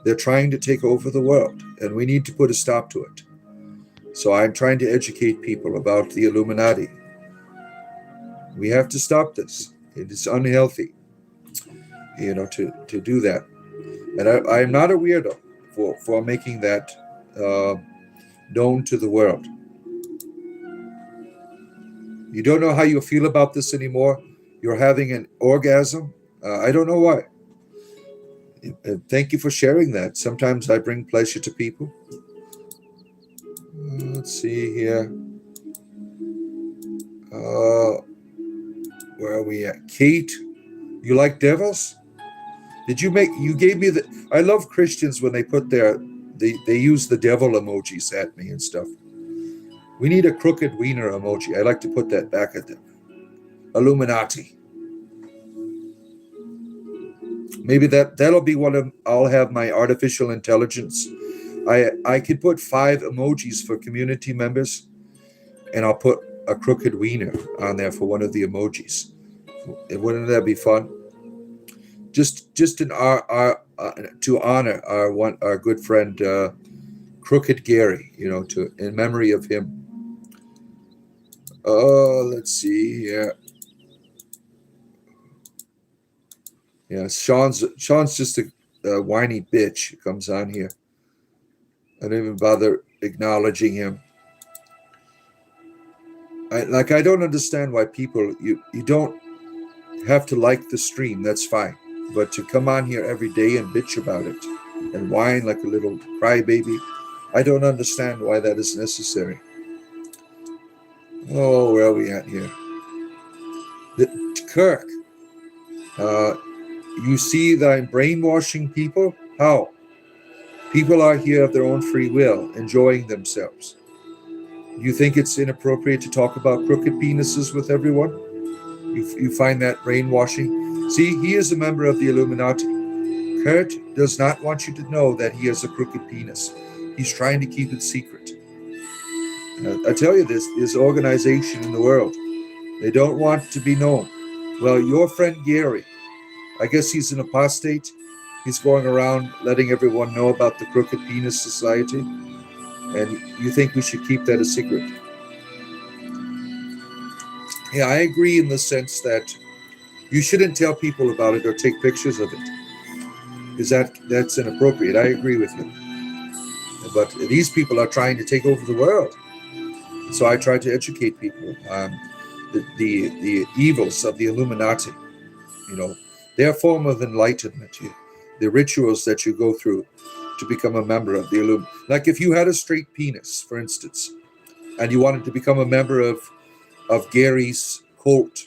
They're trying to take over the world, and we need to put a stop to it. So I'm trying to educate people about the Illuminati. We have to stop this. It is unhealthy, to do that. And I am not a weirdo for making that known to the world. You don't know how you feel about this anymore. You're having an orgasm. I don't know why. Thank you for sharing that. Sometimes I bring pleasure to people. Let's see here. Where are we at? Kate, you like devils? You gave me I love Christians when they put they use the devil emojis at me and stuff. We need a crooked wiener emoji. I like to put that back at them. Illuminati. Maybe that'll be I'll have my artificial intelligence. I could put 5 emojis for community members, and I'll put a crooked wiener on there for one of the emojis. Wouldn't that be fun? Just in to honor our good friend Crooked Gary, in memory of him. Let's see here. Yeah, Sean's just a whiny bitch who comes on here. I don't even bother acknowledging him. I don't understand why people you don't have to like the stream. That's fine, but to come on here every day and bitch about it and whine like a little crybaby, I don't understand why that is necessary. Oh, where are we at here? Kirk, you see that I'm brainwashing people? How? People are here of their own free will, enjoying themselves. You think it's inappropriate to talk about crooked penises with everyone? You find that brainwashing? See, he is a member of the Illuminati. Kurt does not want you to know that he has a crooked penis. He's trying to keep it secret. I tell you this organization in the world, they don't want to be known. Well, your friend Gary, I guess he's an apostate. He's going around letting everyone know about the Crooked Penis Society. And you think we should keep that a secret? Yeah, I agree in the sense that you shouldn't tell people about it or take pictures of it, because that's inappropriate. I agree with you. But these people are trying to take over the world. So I try to educate people on the evils of the Illuminati. Their form of enlightenment, the rituals that you go through to become a member of the Illuminati. Like if you had a straight penis, for instance, and you wanted to become a member of Gary's cult,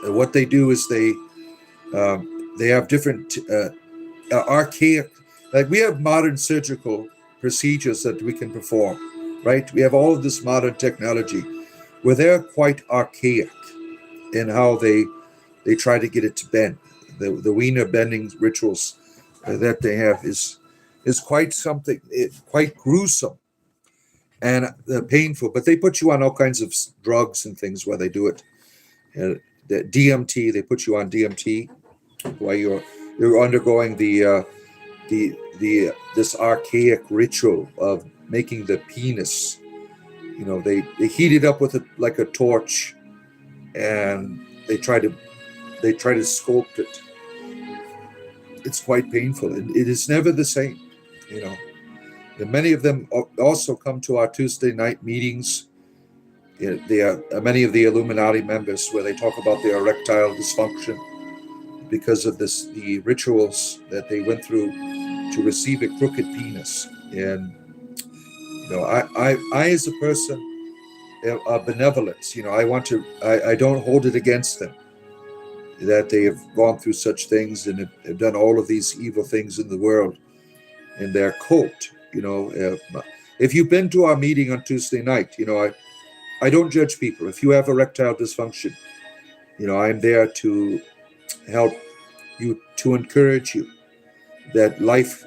what they do is they have different archaic, like we have modern surgical procedures that we can perform, right? We have all of this modern technology where they're quite archaic in how they try to get it to bend. The wiener bending rituals that they have is quite something, quite gruesome and painful. But they put you on all kinds of drugs and things while they do it. The DMT, they put you on DMT while you're undergoing this archaic ritual of making the penis. They heat it up with like a torch, and they try to sculpt it. It's quite painful, and it is never the same, you know. And many of them also come to our Tuesday night meetings. They are many of the Illuminati members, where they talk about their erectile dysfunction because of the rituals that they went through to receive a crooked penis. And you know, I as a person are benevolent. You know, I don't hold it against them that they have gone through such things and have done all of these evil things in the world in their cult. You know, if you've been to our meeting on Tuesday night, you know, I don't judge people. If you have erectile dysfunction, you know, I'm there to help you, to encourage you that life,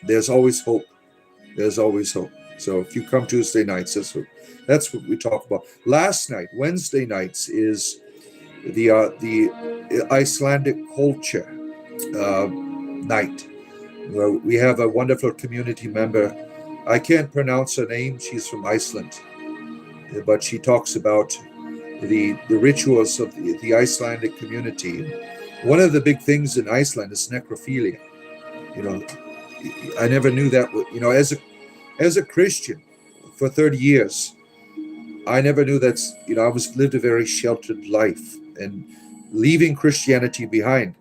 there's always hope. There's always hope. So if you come Tuesday nights, that's what we talk about. Last night, Wednesday nights, is the Icelandic culture night. Well, we have a wonderful community member. I can't pronounce her name. She's from Iceland, but she talks about the rituals of the Icelandic community. One of the big things in Iceland is necrophilia. You know, I never knew that. You know, as a Christian for 30 years, I never knew that. You know, I lived a very sheltered life, and leaving Christianity behind,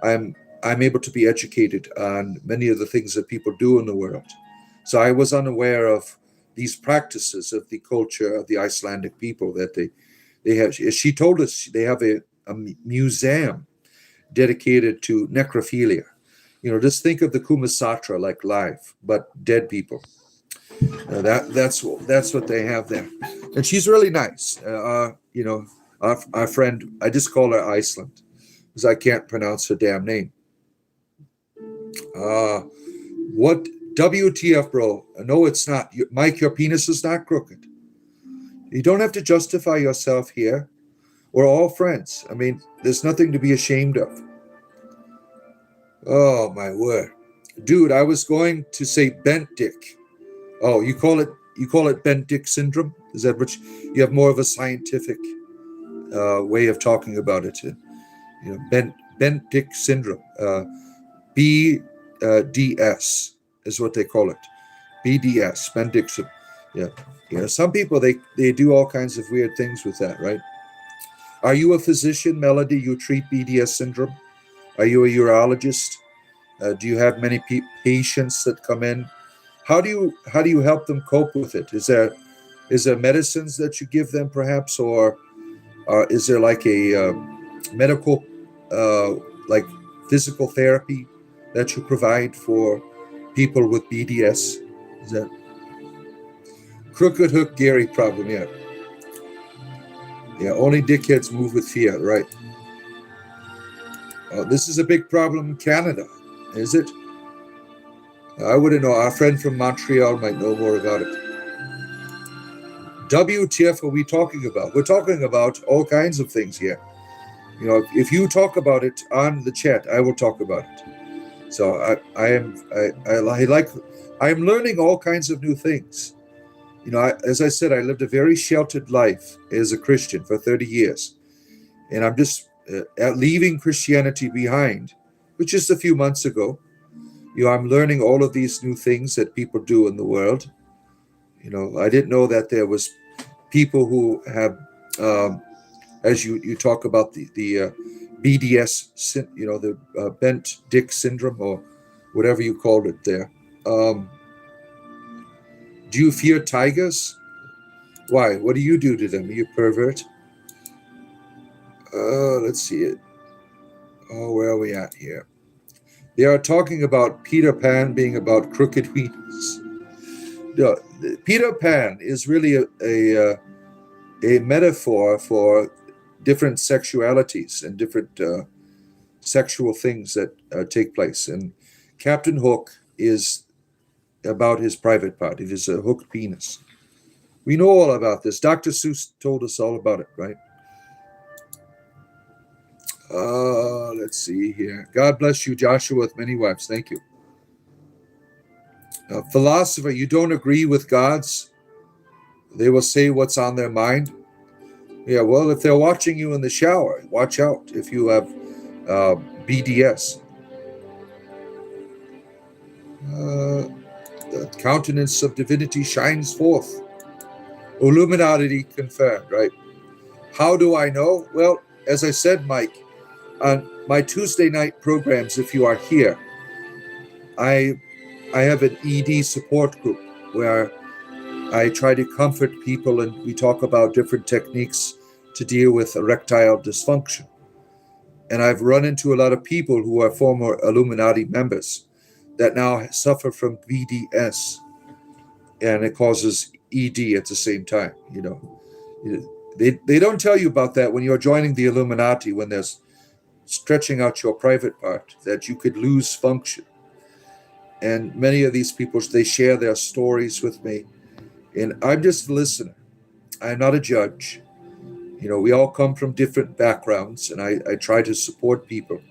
I'm able to be educated on many of the things that people do in the world. So I was unaware of these practices of the culture of the Icelandic people that they have. She told us they have a museum dedicated to necrophilia. You know, just think of the Kumasatra like live, but dead people. That's what they have there, and she's really nice. You know, our friend, I just call her Iceland because I can't pronounce her damn name. What WTF, bro? No, it's not. Mike, your penis is not crooked. You don't have to justify yourself here. We're all friends. I mean, there's nothing to be ashamed of. Oh, my word. Dude, I was going to say bent dick. Oh, you call it bent dick syndrome? Is that what you have more of a scientific way of talking about it? You know, bent dick syndrome. BDS is what they call it. BDS, bent dick syndrome. Yeah. You know, some people they do all kinds of weird things with that, right? Are you a physician, Melody? You treat BDS syndrome? Are you a urologist? Do you have many patients that come in? How do you help them cope with it? Is there medicines that you give them, perhaps, or is there like a medical, like physical therapy that you provide for people with BDS? Is that crooked hook Gary problem? Yeah. Yeah, only dickheads move with fear, right? This is a big problem in Canada, is it? I wouldn't know. Our friend from Montreal might know more about it. WTF are we talking about? We're talking about all kinds of things here. You know, if you talk about it on the chat, I will talk about it. So I am learning all kinds of new things. You know, as I said, I lived a very sheltered life as a Christian for 30 years. And I'm just leaving Christianity behind, which is a few months ago. You know, I'm learning all of these new things that people do in the world. You know, I didn't know that there was people who have, as you talk about the BDS, you know, the bent dick syndrome or whatever you called it there. Do you fear tigers? Why? What do you do to them? Are you pervert? Let's see it. Oh, where are we at here? They are talking about Peter Pan being about crooked wheels. No, Peter Pan is really a metaphor for different sexualities and different sexual things that take place. And Captain Hook is about his private part. It is a hooked penis. We know all about this. Dr. Seuss told us all about it, right? Let's see here. God bless you, Joshua, with many wives. Thank you. Philosopher, you don't agree with gods? They will say what's on their mind. Yeah, well, if they're watching you in the shower, watch out if you have BDS. The countenance of divinity shines forth. Illuminati confirmed, right? How do I know? Well, as I said, Mike, on my Tuesday night programs, if you are here, I have an ED support group where I try to comfort people and we talk about different techniques to deal with erectile dysfunction. And I've run into a lot of people who are former Illuminati members that now suffer from BDS, and it causes ED at the same time. They don't tell you about that when you're joining the Illuminati, when there's stretching out your private part, that you could lose function. And many of these people, they share their stories with me, and I'm just a listener. I'm not a judge. We all come from different backgrounds, and I try to support people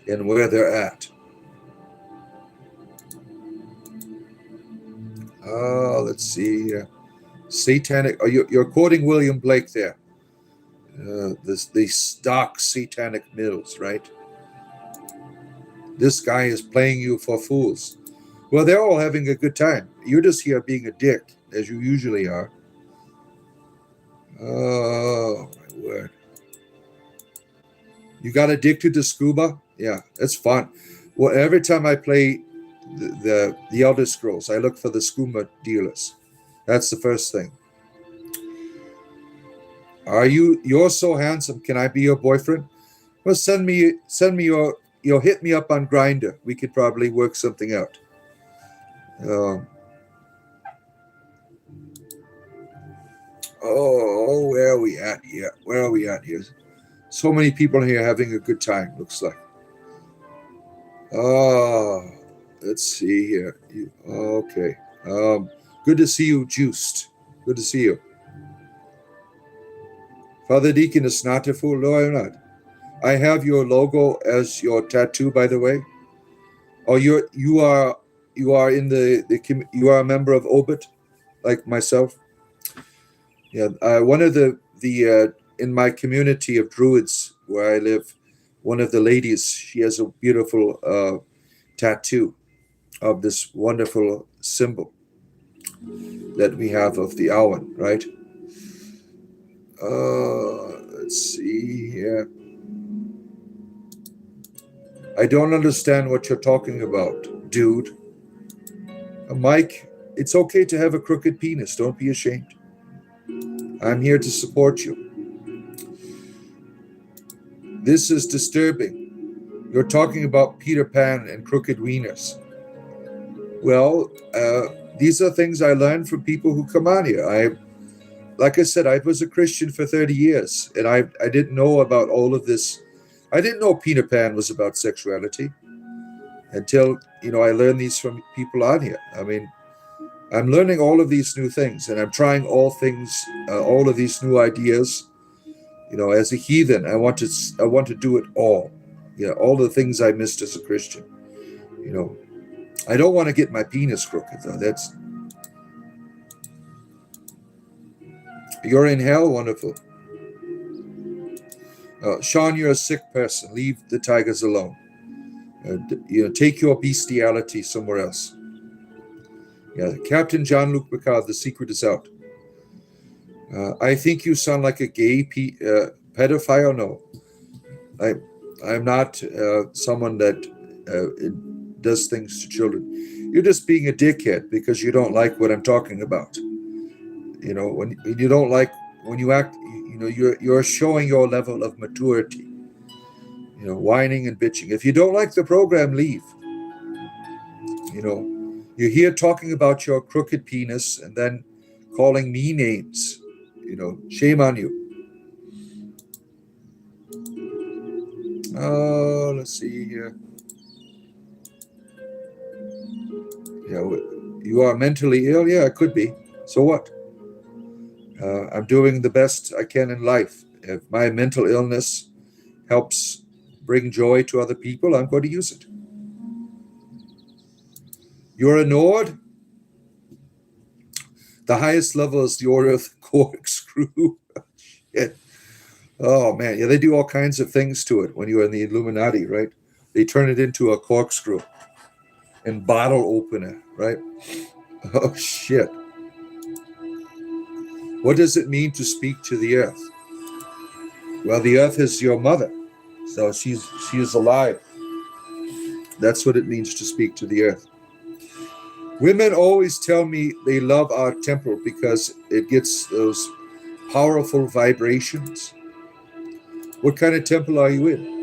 in where they're at. Let's see here. Satanic. Oh, you're quoting William Blake there. These dark satanic mills, right? This guy is playing you for fools. Well, they're all having a good time. You're just here being a dick, as you usually are. Oh, my word. You got addicted to scuba? Yeah, it's fun. Well, every time I play the Elder Scrolls, I look for the scuba dealers. That's the first thing. You're so handsome. Can I be your boyfriend? Well, send me your hit me up on Grindr. We could probably work something out. Where are we at here? Where are we at here? So many people here having a good time, looks like. Let's see here. Okay. Good to see you, Juiced. Good to see you. Father Deacon is not a fool. No, I'm not. I have your logo as your tattoo, by the way. Oh, you are in you are a member of Obit, like myself. Yeah, one of the in my community of druids where I live, one of the ladies, she has a beautiful tattoo of this wonderful symbol that we have of the Awan, right? Let's see here. I don't understand what you're talking about, dude. Mike, it's okay to have a crooked penis. Don't be ashamed. I'm here to support you. This is disturbing. You're talking about Peter Pan and crooked wieners. Well, these are things I learned from people who come on here. Like I said, I was a Christian for 30 years, and I didn't know about all of this. I didn't know Peter Pan was about sexuality until, I learned these from people on here. I mean, I'm learning all of these new things, and I'm trying all of these new ideas. As a heathen, I want to do it all. All the things I missed as a Christian. I don't want to get my penis crooked, though. You're in hell, wonderful. Sean, you're a sick person. Leave the tigers alone. Take your bestiality somewhere else. Yeah, Captain Jean-Luc Picard, the secret is out. I think you sound like a gay pedophile. No, I'm not someone that does things to children. You're just being a dickhead because you don't like what I'm talking about. When you don't like, when you act, you're showing your level of maturity. Whining and bitching. If you don't like the program, leave. You're here talking about your crooked penis and then calling me names. Shame on you. Let's see here. Yeah, you are mentally ill? Yeah, it could be. So what? I'm doing the best I can in life. If my mental illness helps bring joy to other people, I'm going to use it. You're a Nord? The highest level is the Order of the Corkscrew. Shit. Oh man, yeah, they do all kinds of things to it when you're in the Illuminati, right? They turn it into a corkscrew and bottle opener, right? Oh shit. What does it mean to speak to the earth? Well, the earth is your mother, so she is alive. That's what it means to speak to the earth. Women always tell me they love our temple because it gets those powerful vibrations. What kind of temple are you in?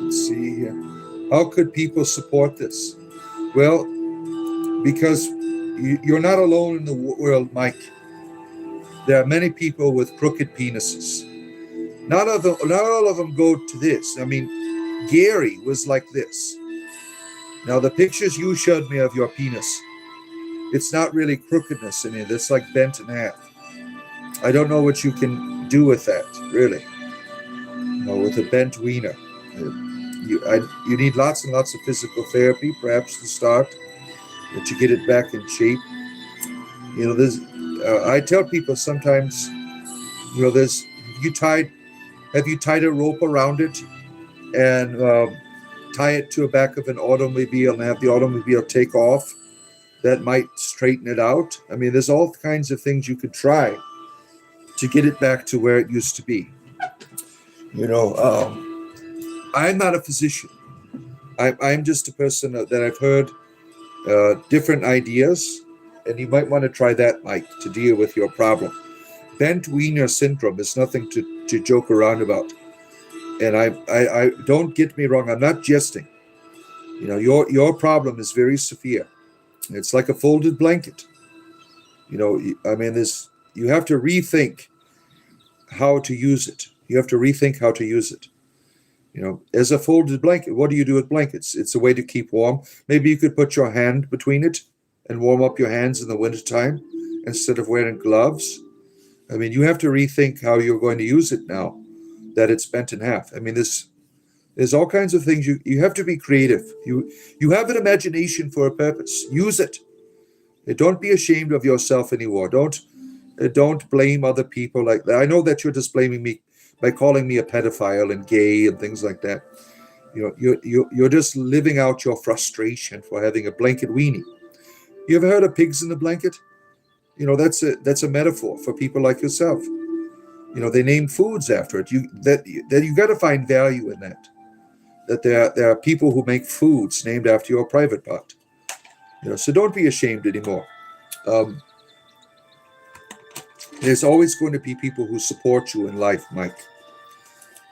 Let's see here. How could people support this? Well, because you're not alone in the world, Mike. There are many people with crooked penises. Not all of them go to this. I mean, Gary was like this. Now, the pictures you showed me of your penis, it's not really crookedness in it. It's like bent in half. I don't know what you can do with that, really. With a bent wiener. You need lots and lots of physical therapy, perhaps to start, to get it back in shape. There's. I tell people sometimes, there's. Have you tied a rope around it and tie it to the back of an automobile and have the automobile take off? That might straighten it out. I mean, there's all kinds of things you could try to get it back to where it used to be. I'm not a physician. I'm just a person that I've heard different ideas, and you might want to try that, Mike, to deal with your problem. Bent wiener syndrome is nothing to joke around about. And I don't get me wrong, I'm not jesting. Your problem is very severe. It's like a folded blanket. I mean, you have to rethink how to use it. You have to rethink how to use it. As a folded blanket, what do you do with blankets? It's a way to keep warm. Maybe you could put your hand between it and warm up your hands in the wintertime instead of wearing gloves. I mean, you have to rethink how you're going to use it now that it's bent in half. I mean, there's all kinds of things. You have to be creative. You have an imagination for a purpose. Use it. Don't be ashamed of yourself anymore. Don't blame other people like that. I know that you're just blaming me by calling me a pedophile and gay and things like that. You're just living out your frustration for having a blanket weenie. You ever heard of pigs in the blanket? That's a metaphor for people like yourself. They name foods after it. You got to find value in that. That there are people who make foods named after your private part. So don't be ashamed anymore. There's always going to be people who support you in life, Mike.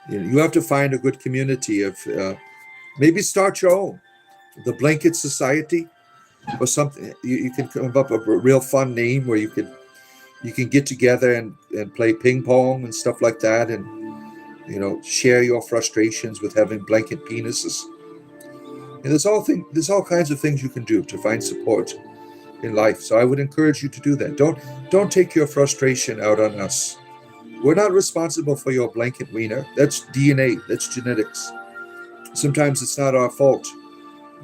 You have to find a good community of maybe start your own, the Blanket Society, or something. You can come up with a real fun name where you can get together and play ping pong and stuff like that, and share your frustrations with having blanket penises. And there's all kinds of things you can do to find support in life. So I would encourage you to do that. Don't take your frustration out on us. We're not responsible for your blanket wiener. That's DNA. That's genetics. Sometimes it's not our fault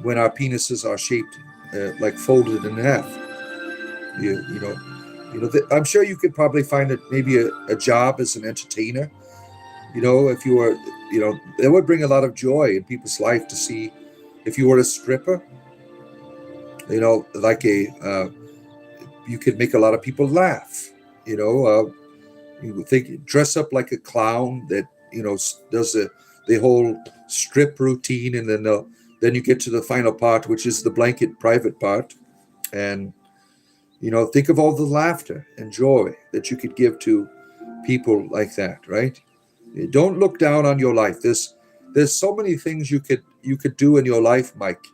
when our penises are shaped like folded in half. I'm sure you could probably find maybe a job as an entertainer. If you were, it would bring a lot of joy in people's life to see if you were a stripper. Like you could make a lot of people laugh. You would think dress up like a clown that does the whole strip routine, and then you get to the final part, which is the blanket private part, and think of all the laughter and joy that you could give to people like that, right? Don't look down on your life. There's so many things you could do in your life, Mike,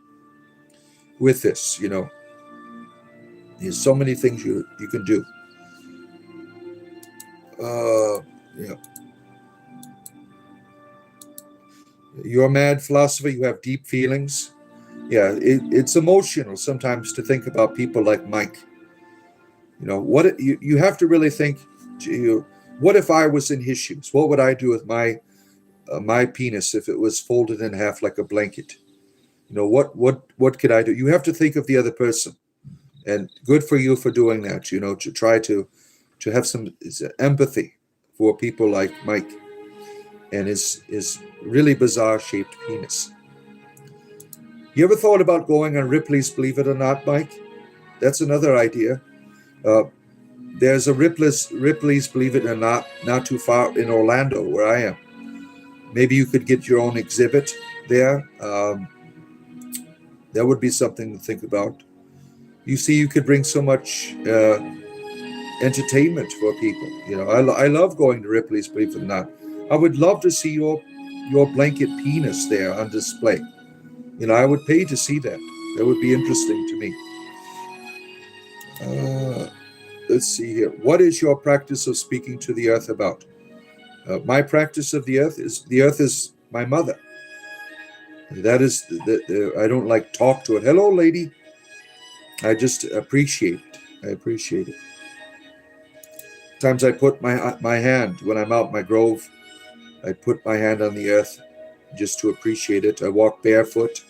with this. There's so many things you can do. Yeah. You're a mad philosopher. You have deep feelings. Yeah, it's emotional sometimes to think about people like Mike. What you have to really think. What if I was in his shoes? What would I do with my penis if it was folded in half like a blanket? What could I do? You have to think of the other person. And good for you for doing that, you know, to try to have some empathy for people like Mike and his really bizarre shaped penis. You ever thought about going on Ripley's Believe It or Not, Mike? That's another idea. Uh, there's a Ripley's Believe It or not too far in Orlando, where I am. Maybe you could get your own exhibit there. That would be something to think about. You see, you could bring so much entertainment for people. You know, I love going to Ripley's Believe It or Not. I would love to see your blanket penis there on display. You know, I would pay to see that. That would be interesting to me. Let's see here. What is your practice of speaking to the earth about? My practice of the earth is my mother. That is, I don't like talk to it. Hello, lady. I just appreciate it. I appreciate it. Sometimes I put my hand when I'm out in my grove. I put my hand on the earth just to appreciate it. I walk barefoot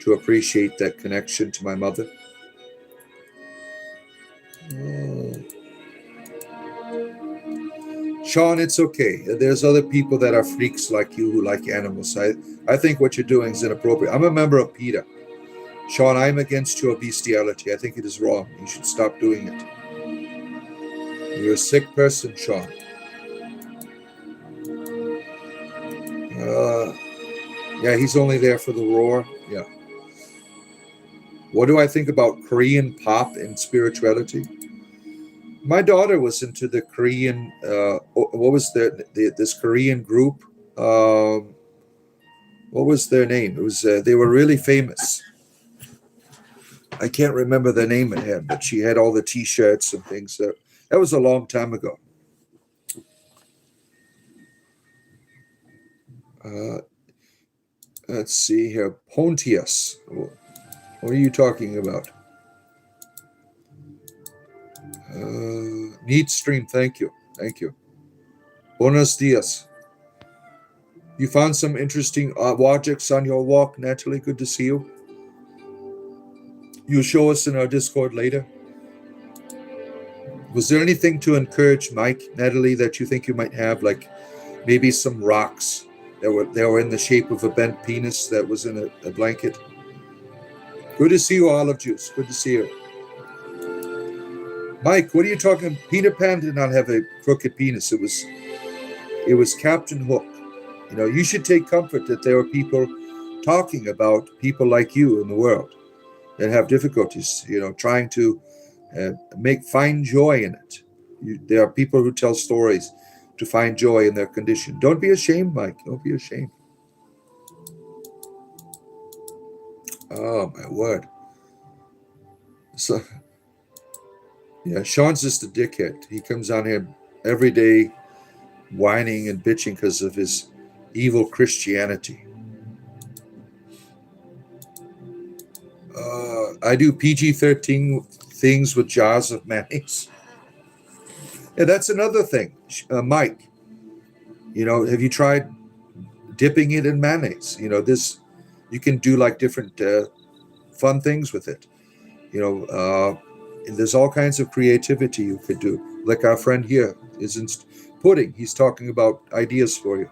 to appreciate that connection to my mother. Sean, it's okay. There's other people that are freaks like you who like animals. I think what you're doing is inappropriate. I'm a member of PETA. Sean, I'm against your bestiality. I think it is wrong. You should stop doing it. You're a sick person, Sean. Yeah, he's only there for the roar. Yeah. What do I think about Korean pop and spirituality? My daughter was into the Korean. What was this Korean group? What was their name? It was they were really famous. I can't remember the name it had, but she had all the T-shirts and things. That was a long time ago. Let's see here. Pontius. What are you talking about? Neat stream. Thank you. Thank you. Buenos dias. You found some interesting objects on your walk, Natalie. Good to see you. You'll show us in our Discord later. Was there anything to encourage Mike, Natalie, that you think you might have, like maybe some rocks that were in the shape of a bent penis that was in a blanket? Good to see you, Olive Juice. Good to see you. Mike, what are you talking? Peter Pan did not have a crooked penis. It was Captain Hook. You know, you should take comfort that there are people talking about people like you in the world that have difficulties, you know, trying to find joy in it. There are people who tell stories to find joy in their condition. Don't be ashamed, Mike. Don't be ashamed. Oh, my word. So, yeah, Sean's just a dickhead. He comes on here every day whining and bitching because of his evil Christianity. I do PG-13 things with jars of mayonnaise. Yeah, that's another thing. Mike, you know, have you tried dipping it in mayonnaise? You know, you can do like different fun things with it. You know, there's all kinds of creativity you could do. Like our friend here is in pudding. He's talking about ideas for you.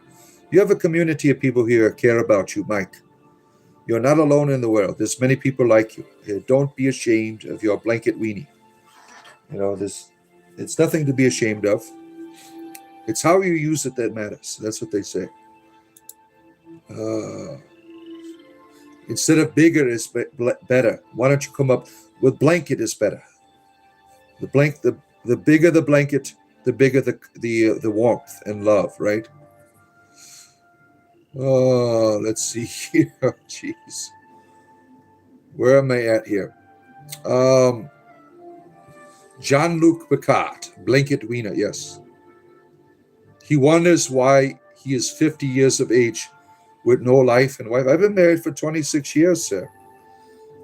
You have a community of people here who care about you, Mike. You're not alone in the world. There's many people like you. Don't be ashamed of your blanket weenie. You know, it's nothing to be ashamed of. It's how you use it that matters. That's what they say. Instead of bigger is better. Why don't you come up with blanket is better? The bigger the blanket, the bigger the warmth and love, right? Oh, let's see here. Jeez. Where am I at here? Jean-Luc Picard, blanket wiener, yes. He wonders why he is 50 years of age with no life and wife. I've been married for 26 years, sir.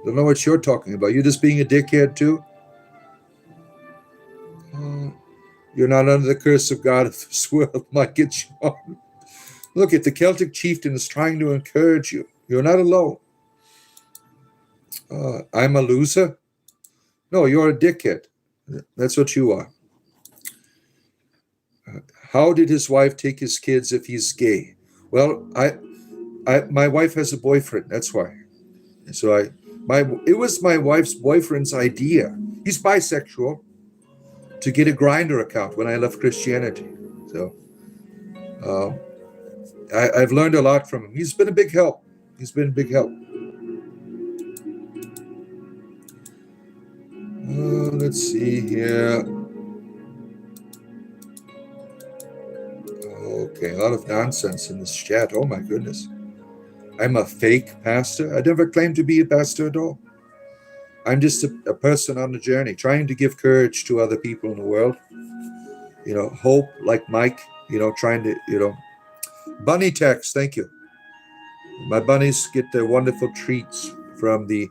Don't know what you're talking about. You're just being a dickhead too? You're not under the curse of God of this world, Mike and Sean. Look, the Celtic chieftain is trying to encourage you. You're not alone. I'm a loser? No, you're a dickhead. That's what you are. How did his wife take his kids if he's gay? Well, my wife has a boyfriend. That's why. So it was my wife's boyfriend's idea. He's bisexual, to get a Grinder account when I left Christianity. So um, I've learned a lot from him. He's been a big help. He's been a big help. Let's see here. Okay, a lot of nonsense in this chat. Oh my goodness. I'm a fake pastor. I never claimed to be a pastor at all. I'm just a person on a journey, trying to give courage to other people in the world. Hope, like Mike, trying to, bunny text, thank you. My bunnies get their wonderful treats from the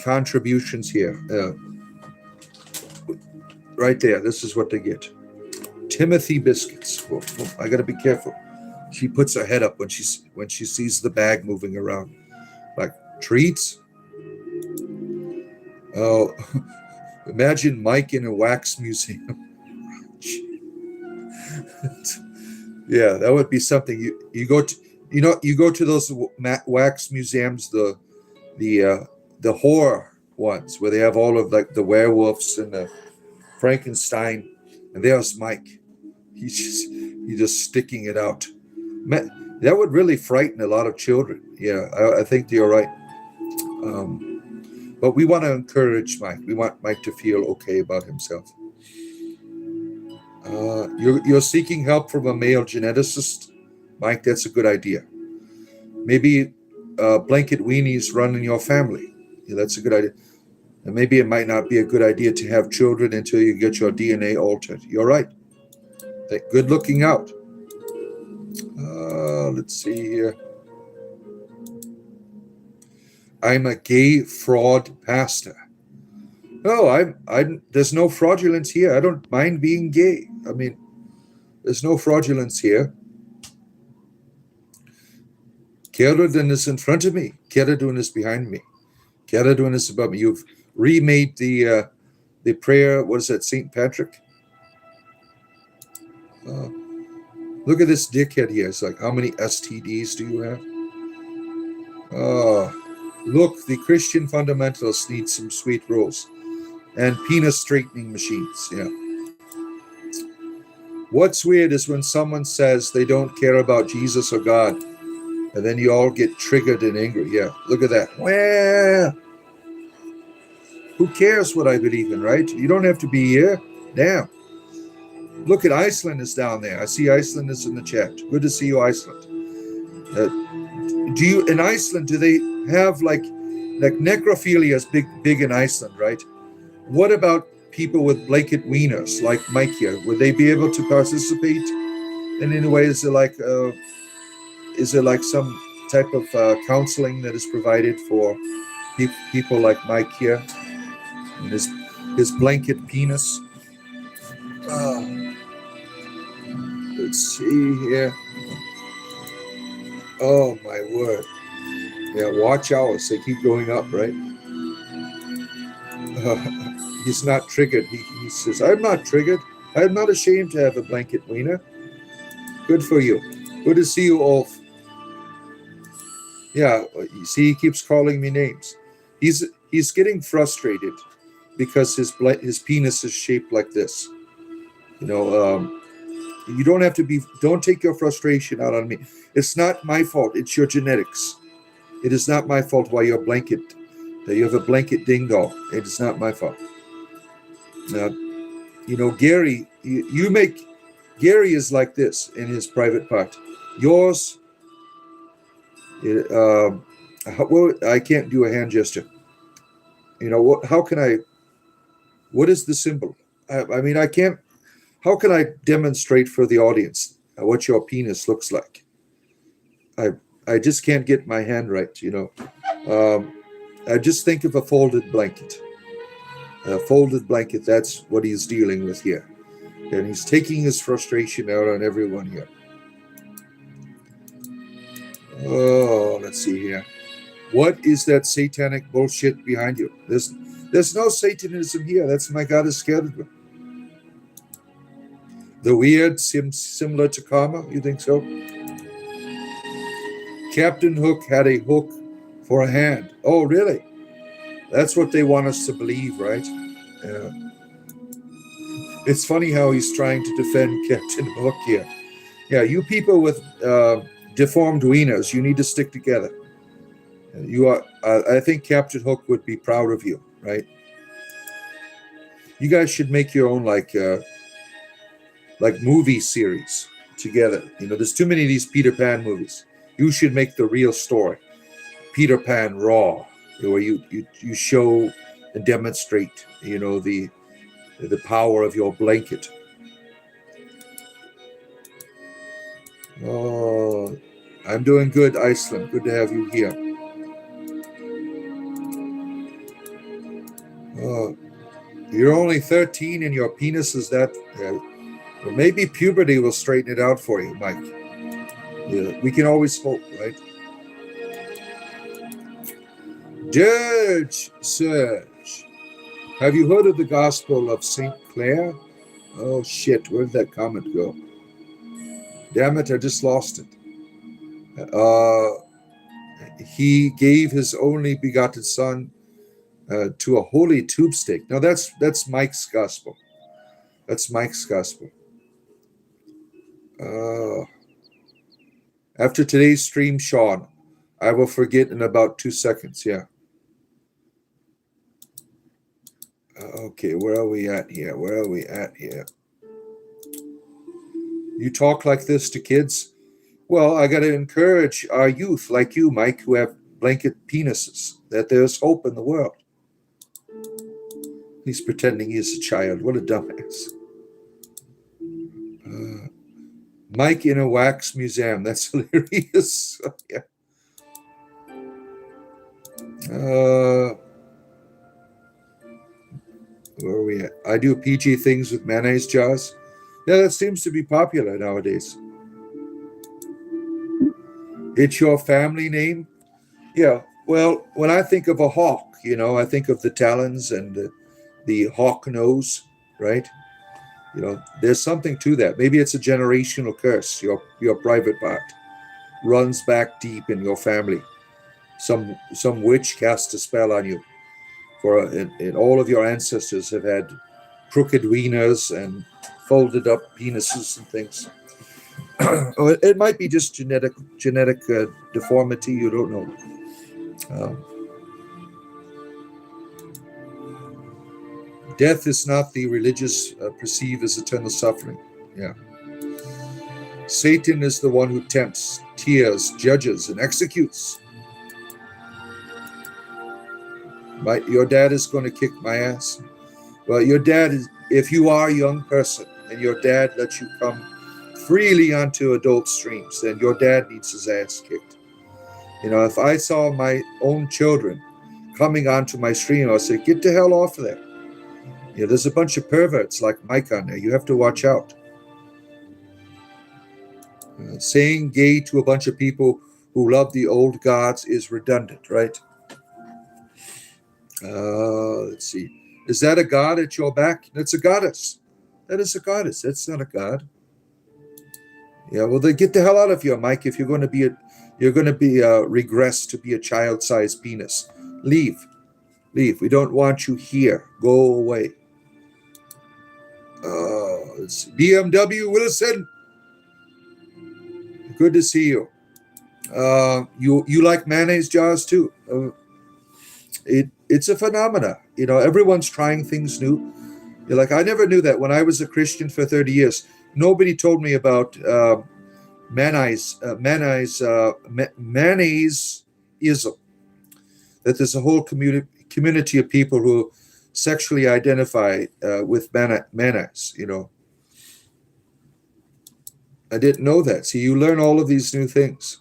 contributions here. Right there, this is what they get. Timothy biscuits. Oh, I got to be careful. She puts her head up when she sees the bag moving around. Like, treats? Oh, imagine Mike in a wax museum. Yeah, that would be something. You go to those wax museums, the horror ones where they have all of like the werewolves and the Frankenstein, and there's Mike. He's just sticking it out. Man, that would really frighten a lot of children. Yeah, I think you're right. But we want to encourage Mike. We want Mike to feel okay about himself. You're seeking help from a male geneticist, Mike. That's a good idea. Maybe blanket weenies run in your family. Yeah, that's a good idea. And maybe it might not be a good idea to have children until you get your DNA altered. You're right. Good looking out. Let's see here. I'm a gay fraud pastor. No, I'm there's no fraudulence here. I don't mind being gay. I mean, there's no fraudulence here. Keradun is in front of me. Keradun is behind me. Keradun is above me. You've remade the prayer. What is that, St. Patrick? Look at this dickhead here. It's like, how many STDs do you have? Look, the Christian fundamentalists need some sweet rolls and penis straightening machines. Yeah. What's weird is when someone says they don't care about Jesus or God, and then you all get triggered and angry. Yeah, look at that. Well, who cares what I believe in, right? You don't have to be here. Damn. Look at Iceland is down there. I see Iceland is in the chat. Good to see you, Iceland. In Iceland, do they have like necrophilia is big in Iceland, right? What about people with blanket wieners like Mike here? Would they be able to participate in any way? Is there like some type of counseling that is provided for people like Mike here and his blanket penis? Let's see here. Oh my word. Yeah, watch hours. They keep going up, right? He's not triggered. He says, I'm not triggered. I'm not ashamed to have a blanket wiener. Good for you. Good to see you, Ulf. Yeah, you see, he keeps calling me names. He's getting frustrated because his penis is shaped like this. You don't have to be. Don't take your frustration out on me. It's not my fault. It's your genetics. It is not my fault why you have a blanket ding dong. It is not my fault. Gary, Gary is like this in his private part. Yours, I can't do a hand gesture. How can I? What is the symbol? I can't. How can I demonstrate for the audience what your penis looks like? I just can't get my hand right, I just think of a folded blanket. A folded blanket, that's what he's dealing with here. And he's taking his frustration out on everyone here. Oh, let's see here. What is that satanic bullshit behind you? There's no Satanism here. That's my goddess Skellige. The weird seems similar to karma. You think so? Captain Hook had a hook for a hand. Oh, really? That's what they want us to believe, right? Yeah. It's funny how he's trying to defend Captain Hook here. Yeah, you people with deformed wieners, you need to stick together. You are. I think Captain Hook would be proud of you, right? You guys should make your own like movie series together. You know, there's too many of these Peter Pan movies. You should make the real story, Peter Pan Raw, where you show and demonstrate, you know, the power of your blanket. Oh, I'm doing good, Iceland. Good to have you here. Oh, you're only 13 and your penis is that. Well, maybe puberty will straighten it out for you, Mike. Yeah, we can always hope, right? Judge Serge, have you heard of the Gospel of St. Clair? Oh, shit. Where did that comment go? Damn it, I just lost it. He gave his only begotten son to a holy tube stick. Now, that's Mike's Gospel. That's Mike's Gospel. After today's stream, Sean, I will forget in about 2 seconds. Yeah. Okay, where are we at here? You talk like this to kids? Well, I got to encourage our youth like you, Mike, who have blanket penises, that there's hope in the world. He's pretending he's a child. What a dumbass. Mike in a wax museum. That's hilarious. Yeah. Where are we at? I do PG things with mayonnaise jars. Yeah, that seems to be popular nowadays. It's your family name? Yeah. Well, when I think of a hawk, you know, I think of the talons and the hawk nose, right? You know, there's something to that. Maybe it's a generational curse. Your private part runs back deep in your family. Some witch cast a spell on you. And all of your ancestors have had crooked wieners and folded up penises and things. It might be just genetic deformity. You don't know. Death is not the religious perceive as eternal suffering. Yeah. Satan is the one who tempts, tears, judges, and executes. Your dad is going to kick my ass. Well, your dad is, if you are a young person and your dad lets you come freely onto adult streams, then your dad needs his ass kicked. You know, if I saw my own children coming onto my stream, I'll say, get the hell off of there. You know, there's a bunch of perverts like Mike on there. You have to watch out. Saying gay to a bunch of people who love the old gods is redundant, right? Let's see. Is that a god at your back? That's a goddess. That is a goddess. That's not a god. Yeah, well, then get the hell out of here, Mike. If you're going to be regress to be a child-sized penis, leave. We don't want you here. Go away. Let's see. BMW Wilson. Good to see you. You like mayonnaise jars too. It's a phenomena. You know, everyone's trying things new. You're like, I never knew that. When I was a Christian for 30 years, nobody told me about mayonnaise-ism. That there's a whole community of people who sexually identify with mayonnaise, you know. I didn't know that. See, you learn all of these new things.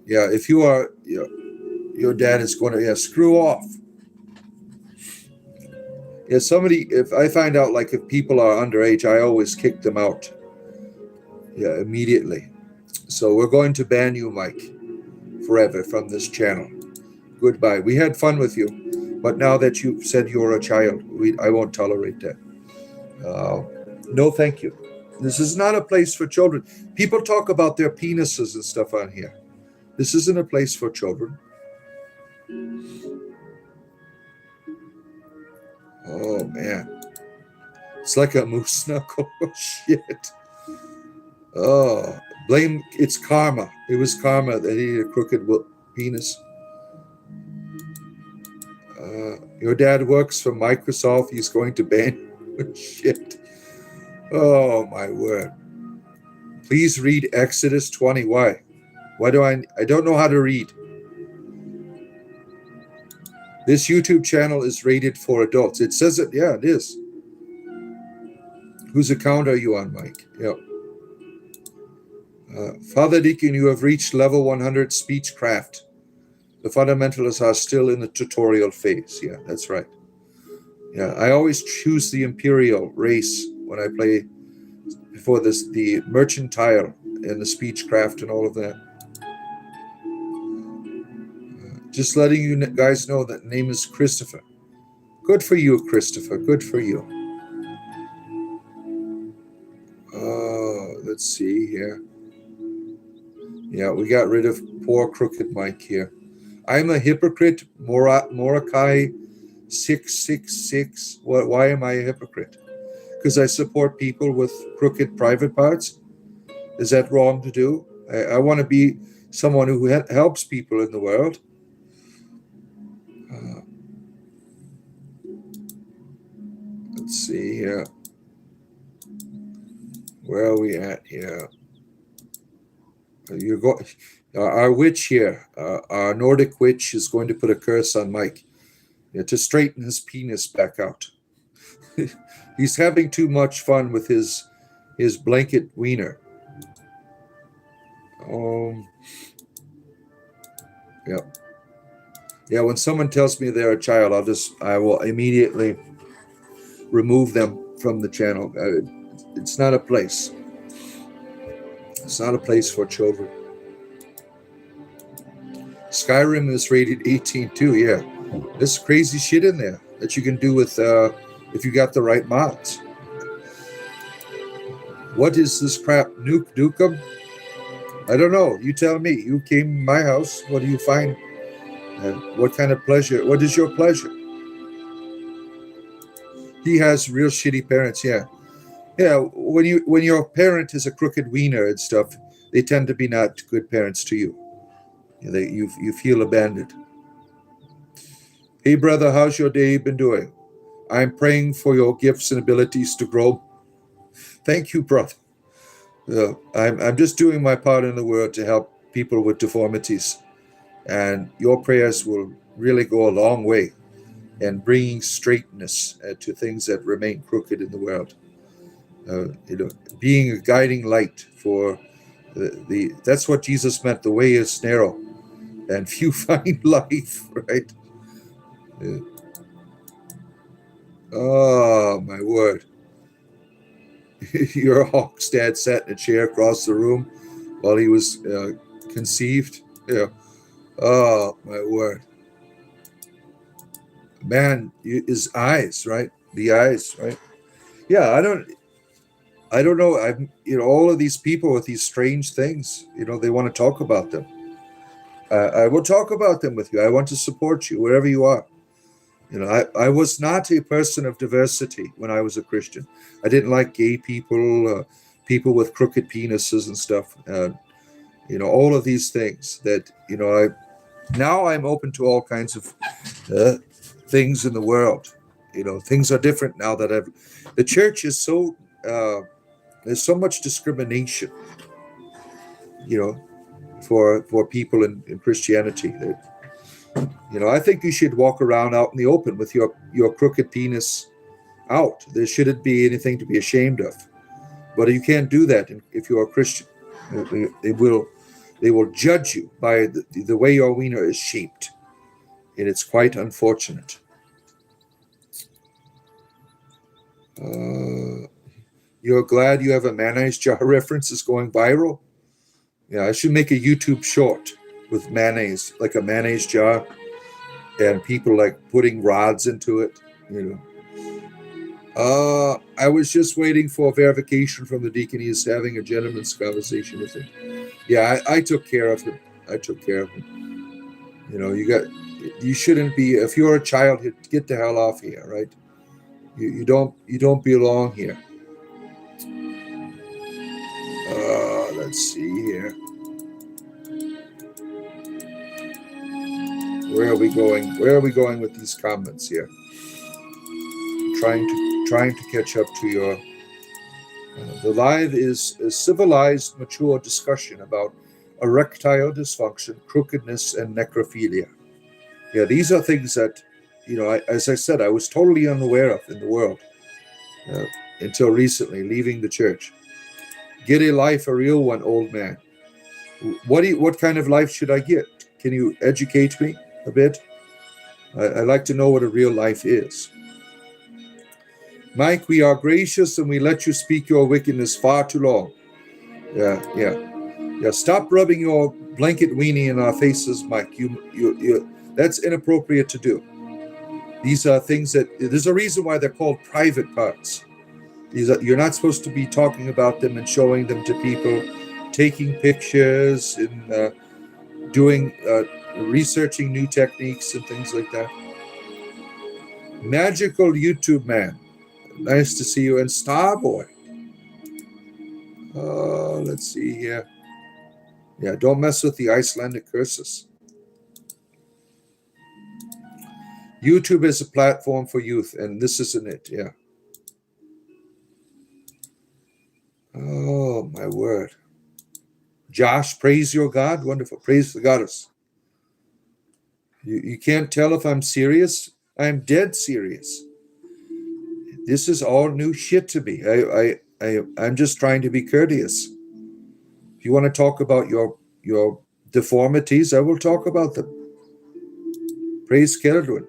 Yeah, if you are, your dad is going to, screw off. Yeah, if I find out, like, if people are underage, I always kick them out. Yeah, immediately. So we're going to ban you, Mike, forever from this channel. Goodbye. We had fun with you, but now that you've said you're a child, I won't tolerate that. No, thank you. This is not a place for children. People talk about their penises and stuff on here. This isn't a place for children. Oh, man. It's like a moose knuckle. Oh, shit. Oh, it's karma. It was karma that he had a crooked penis. Your dad works for Microsoft. He's going to ban. Shit. Oh, my word. Please read Exodus 20. Why? Why do I don't know how to read. This YouTube channel is rated for adults. It says it. Yeah, it is. Whose account are you on, Mike? Yeah. Father Deacon, you have reached level 100 speechcraft. The fundamentalists are still in the tutorial phase. Yeah, that's right. Yeah, I always choose the imperial race when I play before this, the mercantile and the speechcraft and all of that. Just letting you guys know that name is Christopher. Good for you, Christopher. Good for you. Let's see here. Yeah, we got rid of poor crooked Mike here. I'm a hypocrite, Morokai 666. Why am I a hypocrite? Because I support people with crooked private parts? Is that wrong to do? I want to be someone who helps people in the world. Let's see here. Where are we at here? Our witch here, our Nordic witch, is going to put a curse on Mike to straighten his penis back out. He's having too much fun with his blanket wiener. Yeah. When someone tells me they're a child, I will immediately remove them from the channel. It's not a place. It's not a place for children. Skyrim is rated 18 too. Yeah, there's crazy shit in there that you can do with if you got the right mods. What is this crap? Nuke Dukem? I don't know. You tell me. You came to my house. What do you find? What kind of pleasure? What is your pleasure? He has real shitty parents. Yeah. When your parent is a crooked wiener and stuff, they tend to be not good parents to you. You feel abandoned. Hey brother, how's your day been doing? I'm praying for your gifts and abilities to grow. Thank you, brother. I'm just doing my part in the world to help people with deformities, and your prayers will really go a long way in bringing straightness to things that remain crooked in the world. Being a guiding light for that's what Jesus meant. The way is narrow and few find life, right? Oh, my word. Your Hawk's dad sat in a chair across the room while he was conceived. Yeah. Oh, my word. Man, his eyes, right? The eyes, right? Yeah, I don't know. All of these people with these strange things, they want to talk about them. I will talk about them with you. I want to support you wherever you are. I was not a person of diversity when I was a Christian. I didn't like gay people, people with crooked penises and stuff. All of these things that, now I'm open to all kinds of things in the world. Things are different now that the church is so, there's so much discrimination, for people in Christianity. I think you should walk around out in the open with your crooked penis out. There shouldn't be anything to be ashamed of. But you can't do that if you're a Christian. They will judge you by the way your wiener is shaped. And it's quite unfortunate. You're glad you have a mayonnaise jar reference is going viral? Yeah, I should make a YouTube short with mayonnaise, like a mayonnaise jar, and people like putting rods into it, you know. I was just waiting for verification from the deacon. He's having a gentleman's conversation with him. Yeah, I took care of him. I took care of him. You know, you shouldn't be, if you're a child, get the hell off here, right? You don't belong here. Let's see here. Where are we going? Where are we going with these comments here? Trying to catch up to your. The live is a civilized, mature discussion about erectile dysfunction, crookedness, and necrophilia. Yeah, these are things that, you know, as I said, I was totally unaware of in the world until recently, leaving the church. Get a life, a real one, old man. What kind of life should I get? Can you educate me a bit? I'd like to know what a real life is. Mike, we are gracious and we let you speak your wickedness far too long. Yeah. Stop rubbing your blanket weenie in our faces, Mike. You that's inappropriate to do. These are things that, there's a reason why they're called private parts. You're not supposed to be talking about them and showing them to people, taking pictures and researching new techniques and things like that. Magical YouTube man. Nice to see you. And Starboy. Let's see here. Yeah, don't mess with the Icelandic curses. YouTube is a platform for youth, and this isn't it. Yeah. Oh, my word. Josh, praise your God. Wonderful. Praise the goddess. You can't tell if I'm serious. I'm dead serious. This is all new shit to me. I'm just trying to be courteous. If you want to talk about your deformities, I will talk about them. Praise Keradwin.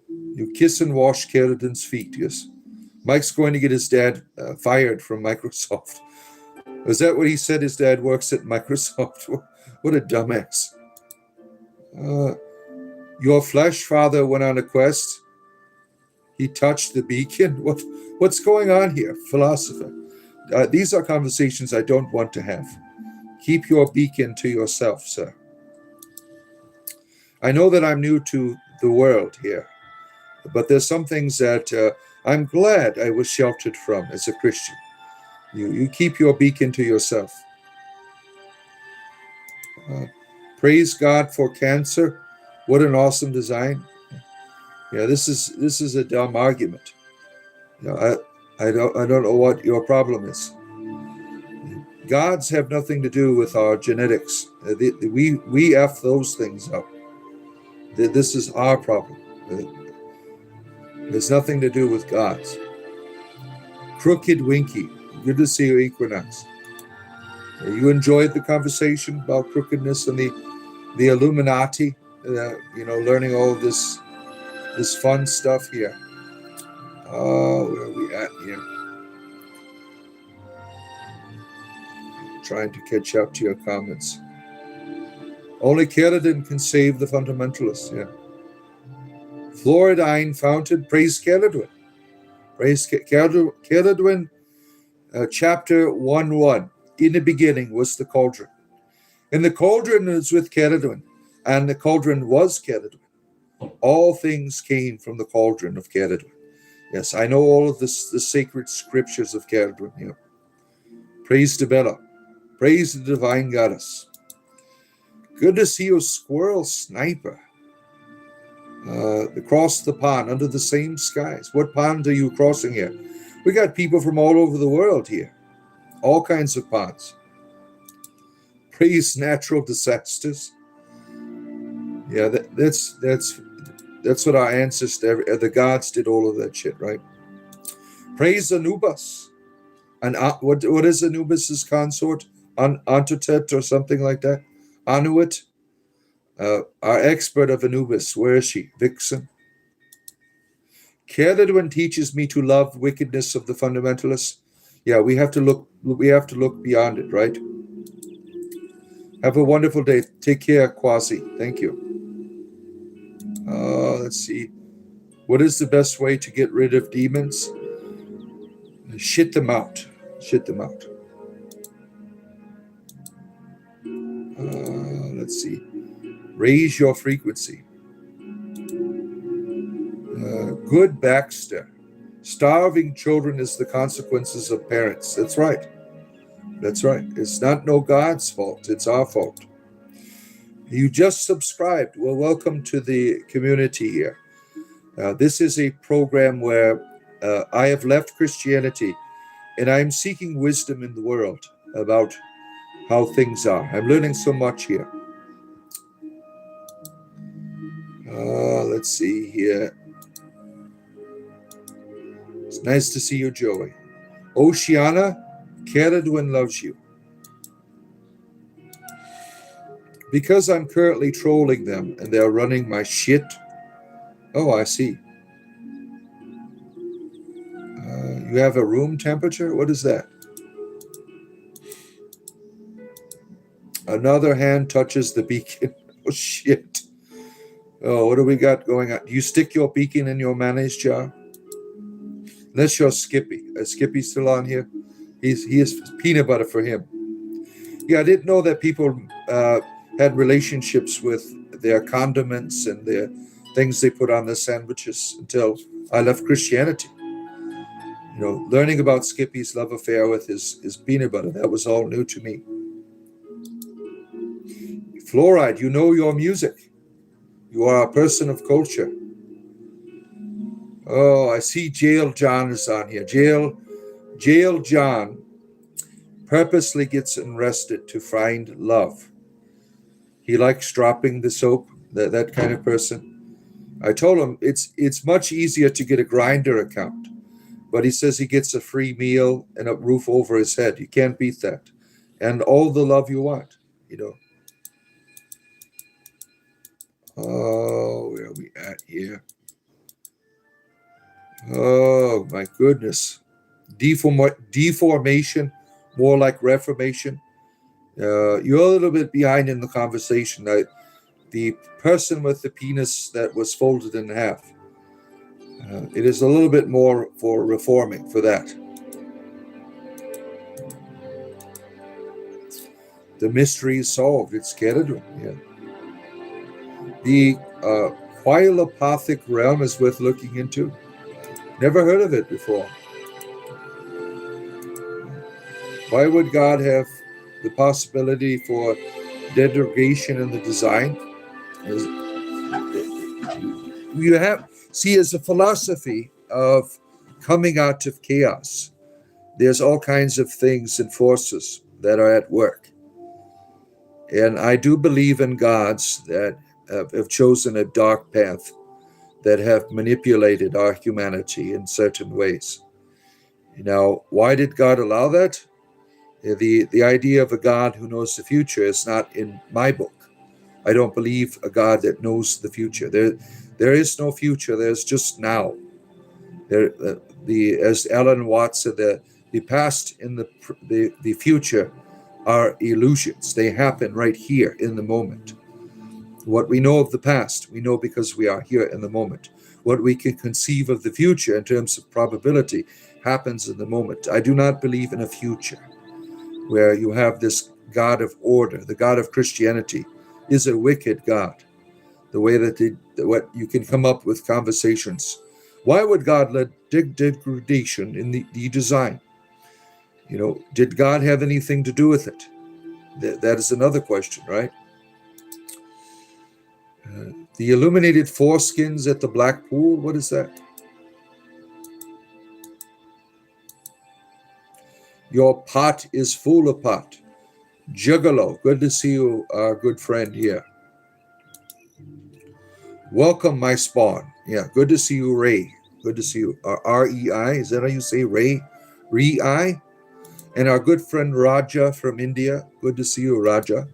You kiss and wash Keradwin's feet, yes. Mike's going to get his dad fired from Microsoft. Is that what he said? His dad works at Microsoft. What a dumbass. Your flesh father went on a quest. He touched the beacon. What's going on here, philosopher? These are conversations I don't want to have. Keep your beacon to yourself, sir. I know that I'm new to the world here, but there's some things that I'm glad I was sheltered from as a Christian. You keep your beacon to yourself. Praise God for cancer. What an awesome design. Yeah, this is a dumb argument. You know, I don't know what your problem is. Gods have nothing to do with our genetics. We F those things up. This is our problem. There's nothing to do with gods. Crooked Winky, good to see you, Equinox. You enjoyed the conversation about crookedness and the Illuminati, learning all of this fun stuff here. Oh, where are we at here? Trying to catch up to your comments. Only Keradwin can save the fundamentalists, yeah. Floridine fountain, praise Keradwin. Praise Keradwin, chapter 1:1. In the beginning was the cauldron. And the cauldron was with Keradwin, and the cauldron was Keradwin. All things came from the cauldron of Keradwin. Yes, I know all of the sacred scriptures of Keradwin here. Praise to Bella. Praise the divine goddess. Good to see you, Squirrel Sniper. Across the pond, under the same skies. What pond are you crossing here? We got people from all over the world here. All kinds of ponds. Praise natural disasters. Yeah, that's what our ancestors, the gods did all of that shit, right? Praise Anubis. And what is Anubis's consort? Antutet or something like that? Anuit. Our expert of Anubis, where is she? Vixen. Keradwin teaches me to love wickedness of the fundamentalists. Yeah, we have to look beyond it, right? Have a wonderful day. Take care, Kwasi. Thank you. Let's see. What is the best way to get rid of demons? Shit them out. Shit them out. Let's see. Raise your frequency. Good Baxter. Starving children is the consequences of parents. That's right. That's right. It's not no God's fault. It's our fault. You just subscribed. Well, welcome to the community here. This is a program where I have left Christianity and I'm seeking wisdom in the world about how things are. I'm learning so much here. Let's see here. It's nice to see you, Joey. Oceana, Caradwin loves you. Because I'm currently trolling them and they're running my shit. Oh, I see. You have a room temperature? What is that? Another hand touches the beacon. Oh, shit. Oh, what do we got going on? Do you stick your beacon in your mayonnaise jar? Unless you're Skippy. Is Skippy still on here? He is peanut butter for him. Yeah, I didn't know that people had relationships with their condiments and their things they put on their sandwiches until I left Christianity. You know, learning about Skippy's love affair with his peanut butter, that was all new to me. Fluoride, you know your music. You are a person of culture. Oh, I see Jail John is on here. Jail John purposely gets arrested to find love. He likes dropping the soap, that kind of person. I told him it's much easier to get a Grindr account, but he says he gets a free meal and a roof over his head. You can't beat that. And all the love you want, you know. Oh, where are we at here? Oh, my goodness. Deformation, more like reformation. You're a little bit behind in the conversation. The person with the penis that was folded in half. It is a little bit more for reforming for that. The mystery is solved. It's Caradwin. Yeah. The quilopathic realm is worth looking into. Never heard of it before. Why would God have the possibility for degradation in the design? You have, see, as a philosophy of coming out of chaos, there's all kinds of things and forces that are at work. And I do believe in gods that have chosen a dark path, that have manipulated our humanity in certain ways. Now, why did God allow that? The idea of a God who knows the future is not in my book. I don't believe a God that knows the future. There is no future. There's just now. As Alan Watts said, the past and the future are illusions. They happen right here in the moment. What we know of the past, we know because we are here in the moment. What we can conceive of the future in terms of probability happens in the moment. I do not believe in a future where you have this God of order. The God of Christianity is a wicked God. The way that what you can come up with conversations. Why would God let degradation in the design? You know, did God have anything to do with it? That is another question, right? The illuminated foreskins at the Black Pool, what is that? Your pot is full of pot. Juggalo, good to see you, our good friend here. Welcome, my spawn. Yeah, good to see you, Ray. Good to see you. R-E-I, is that how you say Ray? Re-I? And our good friend Raja from India. Good to see you, Raja.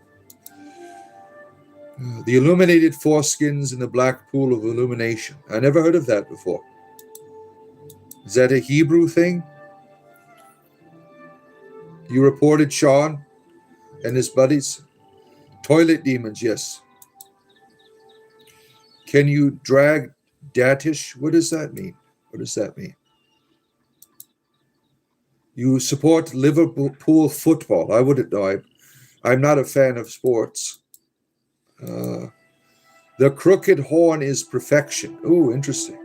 The illuminated foreskins in the Black Pool of Illumination. I never heard of that before. Is that a Hebrew thing? You reported Sean and his buddies? Toilet demons, yes. Can you drag Datish? What does that mean? What does that mean? You support Liverpool football. I wouldn't know. I'm not a fan of sports. Uh, the crooked horn is perfection. Oh, interesting.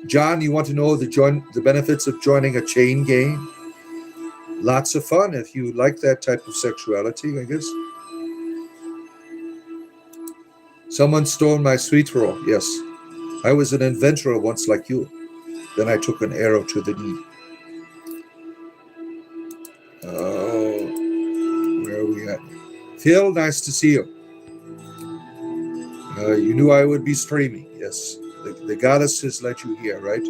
John, you want to know the benefits of joining a chain gang? Lots of fun if you like that type of sexuality, I guess. Someone stole my sweet roll. Yes. I was an inventor once like you. Then I took an arrow to the knee. Oh, where are we at? Phil, nice to see you. You knew I would be streaming. Yes. The goddess has let you hear, right?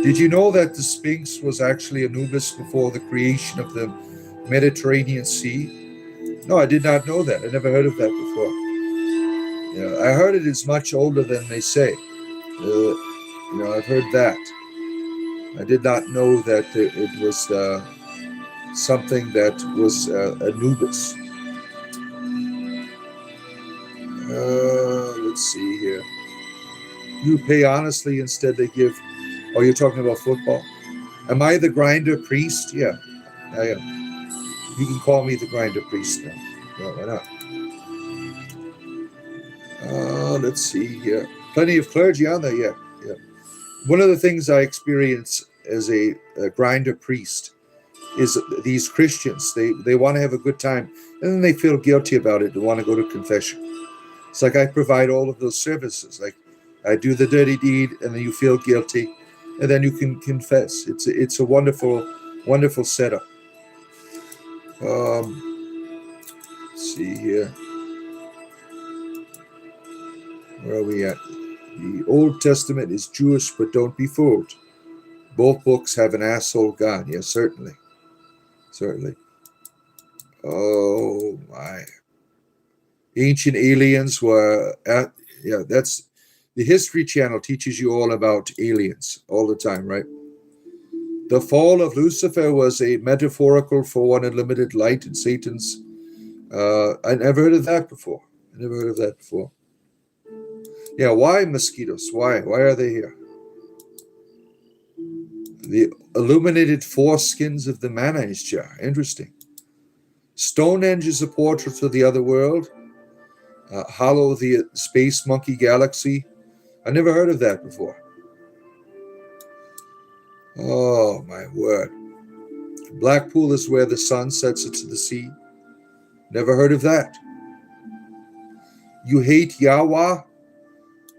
Did you know that the Sphinx was actually Anubis before the creation of the Mediterranean Sea? No, I did not know that. I never heard of that before. Yeah, I heard it is much older than they say. I've heard that. I did not know that it was something that was Anubis. Let's see here. You pay honestly, instead they give. Oh, you're talking about football. Am I the grinder priest? Yeah, I am. You can call me the grinder priest now. No, why not? Let's see here. Plenty of clergy on there, yeah. One of the things I experience as a grinder priest is these Christians. They want to have a good time, and then they feel guilty about it and want to go to confession. It's like I provide all of those services. Like I do the dirty deed, and then you feel guilty, and then you can confess. It's a wonderful, wonderful setup. Let's see here. Where are we at? The Old Testament is Jewish, but don't be fooled. Both books have an asshole God. Yes, certainly. Certainly. Oh, my. Ancient aliens were at, yeah, that's the History Channel teaches you all about aliens all the time, right? The fall of Lucifer was a metaphorical for one unlimited light and Satan's. I never heard of that before. Yeah, why mosquitoes? Why are they here? The illuminated foreskins of the mayonnaise jar. Interesting. Stonehenge is a portrait of the other world. Hollow the Space Monkey Galaxy. I never heard of that before. Oh, my word. Blackpool is where the sun sets into the sea. Never heard of that. You hate Yahweh?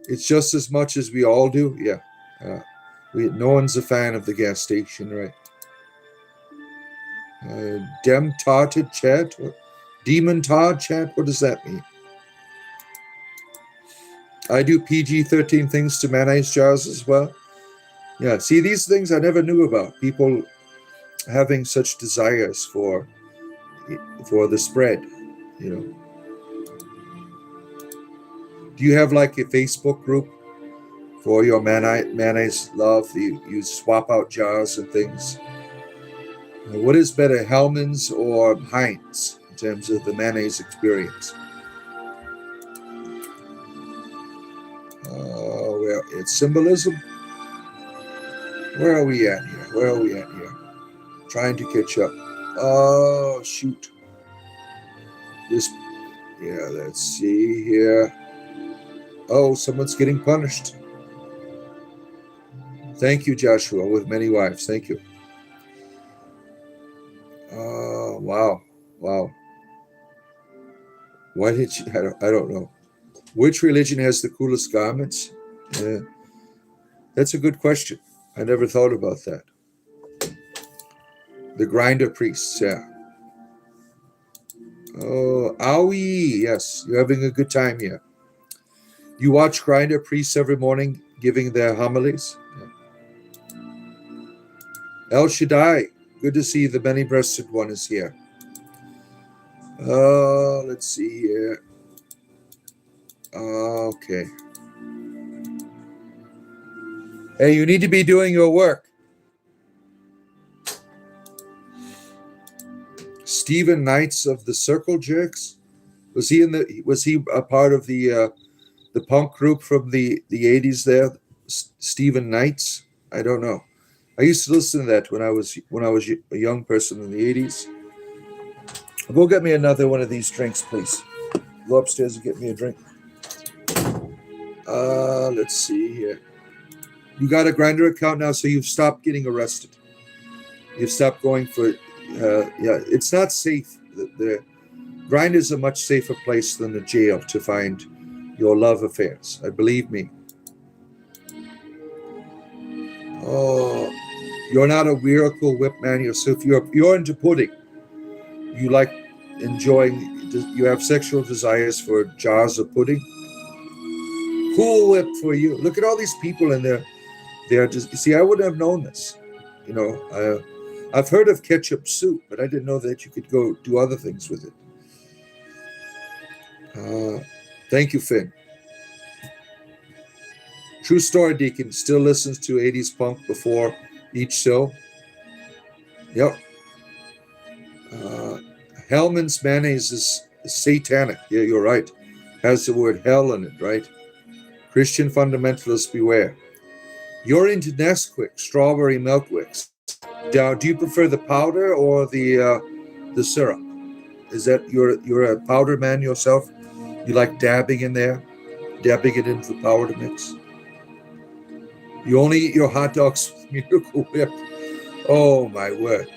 It's just as much as we all do. Yeah. No one's a fan of the gas station, right? Dem-tarted chat? Demon-tard chat? What does that mean? I do PG-13 things to mayonnaise jars as well. Yeah, see, these things I never knew about. People having such desires for the spread, you know. Do you have like a Facebook group for your mayonnaise love? You swap out jars and things. What is better, Hellman's or Heinz in terms of the mayonnaise experience? Well, it's symbolism. Where are we at here? Trying to catch up. Oh, shoot. Let's see here. Oh, someone's getting punished. Thank you, Joshua, with many wives. Thank you. Wow. Why did you? I don't know. Which religion has the coolest garments? Yeah, that's a good question. I never thought about that. The grinder priests, yeah. Oh, owie, yes. You're having a good time here. You watch grinder priests every morning giving their homilies? Yeah. El Shaddai, good to see the many-breasted one is here. Let's see here. Okay. Hey, you need to be doing your work. Stephen Knights of the Circle Jerks. Was he a part of the punk group from the 80s there? Stephen Knights? I don't know. I used to listen to that when I was a young person in the 80s. Go get me another one of these drinks, please. Go upstairs and get me a drink. Let's see here. You got a Grindr account now, so you've stopped getting arrested. You've stopped going for, yeah, it's not safe. The Grindr is a much safer place than a jail to find your love affairs. Believe me. Oh, you're not a miracle whip man yourself. You're into pudding. You like enjoying. You have sexual desires for jars of pudding. Cool Whip for you. Look at all these people in there. They're just, you see, I wouldn't have known this. You know, I've heard of ketchup soup, but I didn't know that you could go do other things with it. Thank you, Finn. True Story Deacon still listens to 80s punk before each show. Yep. Hellman's mayonnaise is satanic. Yeah, you're right. Has the word hell in it, right? Christian fundamentalists beware. You're into Nesquik, strawberry milk wicks. Now, do you prefer the powder or the syrup? Is that you're a powder man yourself? You like dabbing in there, dabbing it into the powder mix. You only eat your hot dogs with Miracle Whip. Oh my word!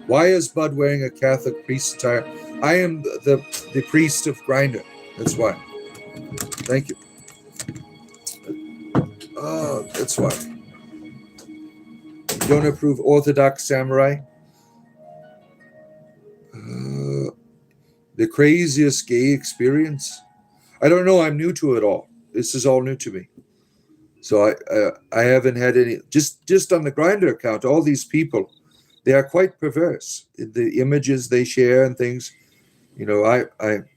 Why is Bud wearing a Catholic priest attire? I am the priest of Grindr. That's why. Thank you. Oh, that's why. You don't approve Orthodox samurai? The craziest gay experience? I don't know. I'm new to it all. This is all new to me. So I haven't had any. Just on the Grindr account, all these people, they are quite perverse. The images they share and things. You know, I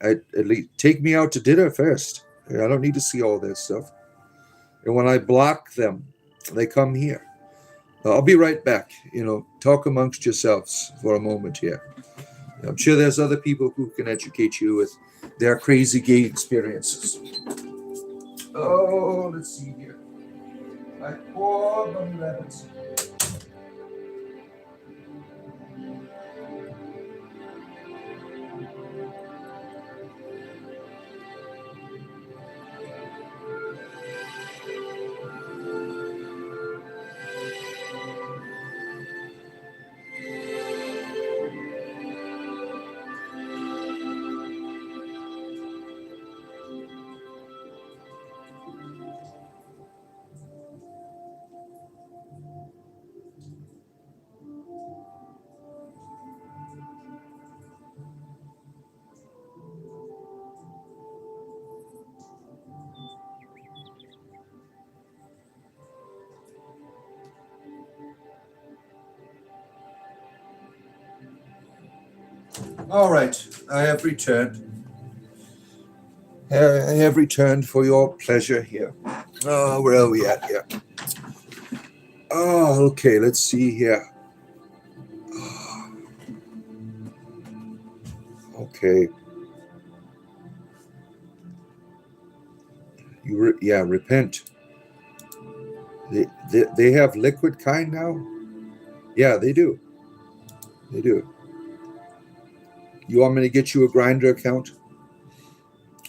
at least take me out to dinner first. I don't need to see all this stuff. And when I block them, they come here. I'll be right back. You know, talk amongst yourselves for a moment here. I'm sure there's other people who can educate you with their crazy gay experiences. Oh, let's see here. I pour my lemons. All right, I have returned. I have returned for your pleasure here. Oh, where are we at here? Oh, okay, let's see here. Okay. Repent. They have liquid kind now? Yeah, they do. They do. You want me to get you a Grindr account?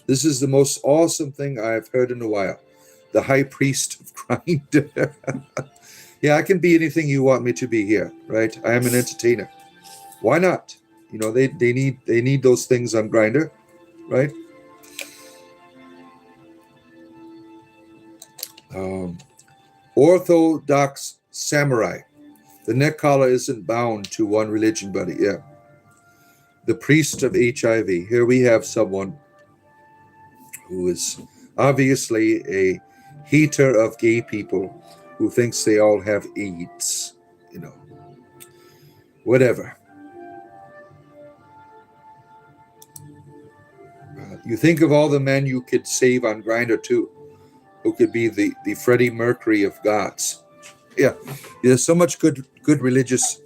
This is the most awesome thing I've heard in a while. The high priest of Grindr. Yeah, I can be anything you want me to be here, right? I am an entertainer. Why not? You know, they need those things on Grindr, right? Orthodox samurai. The neck collar isn't bound to one religion, buddy. Yeah. The priest of HIV. Here we have someone who is obviously a hater of gay people who thinks they all have AIDS. You know, whatever. You think of all the men you could save on Grindr too, who could be the Freddie Mercury of gods. Yeah, there's so much good religious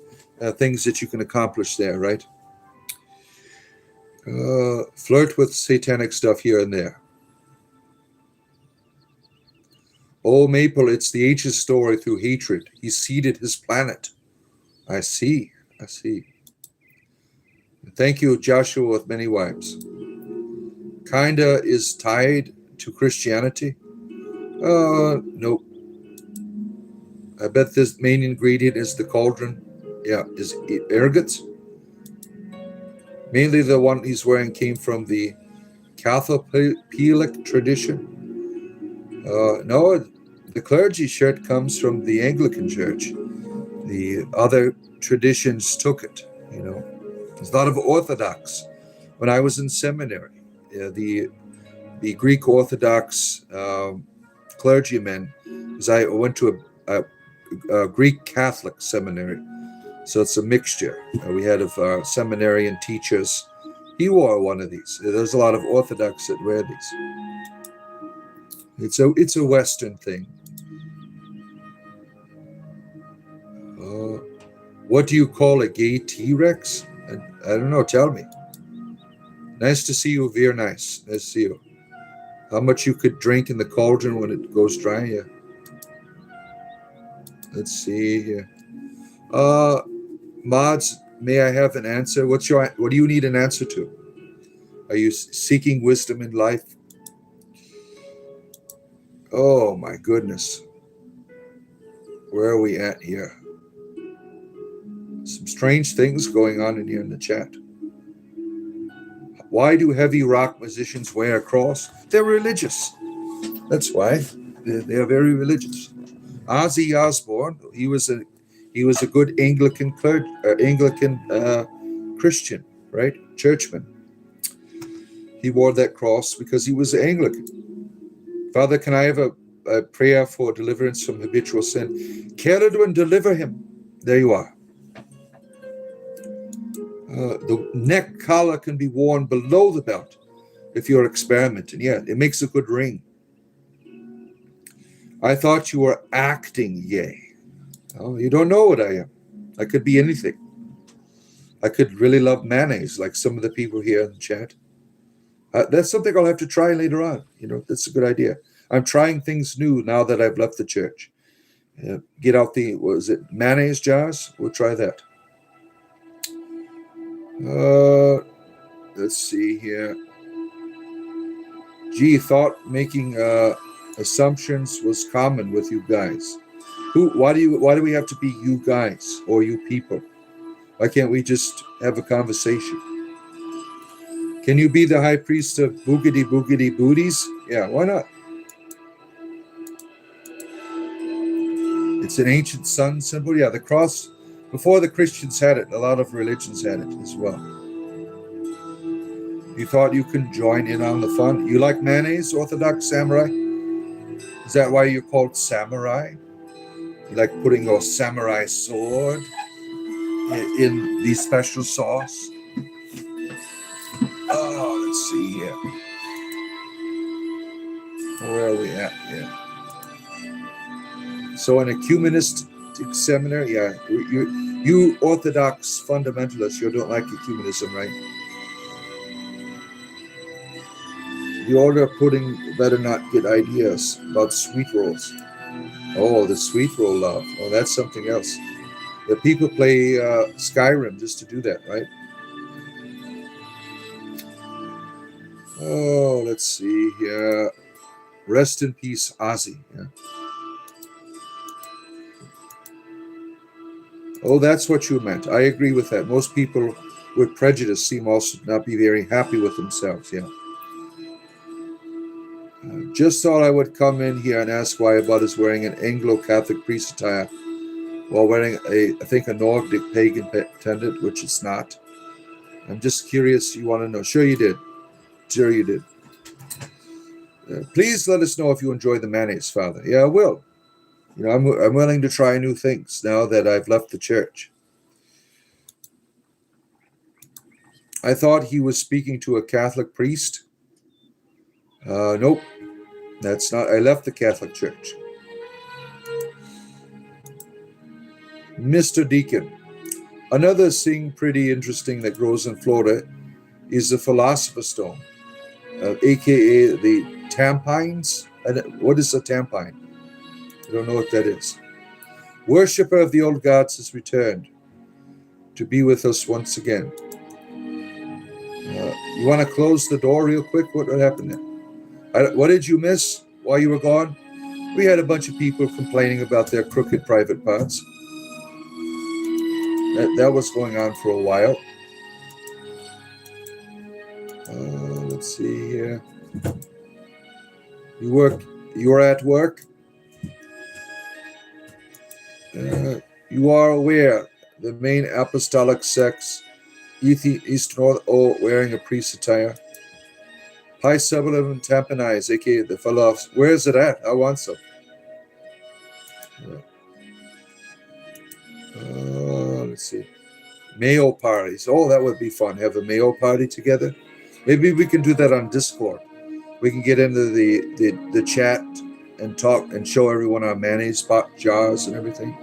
things that you can accomplish there, right? Flirt with satanic stuff here and there. Oh, Maple, it's the ages story through hatred. He seeded his planet. I see. I see. Thank you, Joshua with many wives. Kinda is tied to Christianity? Nope. I bet this main ingredient is the cauldron. Yeah, is ergot. Mainly the one he's wearing came from the Catholic tradition. No, the clergy shirt comes from the Anglican Church. The other traditions took it, you know. There's a lot of Orthodox. When I was in seminary, the Greek Orthodox clergymen, because I went to a Greek Catholic seminary, so it's a mixture. We had of seminarian teachers. He wore one of these. There's a lot of Orthodox that wear these. It's a Western thing. What do you call a gay T-Rex? I don't know. Tell me. Nice to see you. Very nice. Nice to see you. How much you could drink in the cauldron when it goes dry? Yeah. Let's see here. Mods, may I have an answer? What do you need an answer to? Are you seeking wisdom in life? Oh my goodness. Where are we at here? Some strange things going on in here in the chat. Why do heavy rock musicians wear a cross? They're religious. That's why. They are very religious. Ozzy Osbourne, he was a good Anglican Christian, right? Churchman. He wore that cross because he was Anglican. Father, can I have a prayer for deliverance from habitual sin? Caledwin, deliver him. There you are. The neck collar can be worn below the belt if you're experimenting. Yeah, it makes a good ring. I thought you were acting, yay. Oh, you don't know what I am. I could be anything. I could really love mayonnaise like some of the people here in the chat. That's something I'll have to try later on. You know, that's a good idea. I'm trying things new now that I've left the church. Get out the, what was it, mayonnaise jars? We'll try that. Let's see here. Gee, thought making assumptions was common with you guys. Why do we have to be you guys or you people? Why can't we just have a conversation? Can you be the high priest of boogity boogity booties? Yeah, why not? It's an ancient sun symbol. Yeah, the cross, before the Christians had it, a lot of religions had it as well. You thought you can join in on the fun? You like mayonnaise, Orthodox samurai? Is that why you're called samurai? You like putting your samurai sword in the special sauce? Oh, let's see here. Where are we at here? So an ecumenistic seminary, yeah. You Orthodox fundamentalists, you don't like ecumenism, right? The order of pudding better not get ideas about sweet rolls. Oh, the sweet roll love. Oh, that's something else. The people play Skyrim just to do that, right? Oh, let's see here. Rest in peace, Ozzy. Yeah. Oh, that's what you meant. I agree with that. Most people with prejudice seem also to not be very happy with themselves. Yeah. Just thought I would come in here and ask why Bud is wearing an Anglo-Catholic priest attire while wearing I think a Nordic pagan pendant, which it's not. I'm just curious. You want to know? Sure you did. Sure you did. Please let us know if you enjoy the mayonnaise, Father. Yeah, I will. You know, I'm willing to try new things now that I've left the church. I thought he was speaking to a Catholic priest. Nope, that's not. I left the Catholic Church. Mr. Deacon, another thing pretty interesting that grows in Florida is the Philosopher's Stone, aka the Tampines. What is a Tampine? I don't know what that is. Worshipper of the old gods has returned to be with us once again. You want to close the door real quick? What happened there? What did you miss while you were gone? We had a bunch of people complaining about their crooked private parts. That was going on for a while. Let's see here. You are at work. You are aware the main apostolic sects, East North, all wearing a priest attire. Pi Suburban Tampanize, aka the fellows. Where is it at? I want some. Let's see. Mayo parties. Oh, that would be fun. Have a Mayo party together. Maybe we can do that on Discord. We can get into the chat and talk and show everyone our mayonnaise jars and everything.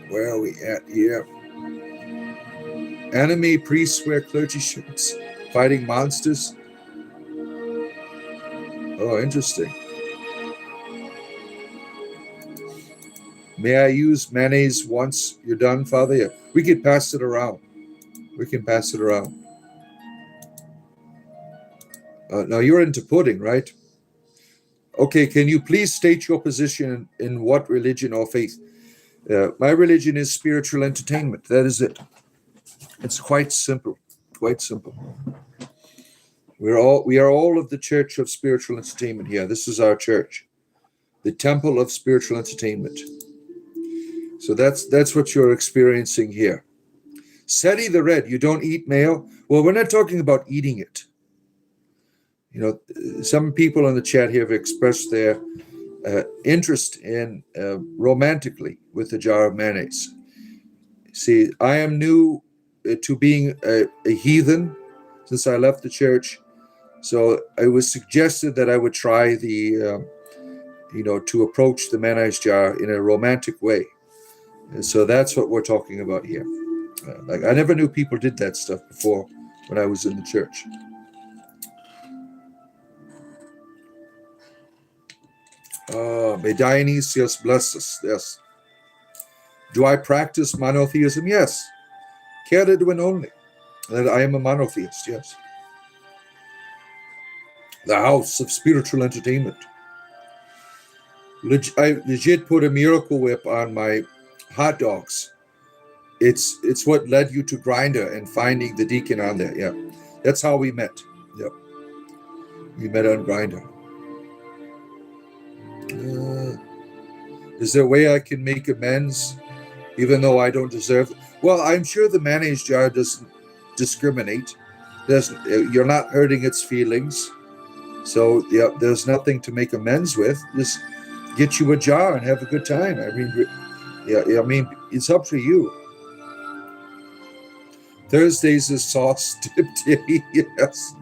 Where are we at here? Anime priests wear clergy shirts, fighting monsters. Oh, interesting. May I use mayonnaise once you're done, Father? Yeah. We can pass it around. Now you're into pudding, right? Okay, can you please state your position in what religion or faith? My religion is spiritual entertainment. That is it. It's quite simple. We are all of the Church of Spiritual Entertainment here. This is our church, the Temple of Spiritual Entertainment. So that's what you're experiencing here. Seti the Red, you don't eat mayo? Well, we're not talking about eating it. You know, some people in the chat here have expressed their interest in romantically with a jar of mayonnaise. See, I am new to being a heathen since I left the church. So it was suggested that I would try to approach the mayonnaise jar in a romantic way. And so that's what we're talking about here. I never knew people did that stuff before when I was in the church. May Dionysius bless us. Yes. Do I practice monotheism? Yes. Keredwin only. That I am a monotheist, yes. The house of spiritual entertainment. I legit put a Miracle Whip on my hot dogs. It's what led you to Grindr and finding the deacon on there. Yeah, that's how we met. Yep, we met on Grindr. Is there a way I can make amends, even though I don't deserve it? Well, I'm sure the mayonnaise jar doesn't discriminate. You're not hurting its feelings, so yeah, there's nothing to make amends with. Just get you a jar and have a good time. I mean, it's up to you. Thursdays is sauce dipped. Yes.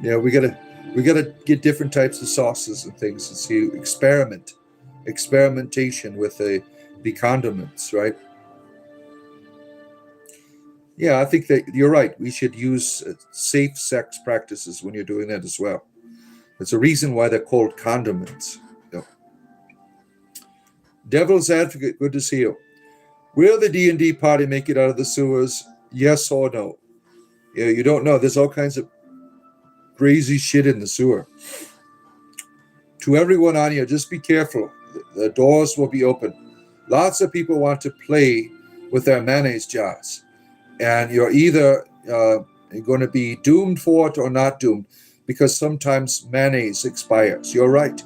Yeah, we gotta get different types of sauces and things and see experimentation with the condiments, right? Yeah, I think that you're right. We should use safe sex practices when you're doing that as well. There's a reason why they're called condiments. Yeah. Devil's Advocate, good to see you. Will the D&D party make it out of the sewers? Yes or no? Yeah, you don't know. There's all kinds of crazy shit in the sewer. To everyone on here, just be careful. The doors will be open. Lots of people want to play with their mayonnaise jars. And you're either going to be doomed for it or not doomed, because sometimes mayonnaise expires. You're right.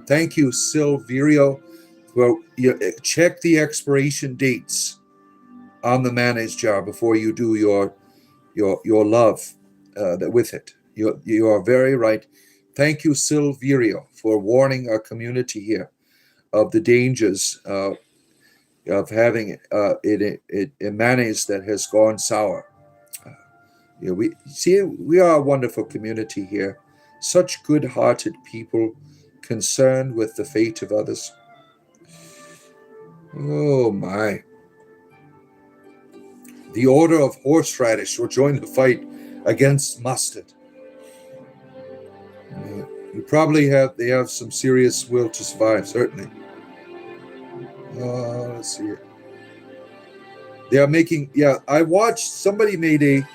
Thank you, Silverio. Well, check the expiration dates on the mayonnaise jar before you do your love with it. You are very right. Thank you, Silverio, for warning our community here of the dangers of having a mayonnaise that has gone sour. We are a wonderful community here. Such good-hearted people concerned with the fate of others. Oh my. The Order of Horseradish will join the fight against mustard. You probably they have some serious will to survive, certainly. Let's see. They are making, I watched, somebody made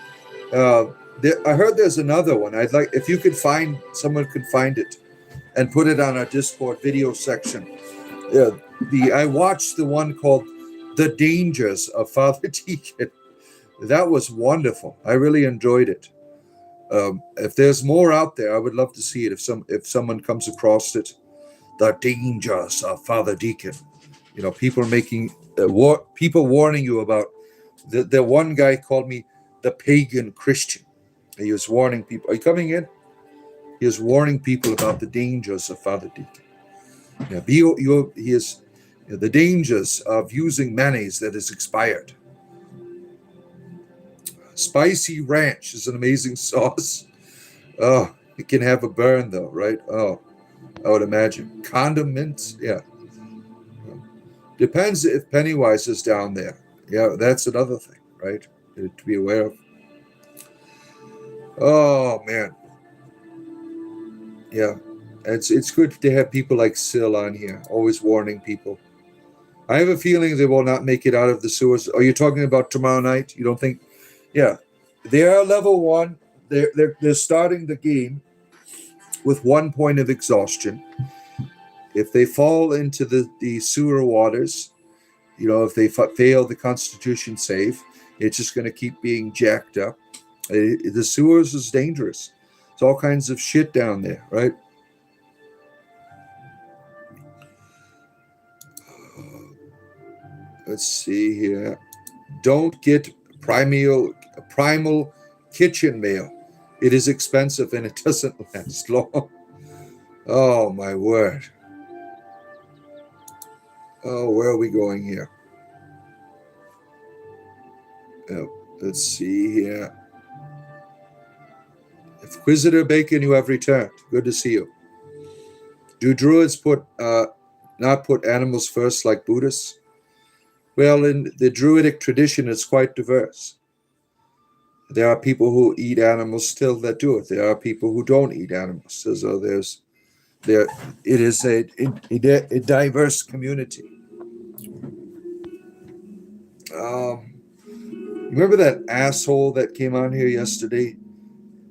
I heard there's another one. I'd like, if you could someone could find it and put it on our Discord video section. I watched the one called The Dangers of Father Deacon. That was wonderful. I really enjoyed it. If there's more out there, I would love to see it. If someone comes across it, The Dangers of Father Deacon. People making people warning you about. The one guy called me the pagan Christian. He was warning people. Are you coming in? He was warning people about the dangers of Father Deacon. He is the dangers of using mayonnaise that is expired. Spicy ranch is an amazing sauce. Oh, it can have a burn though, right? Oh, I would imagine. Condiments, yeah. Depends if Pennywise is down there. Yeah, that's another thing, right? To be aware of. Oh man. Yeah. It's good to have people like Syl on here, always warning people. I have a feeling they will not make it out of the sewers. Are you talking about tomorrow night? You don't think? Yeah. They are level 1. They're starting the game with 1 point of exhaustion. If they fall into the sewer waters, if they fail the Constitution save, it's just going to keep being jacked up. The sewers is dangerous. It's all kinds of shit down there, right? Let's see here. Don't get primal kitchen mail. It is expensive and it doesn't last long. Oh my word. Oh, where are we going here? Let's see here. Inquisitor Bacon, you have returned. Good to see you. Do druids not put animals first like Buddhists? Well, in the druidic tradition, it's quite diverse. There are people who eat animals still that do it. There are people who don't eat animals. So it is a diverse community. Remember that asshole that came on here yesterday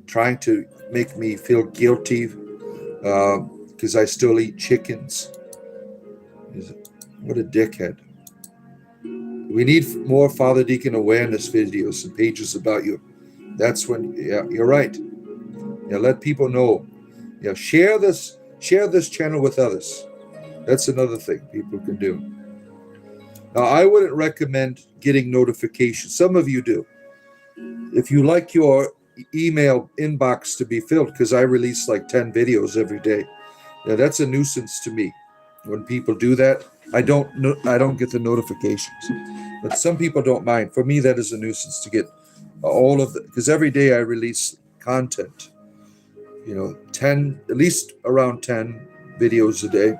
trying to make me feel guilty because I still eat chickens? What a dickhead. We need more Father Deacon awareness videos and pages about you. That's when, yeah, you're right. Yeah, let people know. Yeah, share this channel with others. That's another thing people can do. Now, I wouldn't recommend getting notifications. Some of you do. If you like your email inbox to be filled, because I release like 10 videos every day, yeah, that's a nuisance to me. When people do that, I don't get the notifications. But some people don't mind. For me, that is a nuisance to get all of it, because every day I release content. 10, at least around 10 videos a day.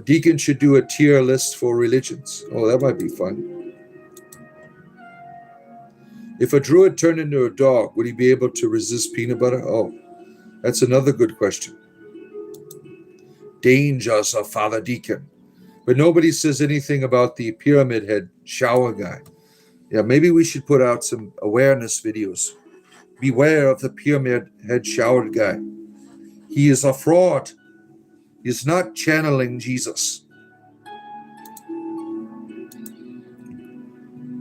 Deacon should do a tier list for religions. Oh, that might be fun. If a druid turned into a dog, would he be able to resist peanut butter? Oh, that's another good question. Dangers of Father Deacon. But nobody says anything about the pyramid head shower guy. Yeah, maybe we should put out some awareness videos. Beware of the pyramid head shower guy. He is a fraud. He is not channeling Jesus.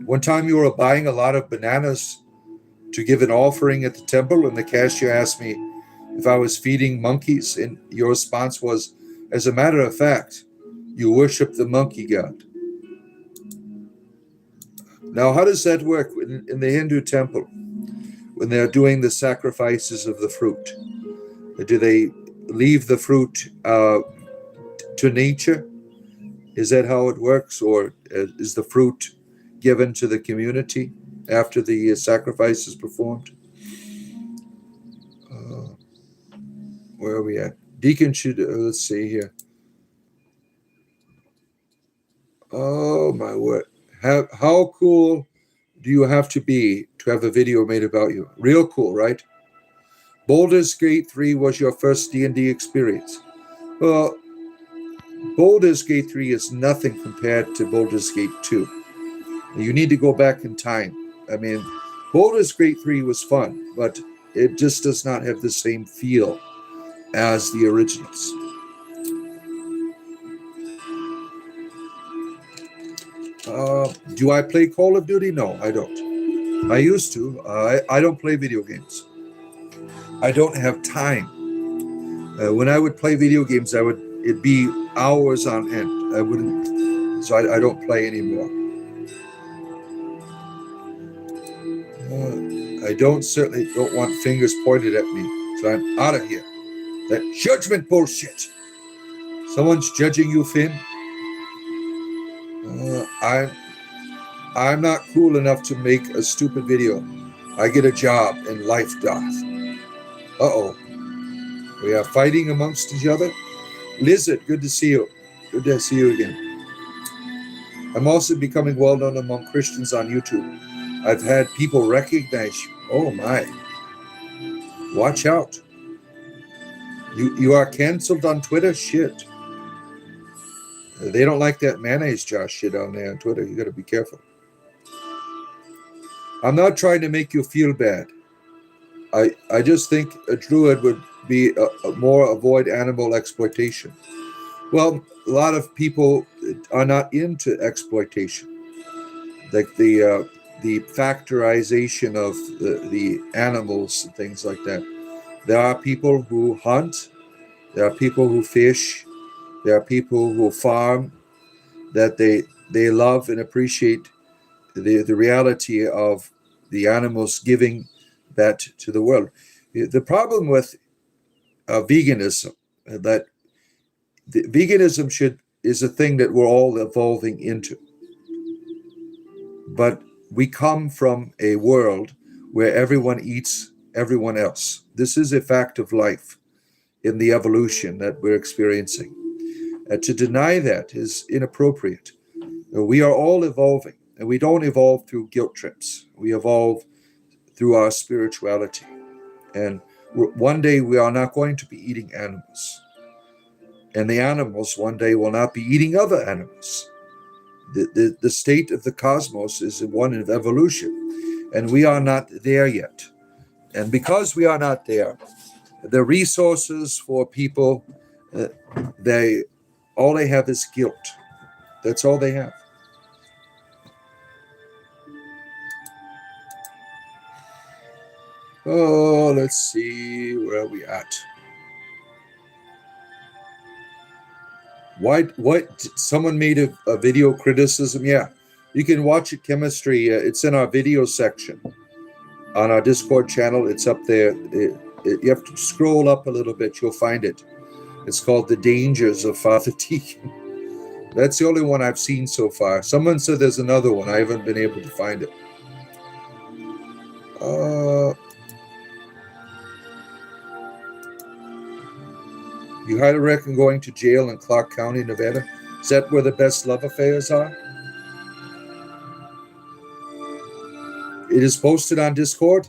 One time you were buying a lot of bananas to give an offering at the temple, and the cashier asked me if I was feeding monkeys, and your response was, as a matter of fact, you worship the monkey god. Now, how does that work in the Hindu temple when they're doing the sacrifices of the fruit? Do they leave the fruit to nature? Is that how it works? Or is the fruit given to the community after the sacrifice is performed? Where are we at? Deacon should, let's see here. Oh my word! How cool do you have to have a video made about you? Real cool, right? Baldur's Gate 3 was your first D&D experience. Well, Baldur's Gate 3 is nothing compared to Baldur's Gate 2. You need to go back in time. I mean, Baldur's Gate 3 was fun, but it just does not have the same feel as the originals. Do I play Call of Duty? No, I don't. I used to. I don't play video games. I don't have time. When I would play video games, it'd be hours on end. I wouldn't, so I don't play anymore. I certainly don't want fingers pointed at me, so I'm out of here. That judgment bullshit. Someone's judging you, Finn. I'm not cool enough to make a stupid video. I get a job and life doth. Uh-oh. We are fighting amongst each other. Lizard, good to see you. Good to see you again. I'm also becoming well known among Christians on YouTube. I've had people recognize you. Oh my. Watch out. You are canceled on Twitter? Shit. They don't like that mayonnaise Josh shit on there on Twitter. You got to be careful. I'm not trying to make you feel bad. I just think a druid would be a more avoid animal exploitation. Well, a lot of people are not into exploitation. Like the factorization of the animals and things like that. There are people who hunt. There are people who fish. There are people who farm, that they love and appreciate the reality of the animals giving that to the world. The problem with veganism, that veganism is a thing that we're all evolving into. But we come from a world where everyone eats everyone else. This is a fact of life in the evolution that we're experiencing. To deny that is inappropriate. We are all evolving, and we don't evolve through guilt trips. We evolve through our spirituality. And one day we are not going to be eating animals. And the animals one day will not be eating other animals. The state of the cosmos is one of evolution, and we are not there yet. And because we are not there, the resources for people, all they have is guilt. That's all they have. Oh, let's see, where are we at? What? Someone made a video criticism? Yeah, you can watch it, Chemistry. It's in our video section on our Discord channel. It's up there. You have to scroll up a little bit. You'll find it. It's called The Dangers of Father Deacon. That's the only one I've seen so far. Someone said there's another one. I haven't been able to find it. You highly recommend going to jail in Clark County, Nevada? Is that where the best love affairs are? It is posted on Discord.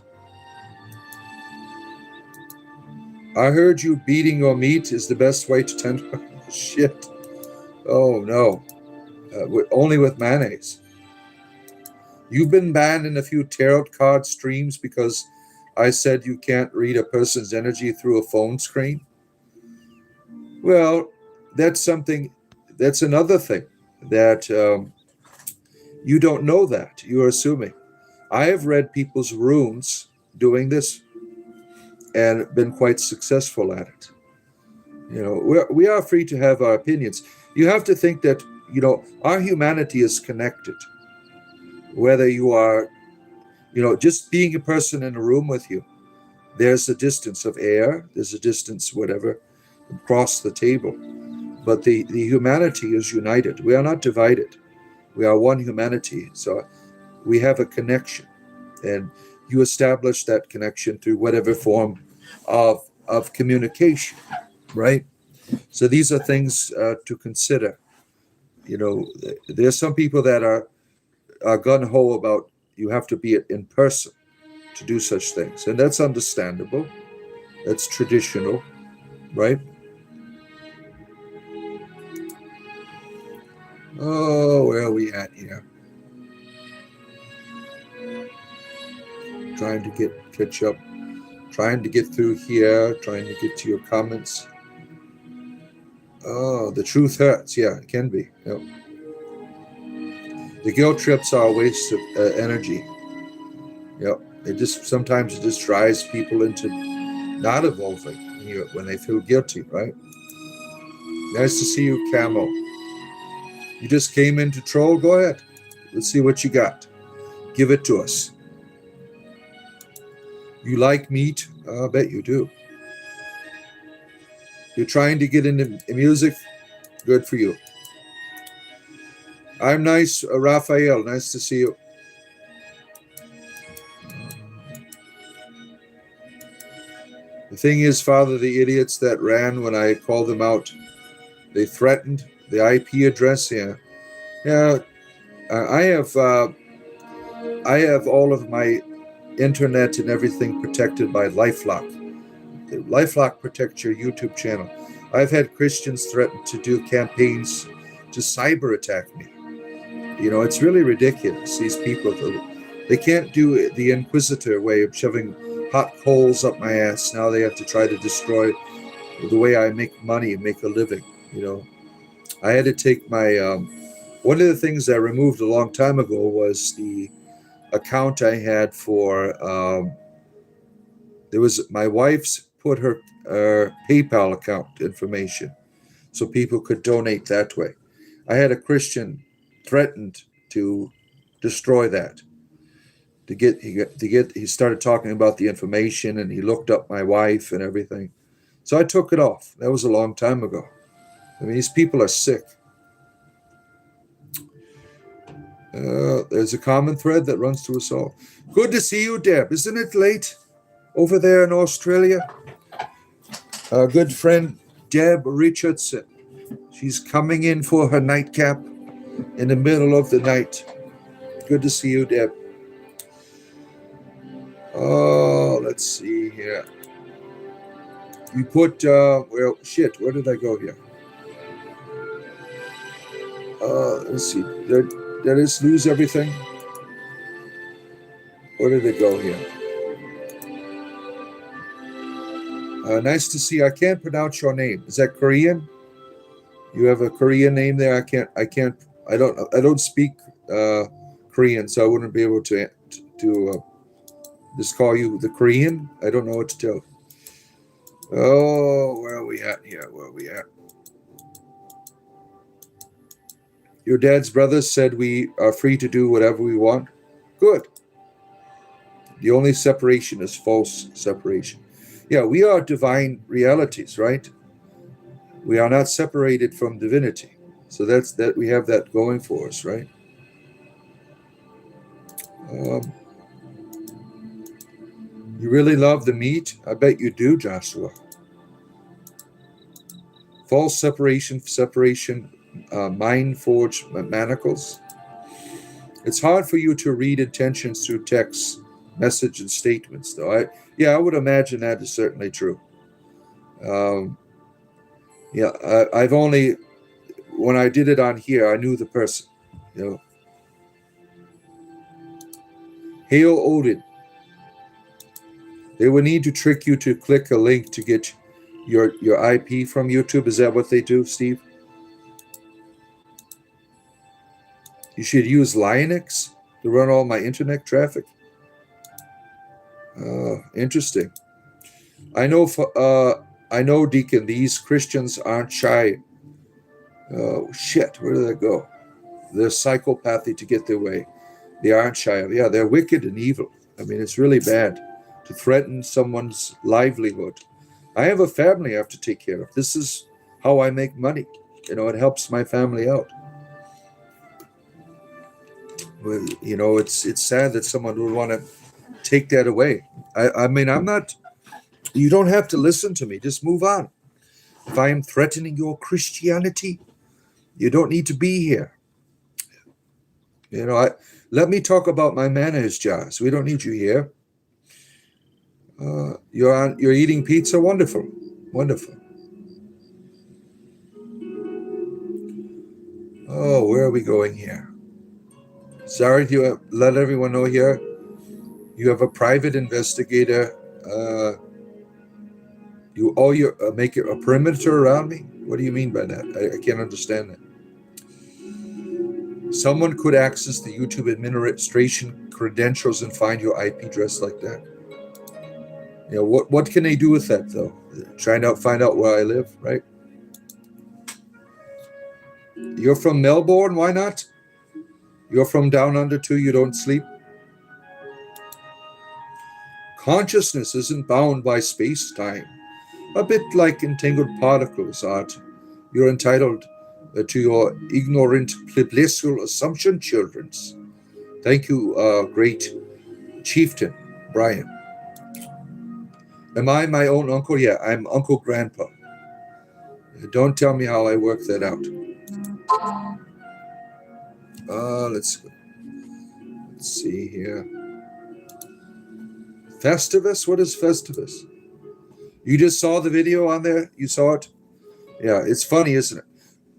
I heard you beating your meat is the best way to tend. Shit. Oh no. Only with mayonnaise. You've been banned in a few tarot card streams because I said you can't read a person's energy through a phone screen. Well, that's another thing that you don't know that. You're assuming. I have read people's runes doing this and been quite successful at it. You know, we are free to have our opinions. You have to think that, you know, our humanity is connected. Whether you are, you know, just being a person in a room with you, there's a distance of air, there's a distance, whatever, across the table. But the humanity is united. We are not divided. We are one humanity. So we have a connection. And you establish that connection through whatever form of communication, right? So these are things to consider. There's some people that are gung-ho about you have to be in person to do such things, and that's understandable. That's traditional, right? Oh, where are we at here? Trying to catch up, trying to get through here, trying to get to your comments. Oh, the truth hurts. Yeah, it can be. Yep. The guilt trips are a waste of energy. Yep. Sometimes it just drives people into not evolving when they feel guilty, right? Nice to see you, Camel. You just came in to troll? Go ahead. Let's see what you got. Give it to us. You like meat? I bet you do. You're trying to get into music? Good for you. I'm nice, Raphael. Nice to see you. The thing is, Father, the idiots that ran when I called them out, they threatened the IP address. Yeah. I have all of my internet and everything protected by LifeLock. LifeLock protects your YouTube channel. I've had Christians threaten to do campaigns to cyber attack me. It's really ridiculous. These people, they can't do the Inquisitor way of shoving hot coals up my ass. Now they have to try to destroy the way I make money and make a living. I had to take my one of the things I removed a long time ago was the account I had for there was my wife's put her PayPal account information so people could donate that way. I had a Christian threatened to destroy that. He started talking about the information, and he looked up my wife and everything. So I took it off. That was a long time ago. I mean, these people are sick. There's a common thread that runs through us all. Good to see you, Deb. Isn't it late over there in Australia? Our good friend Deb Richardson. She's coming in for her nightcap in the middle of the night. Good to see you, Deb. Oh, let's see here. You put, where did I go here? Let's see. Did I just lose everything? Where did it go here? Nice to see you. I can't pronounce your name. Is that Korean? You have a Korean name there? I don't speak Korean, so I wouldn't be able to just call you the Korean. I don't know what to tell. Oh, where are we at here? Where are we at? Your dad's brothers said we are free to do whatever we want. Good. The only separation is false separation. Yeah, we are divine realities, right? We are not separated from divinity. So that's that. We have that going for us, right? You really love the meat? I bet you do, Joshua. False separation, mind-forged manacles. It's hard for you to read intentions through text, message, and statements, though. I would imagine that is certainly true. I've only, when I did it on here, I knew the person. Hail Odin. They would need to trick you to click a link to get your IP from YouTube. Is that what they do, Steve? You should use Linux to run all my internet traffic. Interesting. I know, Deacon, these Christians aren't shy. Oh, shit, where did that go? They're psychopathy to get their way. They aren't shy. Yeah, they're wicked and evil. I mean, it's really bad to threaten someone's livelihood. I have a family I have to take care of. This is how I make money. It helps my family out. Well, it's sad that someone would want to take that away. I mean, I'm not, you don't have to listen to me. Just move on. If I am threatening your Christianity, You don't need to be here. Let me talk about my manners, Jazz. We don't need you here. You're eating pizza. Wonderful, wonderful. Oh, where are we going here? Sorry to let everyone know here. You have a private investigator. You make it a perimeter around me. What do you mean by that? I can't understand that. Someone could access the YouTube administration credentials and find your IP address like that. What can they do with that though? Trying to find out where I live, right? You're from Melbourne, why not? You're from down under too, you don't sleep? Consciousness isn't bound by space-time. A bit like entangled particles, Art. You're entitled to your ignorant plebiscite assumption, childrens. Thank you, great chieftain, Brian. Am I my own uncle? Yeah, I'm Uncle Grandpa. Don't tell me how I work that out. Let's see here. Festivus? What is Festivus? You just saw the video on there? You saw it? Yeah, it's funny, isn't it?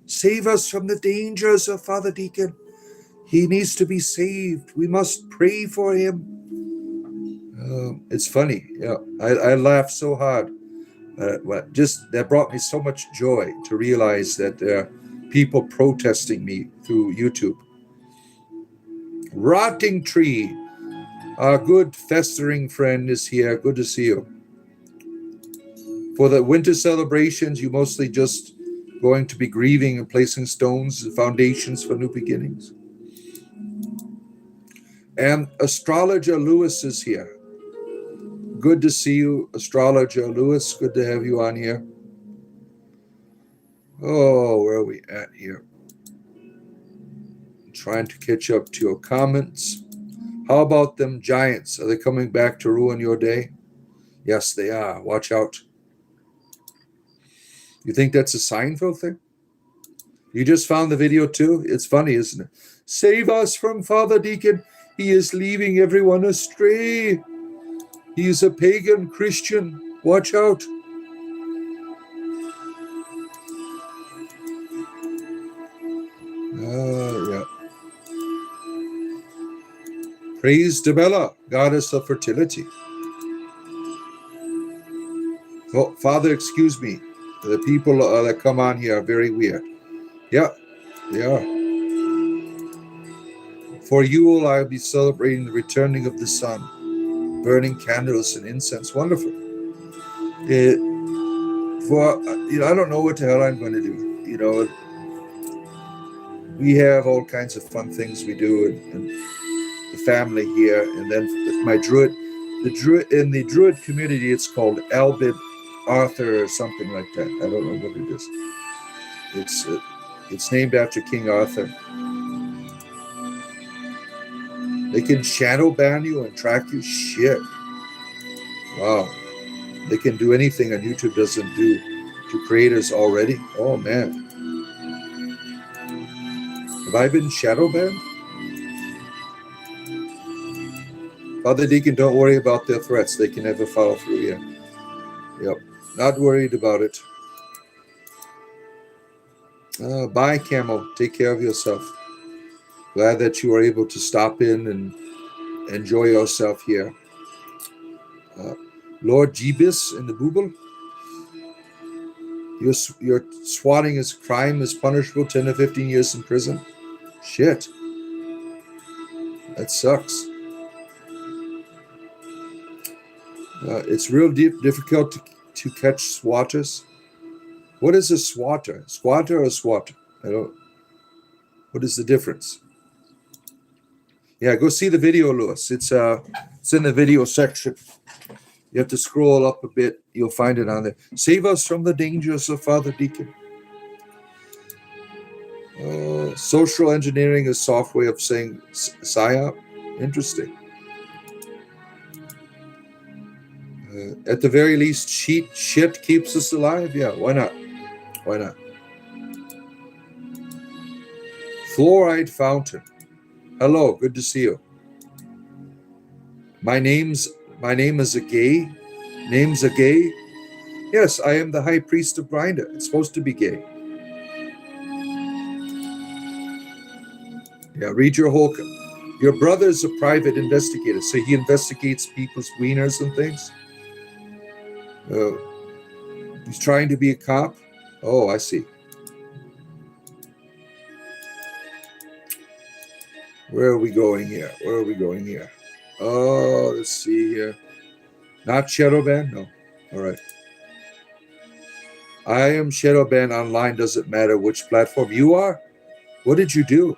Save us from the dangers of Father Deacon. He needs to be saved. We must pray for him. It's funny. Yeah, I laughed so hard. That brought me so much joy to realize that there are people protesting me through YouTube. Rotting Tree, our good festering friend, is here. Good to see you. For the winter celebrations, you mostly just going to be grieving and placing stones and foundations for new beginnings. And Astrologer Lewis is here. Good to see you, Astrologer Lewis. Good to have you on here. Oh, where are we at here? I'm trying to catch up to your comments. How about them giants? Are they coming back to ruin your day? Yes, they are. Watch out. You think that's a Seinfeld thing? You just found the video too? It's funny, isn't it? Save us from Father Deacon. He is leaving everyone astray. He is a pagan Christian. Watch out. Yeah. Praise Debella, goddess of fertility. Oh, Father, excuse me. The people that come on here are very weird. Yeah, they are. For Yule, I'll be celebrating the returning of the sun, burning candles and incense. Wonderful. I don't know what the hell I'm going to do. We have all kinds of fun things we do, and the family here, and then with my druid, in the druid community, it's called Albid Arthur or something like that. I don't know what it is. It's named after King Arthur. They can shadow ban you and track you. Shit. Wow. They can do anything on YouTube doesn't do to creators already. Oh man. Have I been shadow banned? Father Deacon, don't worry about their threats. They can never follow through yet. Yep. Not worried about it. Bye, Camel. Take care of yourself. Glad that you are able to stop in and enjoy yourself here. Lord Jebus in the Booble. Your swatting is crime is punishable, 10 to 15 years in prison. Shit. That sucks. It's real difficult to catch swatters. What is a swatter? Squatter or swatter? What is the difference? Yeah, go see the video, Lewis. It's in the video section. You have to scroll up a bit. You'll find it on there. Save us from the dangers of Father Deacon. Social engineering is a soft way of saying psyop. Interesting. At the very least, shit keeps us alive. Yeah, why not? Why not? Fluoride Fountain. Hello, good to see you. My name is a gay. Name's a gay. Yes, I am the high priest of Grinder. It's supposed to be gay. Yeah, read your whole. Your brother's a private investigator, so he investigates people's wieners and things. He's trying to be a cop. Oh, I see. Where are we going here? Oh, let's see here. Not Shadowban? No. All right. I am Shadowban online. Doesn't matter which platform you are. What did you do?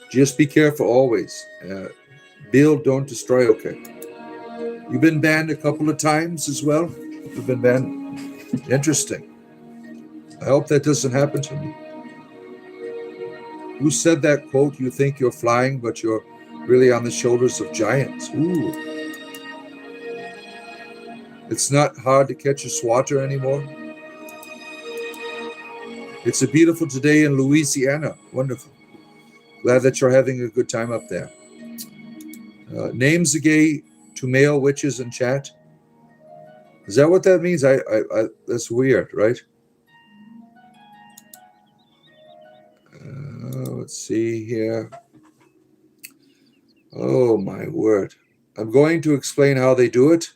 Just be careful always. Build, don't destroy. Okay. You've been banned a couple of times as well? You've been banned? Interesting. I hope that doesn't happen to me. Who said that quote? You think you're flying, but you're really on the shoulders of giants. Ooh. It's not hard to catch a swatter anymore. It's a beautiful day in Louisiana. Wonderful. Glad that you're having a good time up there. Names a gay to male witches in chat. Is that what that means? I that's weird, right? Let's see here. Oh my word. I'm going to explain how they do it.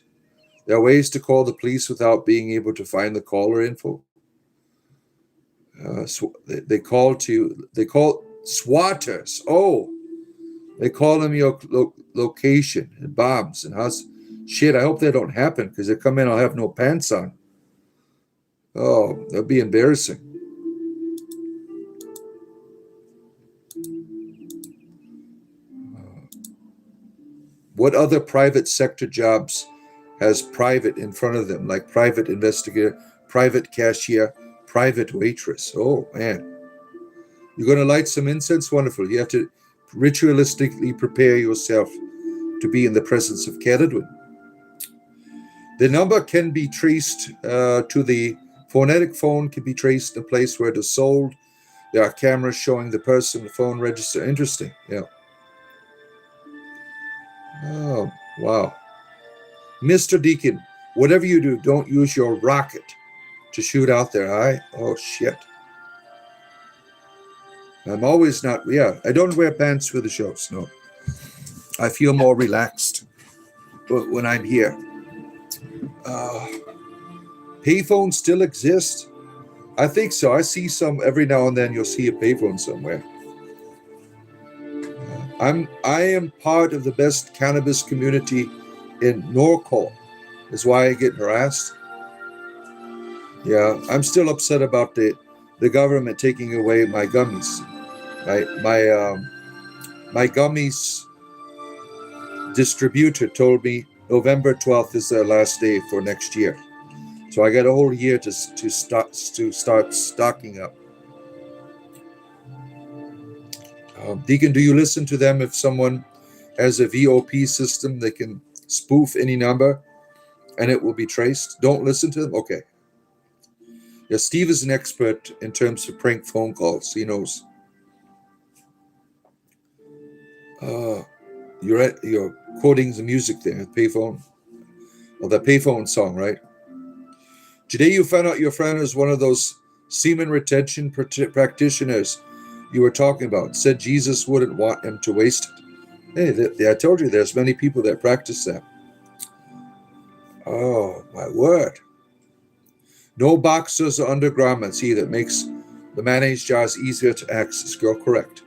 There are ways to call the police without being able to find the caller info. They call swatters. Oh, they call them your location and bombs and house. Shit, I hope they don't happen because they come in, I'll have no pants on. Oh, that'd be embarrassing. What other private sector jobs has private in front of them, like private investigator, private cashier, private waitress? Oh, man. You're going to light some incense? Wonderful. You have to ritualistically prepare yourself to be in the presence of Caradwin. The number can be traced to the phonetic phone, can be traced in a place where it is sold. There are cameras showing the person, the phone register. Interesting. Yeah. Oh, wow. Mr. Deacon, whatever you do, don't use your rocket to shoot out there. Oh, shit. I'm always not, I don't wear pants for the shows, no. I feel more relaxed when I'm here. Payphones still exist? I think so. I see some every now and then. You'll see a payphone somewhere. I am part of the best cannabis community in Norco. Is why I get harassed. Yeah, I'm still upset about the government taking away my gummies. My gummies distributor told me November 12th is their last day for next year. So I got a whole year to start stocking up. Deacon, do you listen to them if someone has a VOP system? They can spoof any number and it will be traced. Don't listen to them? Okay. Yeah, Steve is an expert in terms of prank phone calls. He knows. You're quoting the music there, payphone. Well, the payphone song, right? Today you found out your friend is one of those semen retention practitioners you were talking about. Said Jesus wouldn't want him to waste it. Hey, I told you there's many people that practice that. Oh, my word. No boxers or undergarments either. It makes the mayonnaise jars easier to access. You're correct.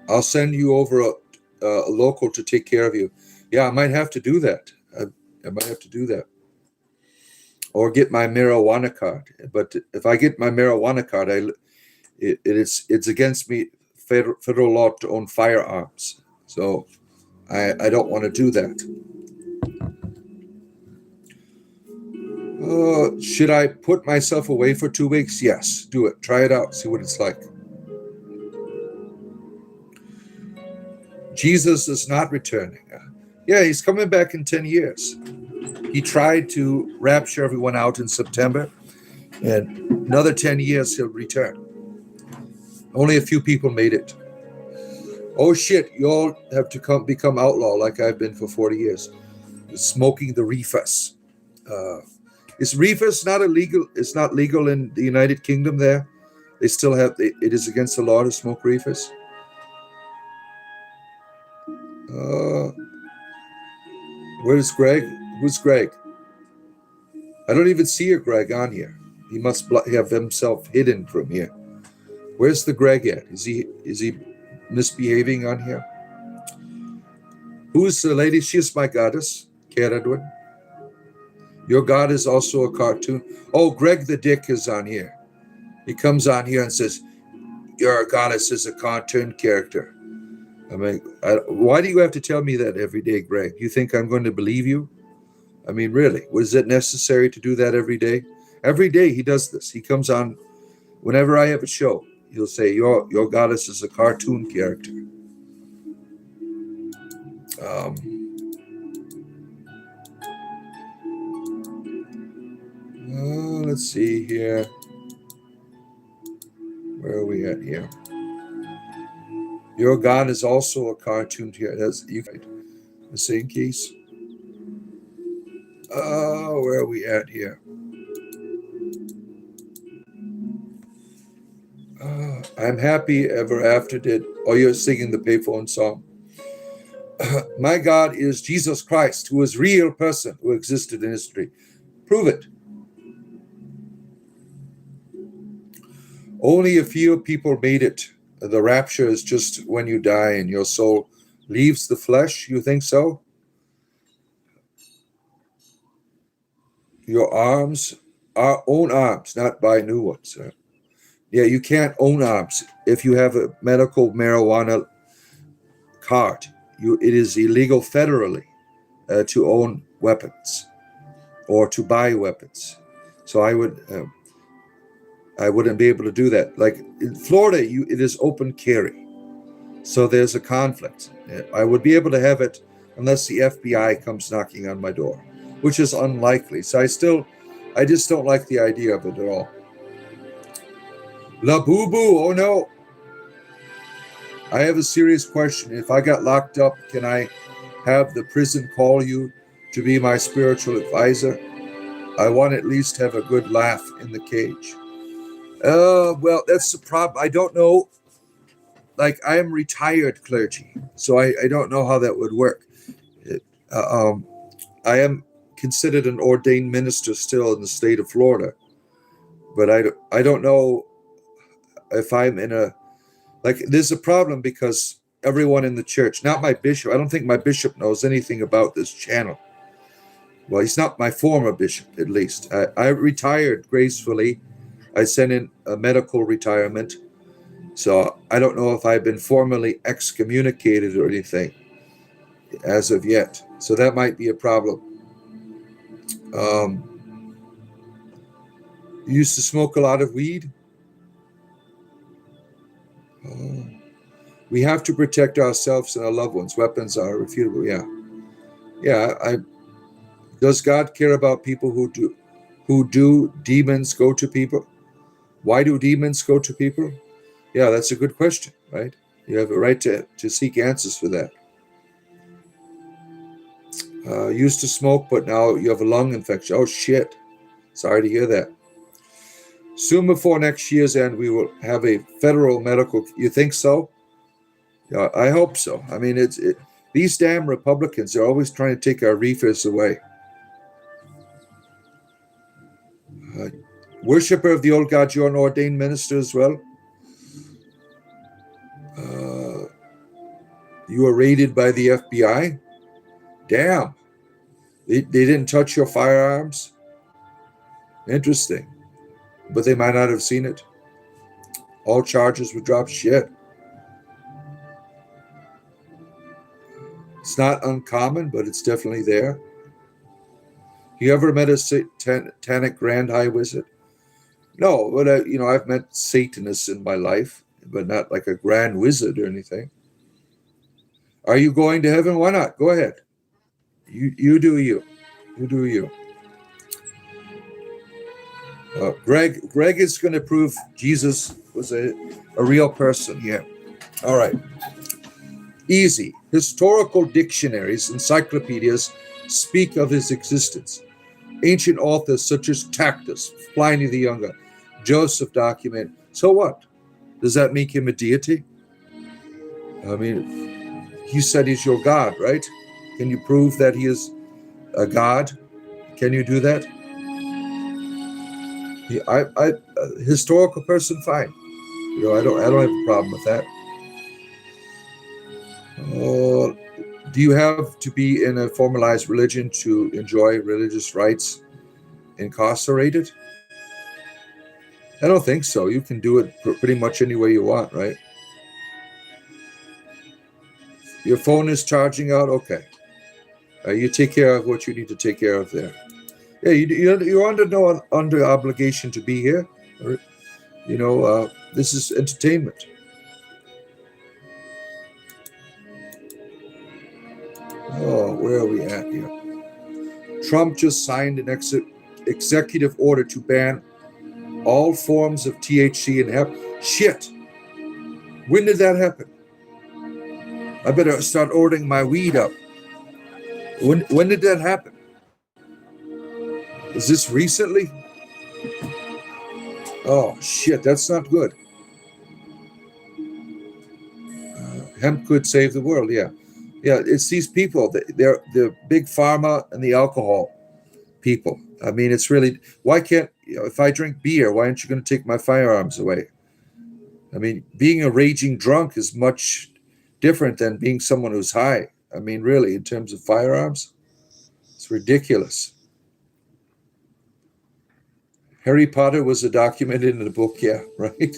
I'll send you over a local to take care of you. Yeah, I might have to do that. I might have to do that. Or get my marijuana card. But if I get my marijuana card, it's against me federal law to own firearms. So I don't want to do that. Should I put myself away for 2 weeks? Yes, do it. Try it out. See what it's like. Jesus is not returning. Yeah, he's coming back in 10 years. He tried to rapture everyone out in September, and another 10 years he'll return. Only a few people made it. Oh shit, you all have to become outlaw like I've been for 40 years. Smoking the reefers. Is reefers not illegal? It's not legal in the United Kingdom there? They still have, it is against the law to smoke reefers? Where's Greg? Who's Greg? I don't even see a Greg on here. He must have himself hidden from here. Where's the Greg at? Is he misbehaving on here? Who's the lady? She's my goddess, Cat Edwin. Your god is also a cartoon. Oh, Greg the Dick is on here. He comes on here and says, your goddess is a cartoon character. I mean, why do you have to tell me that every day, Greg? You think I'm going to believe you? I mean, really, was it necessary to do that every day? Every day he does this. He comes on, whenever I have a show, he'll say, your goddess is a cartoon character. Let's see here. Where are we at here? Your god is also a cartoon here. That's you. The same case. Where are we at here? I'm happy ever after did. Oh, you're singing the payphone song. My God is Jesus Christ, who is a real person who existed in history. Prove it. Only a few people made it. The rapture is just when you die and your soul leaves the flesh. You think so? Your arms, our own arms, not buy new ones. Yeah, you can't own arms. If you have a medical marijuana card, it is illegal federally to own weapons or to buy weapons. So I wouldn't be able to do that. Like in Florida, it is open carry. So there's a conflict. I would be able to have it unless the FBI comes knocking on my door, which is unlikely. So I just don't like the idea of it at all. La Boo Boo, oh no. I have a serious question. If I got locked up, can I have the prison call you to be my spiritual advisor? I want to at least have a good laugh in the cage. Well, that's the problem. I don't know. Like, I am retired clergy, so I don't know how that would work. I am considered an ordained minister still in the state of Florida, but I don't know if I'm in a, like, there's a problem because everyone in the church, not my bishop, I don't think my bishop knows anything about this channel. Well, he's not my former bishop, at least. I retired gracefully. I sent in a medical retirement. So I don't know if I've been formally excommunicated or anything as of yet. So that might be a problem. You used to smoke a lot of weed? We have to protect ourselves and our loved ones. Weapons are irrefutable. Yeah. Does God care about people who do demons go to people? Why do demons go to people? Yeah, that's a good question, right? You have a right to seek answers for that. Used to smoke, but now you have a lung infection. Oh, shit. Sorry to hear that. Soon before next year's end, we will have a federal medical... You think so? Yeah, I hope so. I mean, these damn Republicans are always trying to take our reefers away. Worshipper of the old God, you're an ordained minister as well? You were raided by the FBI? Damn. They didn't touch your firearms? Interesting. But they might not have seen it. All charges were dropped. Shit. It's not uncommon, but it's definitely there. You ever met a satanic grand high wizard? No, but I've met Satanists in my life, but not like a grand wizard or anything. Are you going to heaven? Why not? Go ahead. You do you. You do you. Greg is going to prove Jesus was a real person here. All right. Easy. Historical dictionaries, encyclopedias speak of his existence. Ancient authors such as Tacitus, Pliny the Younger, Joseph document. So what? Does that make him a deity? I mean, he said he's your God, right? Can you prove that he is a God? Can you do that? Historical person, fine. I don't have a problem with that. Do you have to be in a formalized religion to enjoy religious rights incarcerated? I don't think so. You can do it pretty much any way you want, right? Your phone is charging out? Okay. You take care of what you need to take care of there. Yeah, you're under obligation to be here. This is entertainment. Oh, where are we at here? Trump just signed an executive order to ban all forms of THC and hemp. Shit. When did that happen? I better start ordering my weed up. When did that happen? Is this recently? Oh, shit, that's not good. Hemp could save the world, yeah. Yeah, it's these people. They're the big pharma and the alcohol people. I mean, it's really, why can't, if I drink beer, why aren't you going to take my firearms away? I mean, being a raging drunk is much different than being someone who's high. I mean, really, in terms of firearms, it's ridiculous. Harry Potter was documented in the book, yeah, right?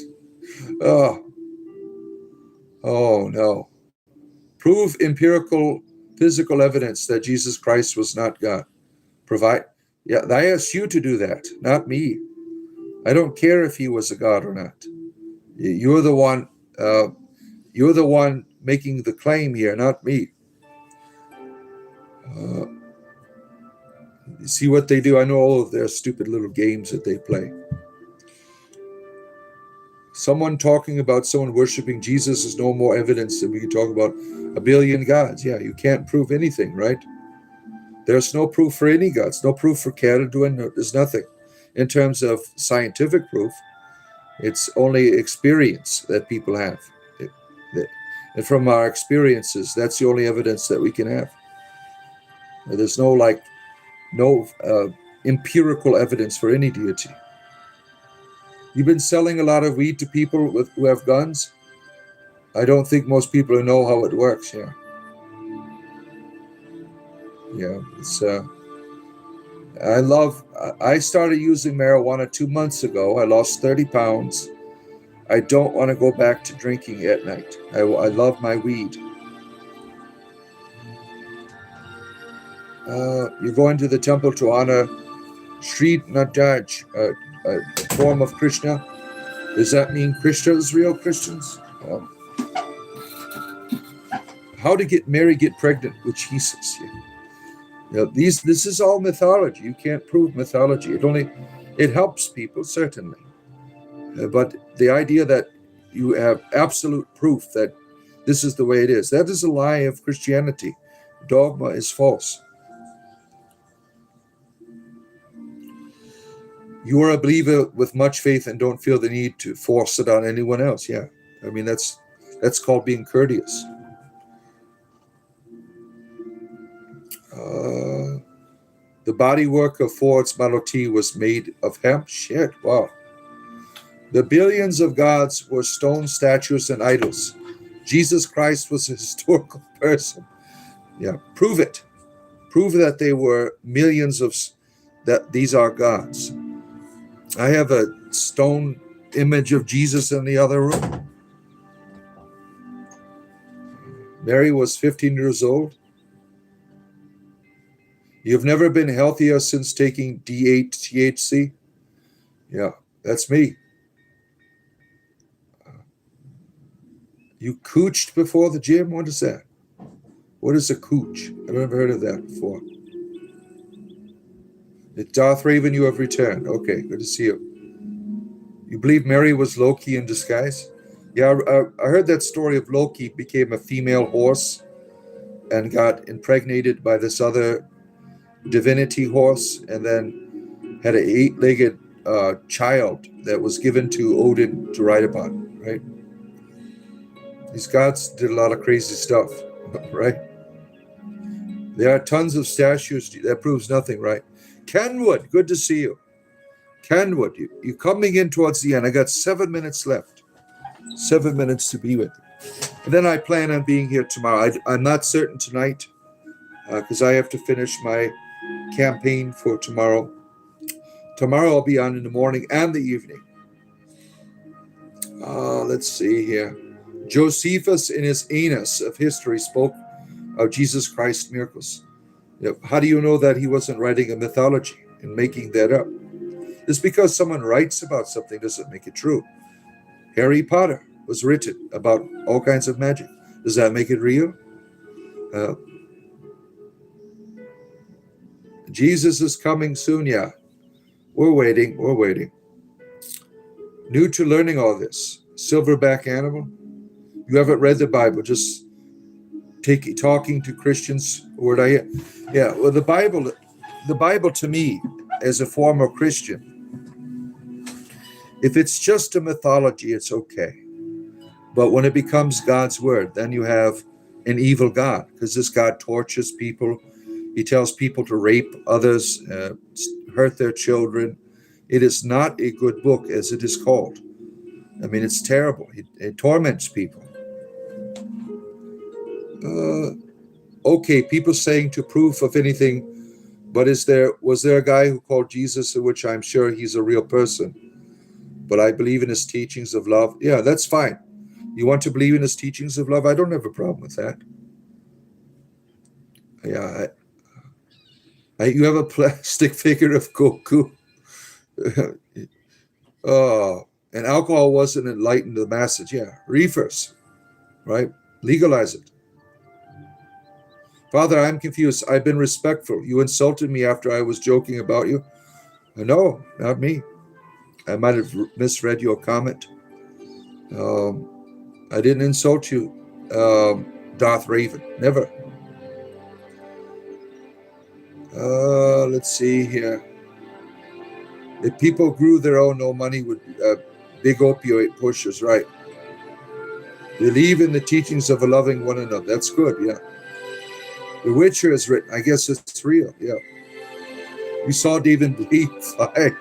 Oh no. Prove empirical physical evidence that Jesus Christ was not God. Yeah, I asked you to do that, not me. I don't care if he was a God or not. You're the one. You're the one making the claim here, not me. You see what they do? I know all of their stupid little games that they play. Someone talking about someone worshiping Jesus is no more evidence than we can talk about a billion gods. Yeah, you can't prove anything, right? There's no proof for any gods, no proof for Caradwin. There's nothing. In terms of scientific proof, it's only experience that people have. And from our experiences, that's the only evidence that we can have. There's no empirical evidence for any deity. You've been selling a lot of weed to people who have guns. I don't think most people know how it works. Yeah. It's. I started using marijuana 2 months ago. I lost 30 pounds. I don't want to go back to drinking at night. I love my weed. You're going to the temple to honor Sri Nadaj, a form of Krishna. Does that mean Krishna is real Christians? How did Mary get pregnant with Jesus? This is all mythology. You can't prove mythology. It helps people, certainly. But the idea that you have absolute proof that this is the way it is, that is a lie of Christianity. Dogma is false. You are a believer with much faith and don't feel the need to force it on anyone else. Yeah. I mean, that's called being courteous. The bodywork of Ford's Model T was made of hemp. Shit, wow. The billions of gods were stone statues and idols. Jesus Christ was a historical person. Yeah, prove it. Prove that they were millions that these are gods. I have a stone image of Jesus in the other room. Mary was 15 years old. You've never been healthier since taking D8 THC? Yeah, that's me. You cooched before the gym? What is that? What is a cooch? I've never heard of that before. Darth Raven, you have returned. Okay, good to see you. You believe Mary was Loki in disguise? Yeah, I heard that story of Loki became a female horse and got impregnated by this other divinity horse, and then had an eight-legged child that was given to Odin to ride upon, right? These gods did a lot of crazy stuff, right? There are tons of statues. That proves nothing, right? Kenwood, good to see you. Kenwood, you're coming in towards the end. I got 7 minutes left. 7 minutes to be with you. And then I plan on being here tomorrow. I'm not certain tonight because I have to finish my campaign for tomorrow. Tomorrow I'll be on in the morning and the evening. Let's see here. Josephus in his Annus of History spoke of Jesus Christ's miracles. How do you know that he wasn't writing a mythology and making that up? Just because someone writes about something doesn't make it true. Harry Potter was written about all kinds of magic. Does that make it real? Jesus is coming soon, yeah. We're waiting. New to learning all this. Silverback animal. You haven't read the Bible, just talking to Christians. Word I hear. Yeah, well, the Bible to me, as a former Christian, if it's just a mythology, it's okay. But when it becomes God's word, then you have an evil God, because this God tortures people. He tells people to rape others, hurt their children. It is not a good book, as it is called. I mean, it's terrible. It torments people. Okay, people saying to proof of anything, but was there a guy who called Jesus, in which I'm sure he's a real person, but I believe in his teachings of love? Yeah, that's fine. You want to believe in his teachings of love? I don't have a problem with that. Yeah, you have a plastic figure of Goku. And alcohol wasn't enlightened the masses. Yeah, reefers, right? Legalize it. Father, I'm confused. I've been respectful. You insulted me after I was joking about you. No, not me. I might have misread your comment. I didn't insult you, Darth Raven. Never. Let's see here. If people grew their own, no money would big opioid pushers, right? Believe in the teachings of loving one another. That's good, yeah. The Witcher is written. I guess it's real, yeah. We saw David Blaine fly.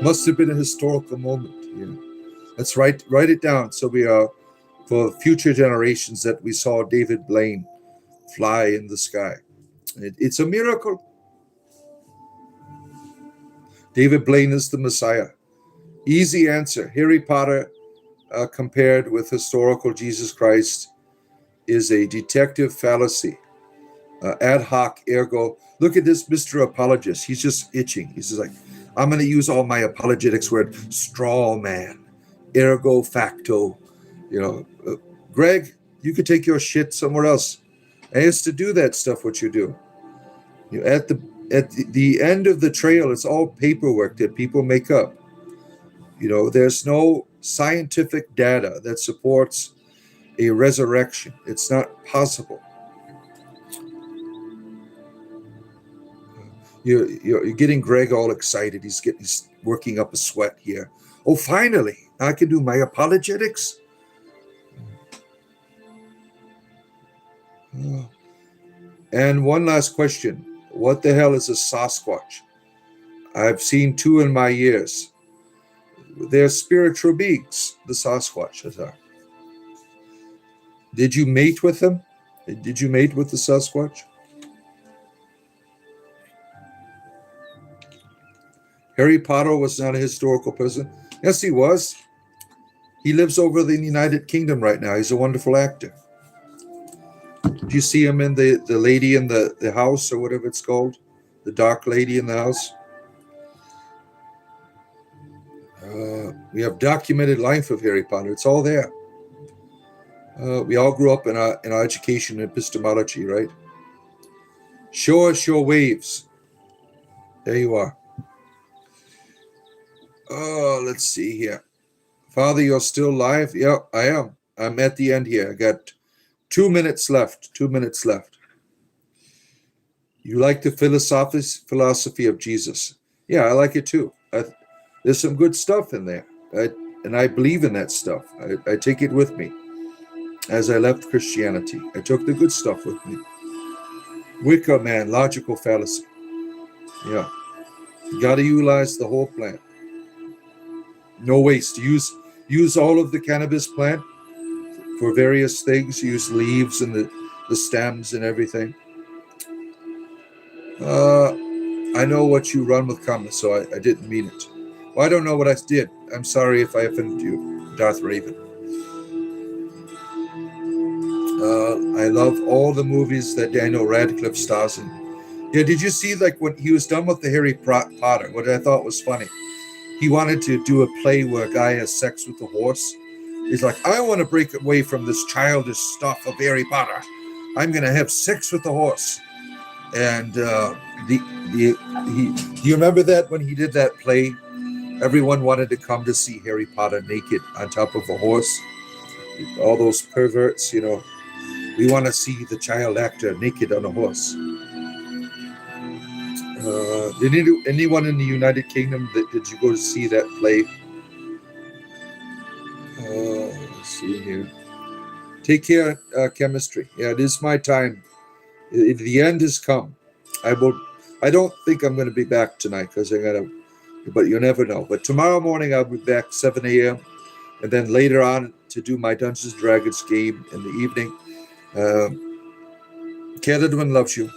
Must have been a historical moment, yeah. Let's write it down so we are, for future generations, that we saw David Blaine fly in the sky. It's a miracle. David Blaine is the Messiah. Easy answer. Harry Potter compared with historical Jesus Christ is a detective fallacy. Ad hoc ergo. Look at this Mr. Apologist. He's just itching. He's just like, I'm going to use all my apologetics word, straw man, ergo facto. Greg, you could take your shit somewhere else. I used to do that stuff, what you do. At the end of the trail, it's all paperwork that people make up. There's no scientific data that supports a resurrection. It's not possible. You're getting Greg all excited. He's working up a sweat here. Oh, finally, I can do my apologetics. And one last question. What the hell is a Sasquatch? I've seen two in my years. They're spiritual beings, the Sasquatches are. Did you mate with them? Did you mate with the Sasquatch? Harry Potter was not a historical person. Yes, he was. He lives over in the United Kingdom right now. He's a wonderful actor. Did you see him in the lady in the house, or whatever it's called? The dark lady in the house? We have documented life of Harry Potter. It's all there. We all grew up in our education in epistemology, right? Show us your waves. There you are. Oh, let's see here. Father, you're still live? Yeah, I am. I'm at the end here. I got 2 minutes left. 2 minutes left. You like the philosophy of Jesus? Yeah, I like it too. There's some good stuff in there. And I believe in that stuff. I take it with me. As I left Christianity, I took the good stuff with me. Wicker man, logical fallacy. Yeah, you got to utilize the whole plant. No waste. Use all of the cannabis plant for various things. Use leaves and the stems and everything. I know what you run with comments, so I didn't mean it. Well, I don't know what I did. I'm sorry if I offended you, Darth Raven. I love all the movies that Daniel Radcliffe stars in. Yeah, did you see like when he was done with the Harry Potter? What I thought was funny. He wanted to do a play where a guy has sex with a horse. He's like, I want to break away from this childish stuff of Harry Potter. I'm going to have sex with the horse. And do you remember that when he did that play? Everyone wanted to come to see Harry Potter naked on top of a horse. All those perverts, we want to see the child actor naked on a horse. Did anyone in the United Kingdom, did you go to see that play? Let's see here. Take care, chemistry. Yeah, it is my time. The end has come. I don't think I'm going to be back tonight because I got to, but you never know. But tomorrow morning I'll be back 7 a.m. and then later on to do my Dungeons and Dragons game in the evening. Canada loves you.